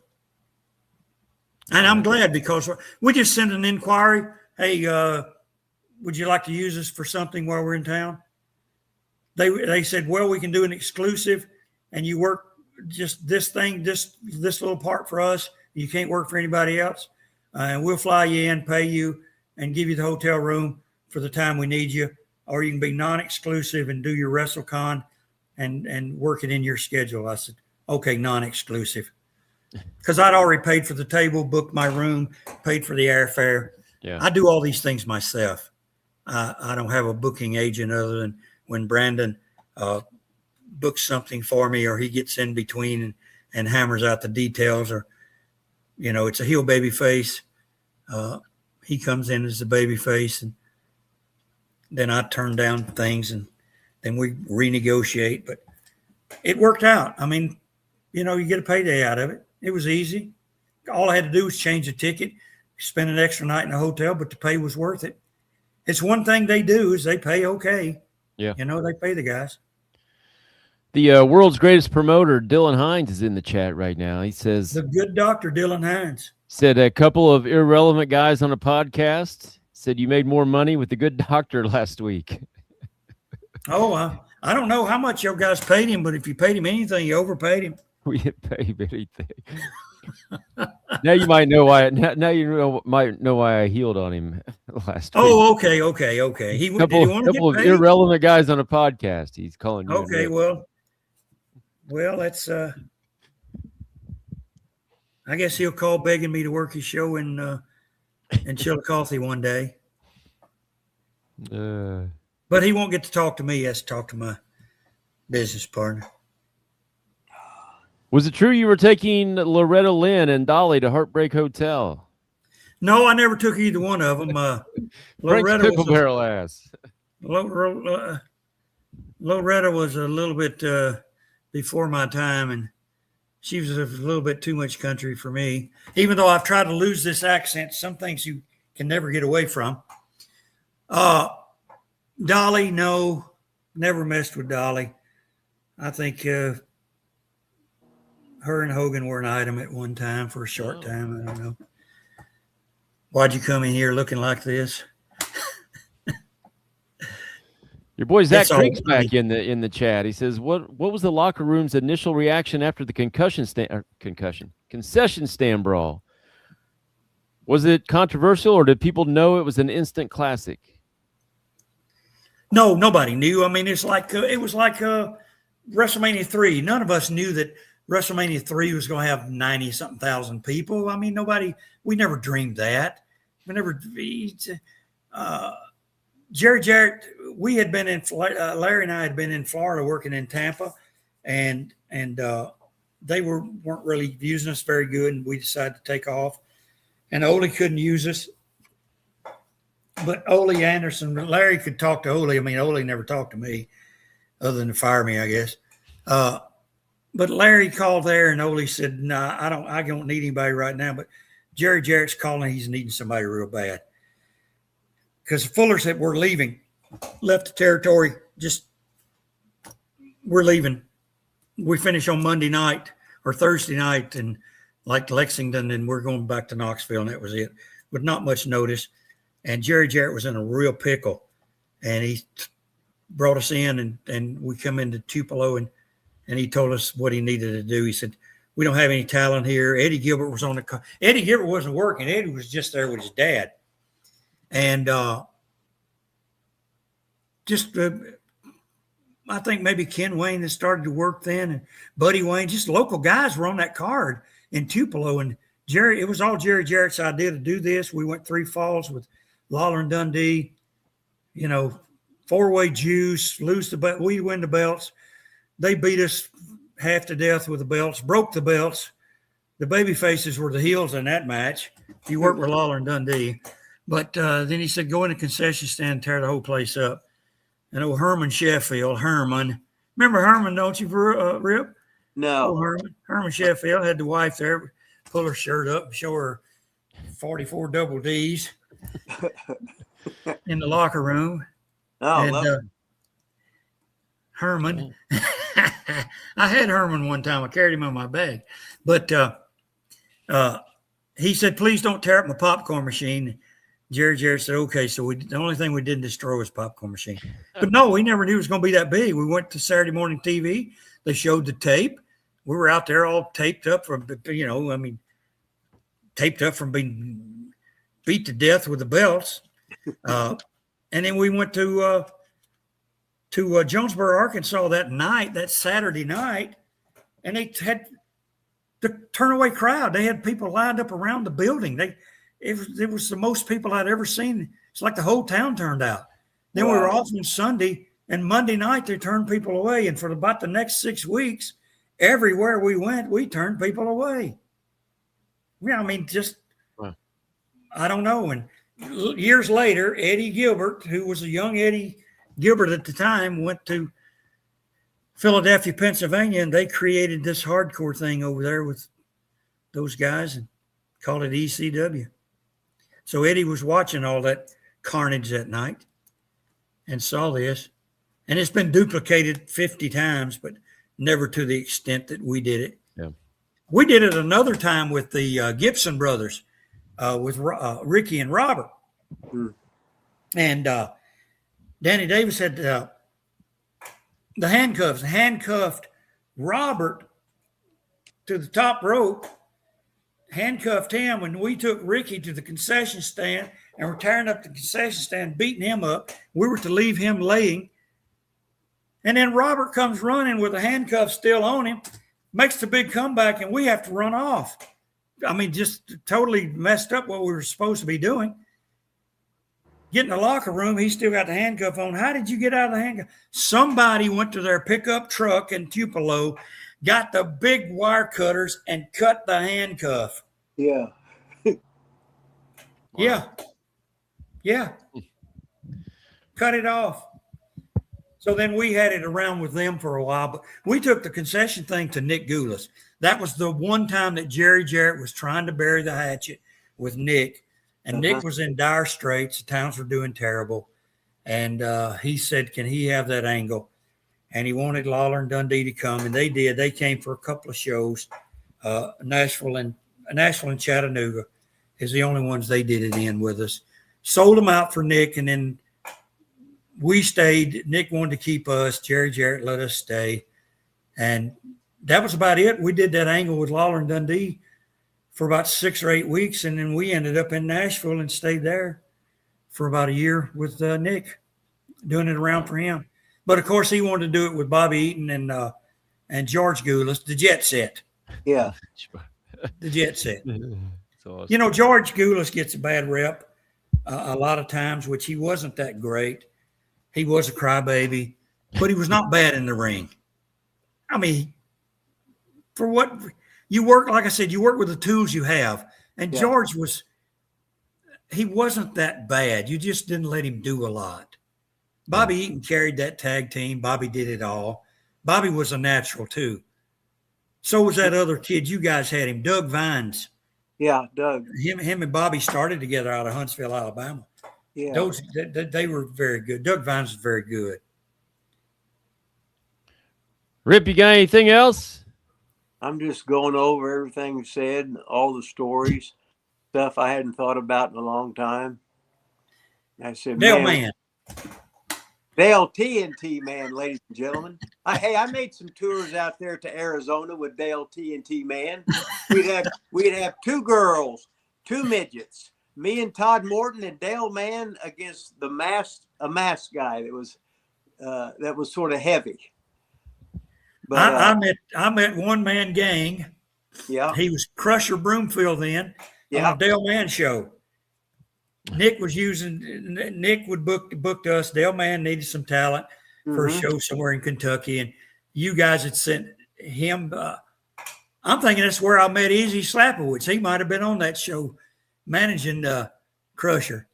And I'm glad because we just sent an inquiry. Hey, would you like to use us for something while we're in town? They said, well, we can do an exclusive and you work just this little part for us. You can't work for anybody else. And we'll fly you in, pay you, and give you the hotel room for the time we need you. Or you can be non-exclusive and do your WrestleCon and work it in your schedule. I said, okay, non-exclusive. Because I'd already paid for the table, booked my room, paid for the airfare. Yeah. I do all these things myself. I don't have a booking agent other than when Brandon books something for me, or he gets in between and hammers out the details, or, you know, it's a heel baby face. He comes in as a baby face, and then I turn down things, and then we renegotiate. But it worked out. I mean, you know, you get a payday out of it. It was easy. All I had to do was change the ticket, spend an extra night in a hotel, but the pay was worth it. It's one thing they do is they pay okay. Yeah. You know, they pay the guys. The world's greatest promoter, Dylan Hines, is in the chat right now. He says, The good doctor, Dylan Hines. Said a couple of irrelevant guys on a podcast said you made more money with the good doctor last week. Oh, I don't know how much you guys paid him, but if you paid him anything, you overpaid him. We didn't pay him anything. Now you might know why. Now might know why I healed on him last week. Oh, okay. He did he want to get Couple of paid? irrelevant guys on a podcast. He's calling you. Okay, well, that's. I guess he'll call begging me to work his show in Chillicothe one day. But he won't get to talk to me. He has to talk to my business partner. Was it true you were taking Loretta Lynn and Dolly to Heartbreak Hotel? No, I never took either one of them. Frank's pickle barrel ass. Loretta was a little bit before my time, and she was a little bit too much country for me. Even though I've tried to lose this accent, some things you can never get away from. Dolly, no, never messed with Dolly. I think her and Hogan were an item at one time for a short time. I don't know. Why'd you come in here looking like this? Your boy Zach Creek's back in the chat. He says, "What was the locker room's initial reaction after the concession stand brawl? Was it controversial, or did people know it was an instant classic?" No, nobody knew. I mean, it was like WrestleMania 3. None of us knew that WrestleMania 3 was going to have 90-something thousand people. I mean, we never dreamed that. Jerry Jarrett, we had been in, Larry and I had been in Florida working in Tampa, and they weren't really using us very good, and we decided to take off. And Ole couldn't use us. But Ole Anderson, Larry could talk to Ole. I mean, Ole never talked to me other than to fire me, I guess. But Larry called there, and Ole said, "No, I don't need anybody right now." But Jerry Jarrett's calling. He's needing somebody real bad. Because Fuller said, "We're leaving." Left the territory. We're leaving. We finish on Monday night or Thursday night in like Lexington, and we're going back to Knoxville, and that was it. With not much notice. And Jerry Jarrett was in a real pickle, and he brought us in, and we come into Tupelo, and he told us what he needed to do. He said, "We don't have any talent here." Eddie Gilbert was on the car. Eddie Gilbert wasn't working. Eddie was just there with his dad. And I think maybe Ken Wayne had started to work then, and Buddy Wayne, just local guys were on that card in Tupelo. And it was all Jerry Jarrett's idea to do this. We went 3 falls with Lawler and Dundee, four-way juice, we win the belts. They beat us half to death with the belts, broke the belts. The baby faces were the heels in that match. He worked with Lawler and Dundee. But then he said, "Go in the concession stand and tear the whole place up." And old Herman Sheffield, remember Herman, don't you, Rip? No. Herman Sheffield had the wife there, pull her shirt up and show her 44 double Ds in the locker room. Oh, and Herman, I had Herman one time. I carried him on my bag. But he said, "Please don't tear up my popcorn machine." Jerry Jarrett said, "Okay." So the only thing we didn't destroy was popcorn machine. But no, we never knew it was going to be that big. We went to Saturday morning TV. They showed the tape. We were out there all taped up from, taped up from being beat to death with the belts. And then we went to Jonesboro, Arkansas that Saturday night, and they had the turnaway crowd. They had people lined up around the building. It was the most people I'd ever seen. It's like the whole town turned out. Then we were off on Sunday, and Monday night they turned people away. And for about the next 6 weeks, everywhere we went, we turned people away. Yeah, I mean, I don't know. And years later, Eddie Gilbert, who was a young Eddie Gilbert at the time, went to Philadelphia, Pennsylvania, and they created this hardcore thing over there with those guys and called it ECW. So Eddie was watching all that carnage that night and saw this. And it's been duplicated 50 times, but never to the extent that we did it. Yeah. We did it another time with the Gibson brothers, with Ricky and Robert. Mm. And Danny Davis had the handcuffed Robert to the top rope. handcuffed him when we took Ricky to the concession stand and were tearing up the concession stand, beating him up. We were to leave him laying. And then Robert comes running with the handcuffs still on him, makes the big comeback, and we have to run off. I mean, just totally messed up what we were supposed to be doing. Get in the locker room, he's still got the handcuff on. How did you get out of the handcuff? Somebody went to their pickup truck in Tupelo, got the big wire cutters, and cut the handcuff. Yeah. Yeah. Yeah. Cut it off. So then we had it around with them for a while, but we took the concession thing to Nick Goulas. That was the one time that Jerry Jarrett was trying to bury the hatchet with Nick, and Nick was in dire straits. The Towns were doing terrible, and he said, can he have that angle? And he wanted Lawler and Dundee to come, and they did. They came for a couple of shows. Nashville and Chattanooga is the only ones they did it in with us. Sold them out for Nick, and then we stayed. Nick wanted to keep us. Jerry Jarrett let us stay. And that was about it. We did that angle with Lawler and Dundee for about 6 or 8 weeks, and then we ended up in Nashville and stayed there for about a year with Nick, doing it around for him. But, of course, he wanted to do it with Bobby Eaton and George Goulas, the Jet Set. Yeah. The Jet Set. Awesome. You know, George Goulas gets a bad rep a lot of times, which he wasn't that great. He was a crybaby, but he was not bad in the ring. I mean, for what you work, like I said, you work with the tools you have. And George he wasn't that bad. You just didn't let him do a lot. Bobby Eaton carried that tag team. Bobby did it all. Bobby was a natural too. So was that other kid. You guys had him, Doug Vines. Yeah, Doug. Him and Bobby started together out of Huntsville, Alabama. Yeah. They were very good. Doug Vines was very good. Rip, you got anything else? I'm just going over everything you said, all the stories, stuff I hadn't thought about in a long time. I said, Dale Man. Dale TNT Man, ladies and gentlemen. I made some tours out there to Arizona with Dale TNT Man. We'd have 2 girls, 2 midgets, me and Todd Morton, and Dale Man against a masked guy that was sort of heavy. But I met One Man Gang. Yeah. He was Crusher Broomfield then on a Dale Man show. Nick would book us. Dale Man needed some talent for a show somewhere in Kentucky, and you guys had sent him. I'm thinking that's where I met Izzy Slapowitz. He might have been on that show managing Crusher.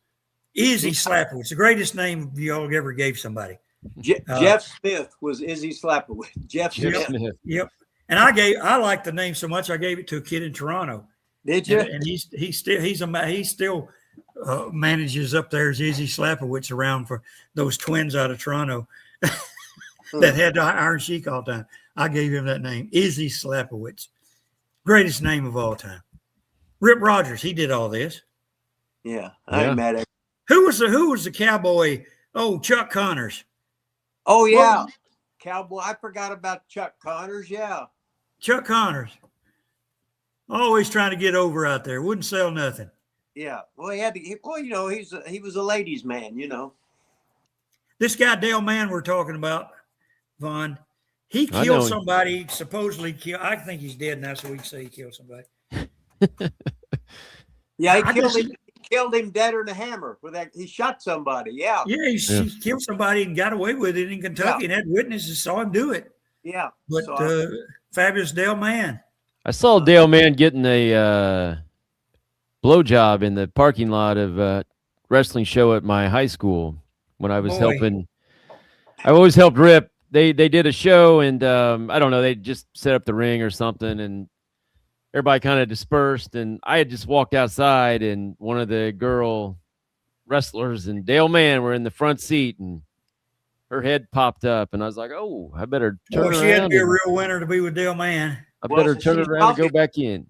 Izzy Slapowitz, the greatest name y'all ever gave somebody. Jeff Smith was Izzy Slapowitz. Jeff Smith. Yep. And I liked the name so much I gave it to a kid in Toronto. Did you? And he still manages up there as Izzy Slapowitz around for those twins out of Toronto that had the Iron Sheik all the time. I gave him that name, Izzy Slapowitz. Greatest name of all time. Rip Rogers, he did all this. Yeah, I ain't mad at him. Who was the cowboy? Oh, Chuck Connors. Oh, yeah. Cowboy. I forgot about Chuck Connors. Yeah. Chuck Connors. Always trying to get over out there. Wouldn't sell nothing. Yeah. Well, he was a ladies' man, you know. This guy, Dale Mann, we're talking about, Vaughn, he killed somebody, supposedly killed. I think he's dead now, so we can say he killed somebody. Yeah, he killed him deader than a hammer. He shot somebody. Yeah. Yeah, he killed somebody and got away with it in Kentucky and had witnesses saw him do it. Yeah. But fabulous Dale Mann. I saw Dale Mann getting a blowjob in the parking lot of a wrestling show at my high school when I was helping. I always helped Rip. They did a show, and I don't know, they just set up the ring or something, and everybody kind of dispersed, and I had just walked outside, and one of the girl wrestlers and Dale Mann were in the front seat, and her head popped up, and I was like, oh, I better turn around. She had to be a real winner to be with Dale Mann. I better turn around and go back in.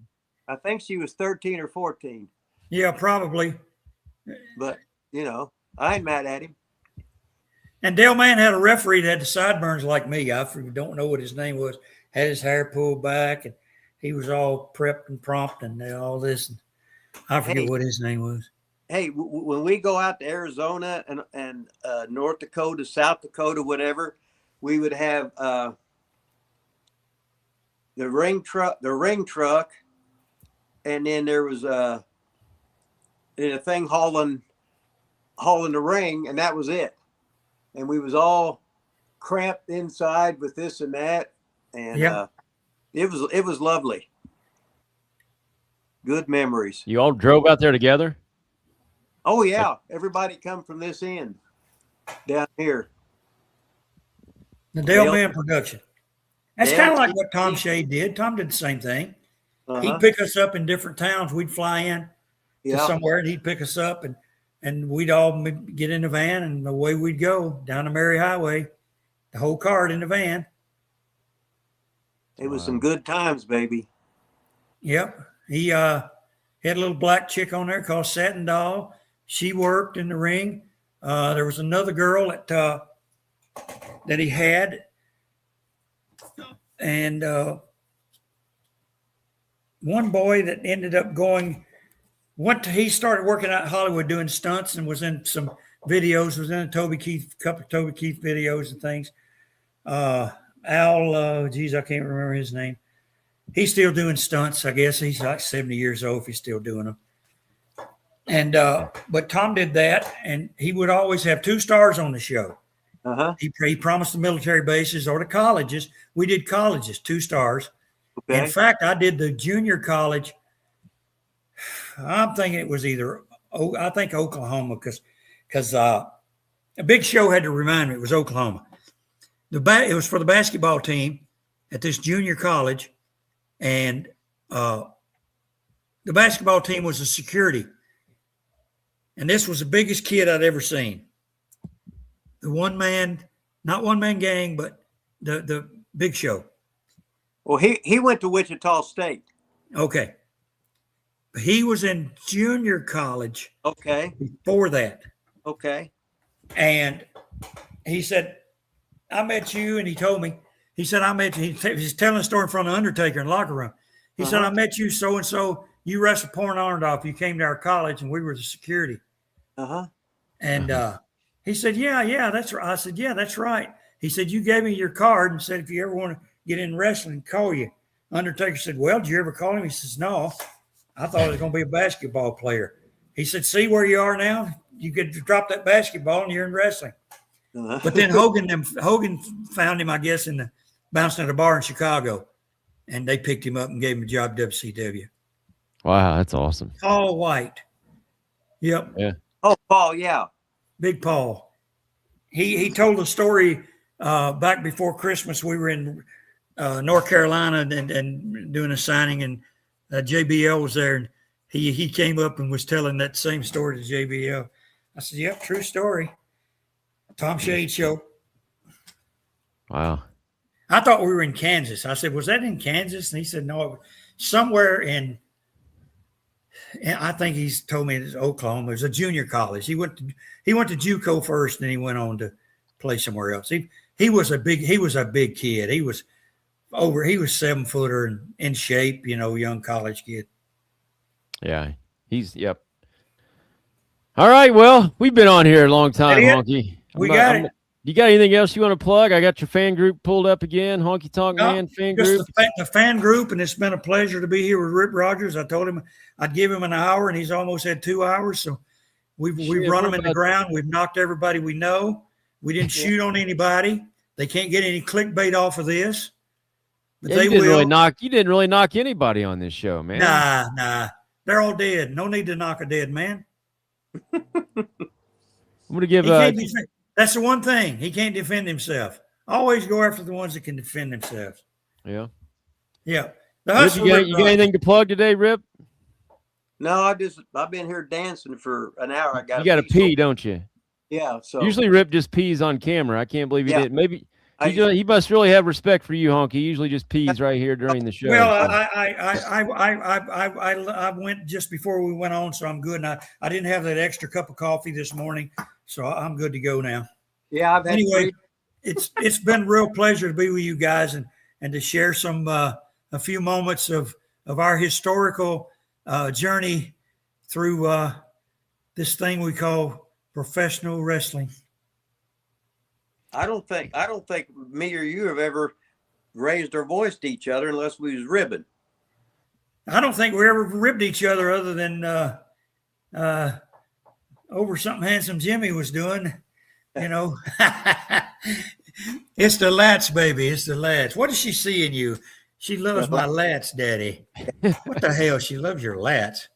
I think she was 13 or 14. Yeah, probably. But, I ain't mad at him. And Dale Mann had a referee that had the sideburns like me. I don't know what his name was. Had his hair pulled back, and he was all prepped and prompt and all this. And I forget what his name was. Hey, when we go out to Arizona and North Dakota, South Dakota, whatever, we would have the ring truck, and then there was a thing hauling the ring, and that was it. And we was all cramped inside with this and that, and it was lovely. Good memories. You all drove out there together? Oh yeah, everybody come from this end down here. The Dale Man production. That's kind of like what Tom Shade did. Tom did the same thing. He'd pick us up in different towns. We'd fly in to somewhere, and he'd pick us up, and we'd all get in the van, and away we'd go down the Mary Highway, the whole cart in the van. It was some good times, baby. Yep. He had a little black chick on there called Satin Doll. She worked in the ring. There was another girl that he had, and one boy that ended up he started working out in Hollywood doing stunts and was in some videos, was in a couple of Toby Keith videos and things. Al, I can't remember his name. He's still doing stunts. I guess he's like 70 years old if he's still doing them. And but Tom did that, and he would always have 2 stars on the show. He promised the military bases or the colleges. We did colleges, 2 stars. Okay. In fact, I did the junior college. I'm thinking it was I think Oklahoma, because a Big Show had to remind me it was Oklahoma. It was for the basketball team at this junior college, and the basketball team was a security. And this was the biggest kid I'd ever seen. The not one man gang, but the Big Show. Well, he went to Wichita State. Okay. He was in junior college. Okay. Before that. Okay. And he said, I met you, and he told me, he said, I met you. He's telling a story in front of the Undertaker in the locker room. He said, I met you so-and-so. You wrestled Porn Arnold. You came to our college, and we were the security. And he said, yeah, that's right. I said, yeah, that's right. He said, you gave me your card and said, if you ever want to get in wrestling, call you. Undertaker said, well, did you ever call him? He says, no, I thought it was going to be a basketball player. He said, see where you are now? You could drop that basketball and you're in wrestling. But then Hogan found him, I guess, bouncing at a bar in Chicago, and they picked him up and gave him a job at WCW. Wow, that's awesome. Paul White. Yep. Yeah. Oh, Paul, yeah. Big Paul. He told a story back before Christmas. We were in North Carolina and doing a signing, and JBL was there, and he came up and was telling that same story to JBL. I said, yep, true story. Tom Shade Show. Wow. I thought we were in Kansas. I said, was that in Kansas? And he said, no, somewhere and I think he's told me it's Oklahoma. It was a junior college. He went to JUCO first, and then he went on to play somewhere else. He was a big kid. He was 7-footer and in shape, young college kid. Yeah. Yep. All right. Well, we've been on here a long time, Honky. You got anything else you want to plug? I got your fan group pulled up again, Honky Tonk Man fan group. The fan group, and it's been a pleasure to be here with Rip Rogers. I told him I'd give him an hour, and he's almost had 2 hours. So we've run them in the ground. We've knocked everybody we know. We didn't shoot on anybody. They can't get any clickbait off of this. But they will. You didn't really knock anybody on this show, man. Nah. They're all dead. No need to knock a dead man. I'm going to give that's the one thing. He can't defend himself. Always go after the ones that can defend themselves. Yeah. Yeah. You got anything to plug today, Rip? No, I've been here dancing for an hour. You got to pee, don't you? Yeah. So usually Rip just pees on camera. I can't believe he did. Maybe he must really have respect for you, Honky. He usually just pees right here during the show. Well, I went just before we went on, so I'm good. And I didn't have that extra cup of coffee this morning, so I'm good to go now. Yeah. Anyway, it's been a real pleasure to be with you guys and to share some a few moments of our historical journey through this thing we call professional wrestling. I don't think me or you have ever raised our voice to each other unless we was ribbing. I don't think we ever ribbed each other other than over something Handsome Jimmy was doing. You know, it's the lats, baby. It's the lats. What does she see in you? She loves my lats, Daddy. What the hell? She loves your lats.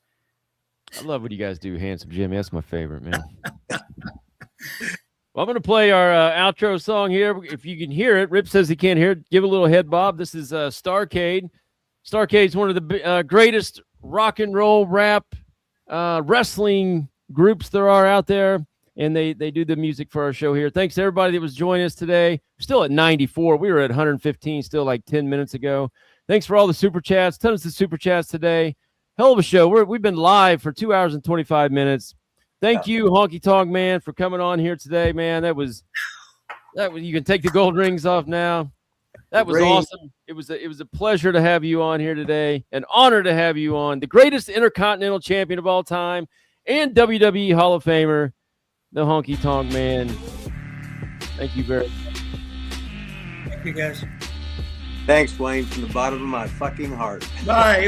I love what you guys do, Handsome Jimmy. That's my favorite, man. Well, I'm going to play our outro song here. If you can hear it, Rip says he can't hear it. Give a little head bob. This is Starcade. Starcade's one of the greatest rock and roll rap wrestling groups there are out there, and they do the music for our show here. Thanks to everybody that was joining us today. Still at 94. We were at 115 still like 10 minutes ago. Thanks for all the super chats. Tons of super chats today. Hell of a show. We've been live for 2 hours and 25 minutes. Thank you, Honky Tonk Man, for coming on here today, man. That was you can take the gold rings off now. That was awesome. It was a pleasure to have you on here today. An honor to have you on. The greatest Intercontinental champion of all time and WWE Hall of Famer, the Honky Tonk Man. Thank you very much. Thank you, guys. Thanks, Wayne, from the bottom of my fucking heart. Bye.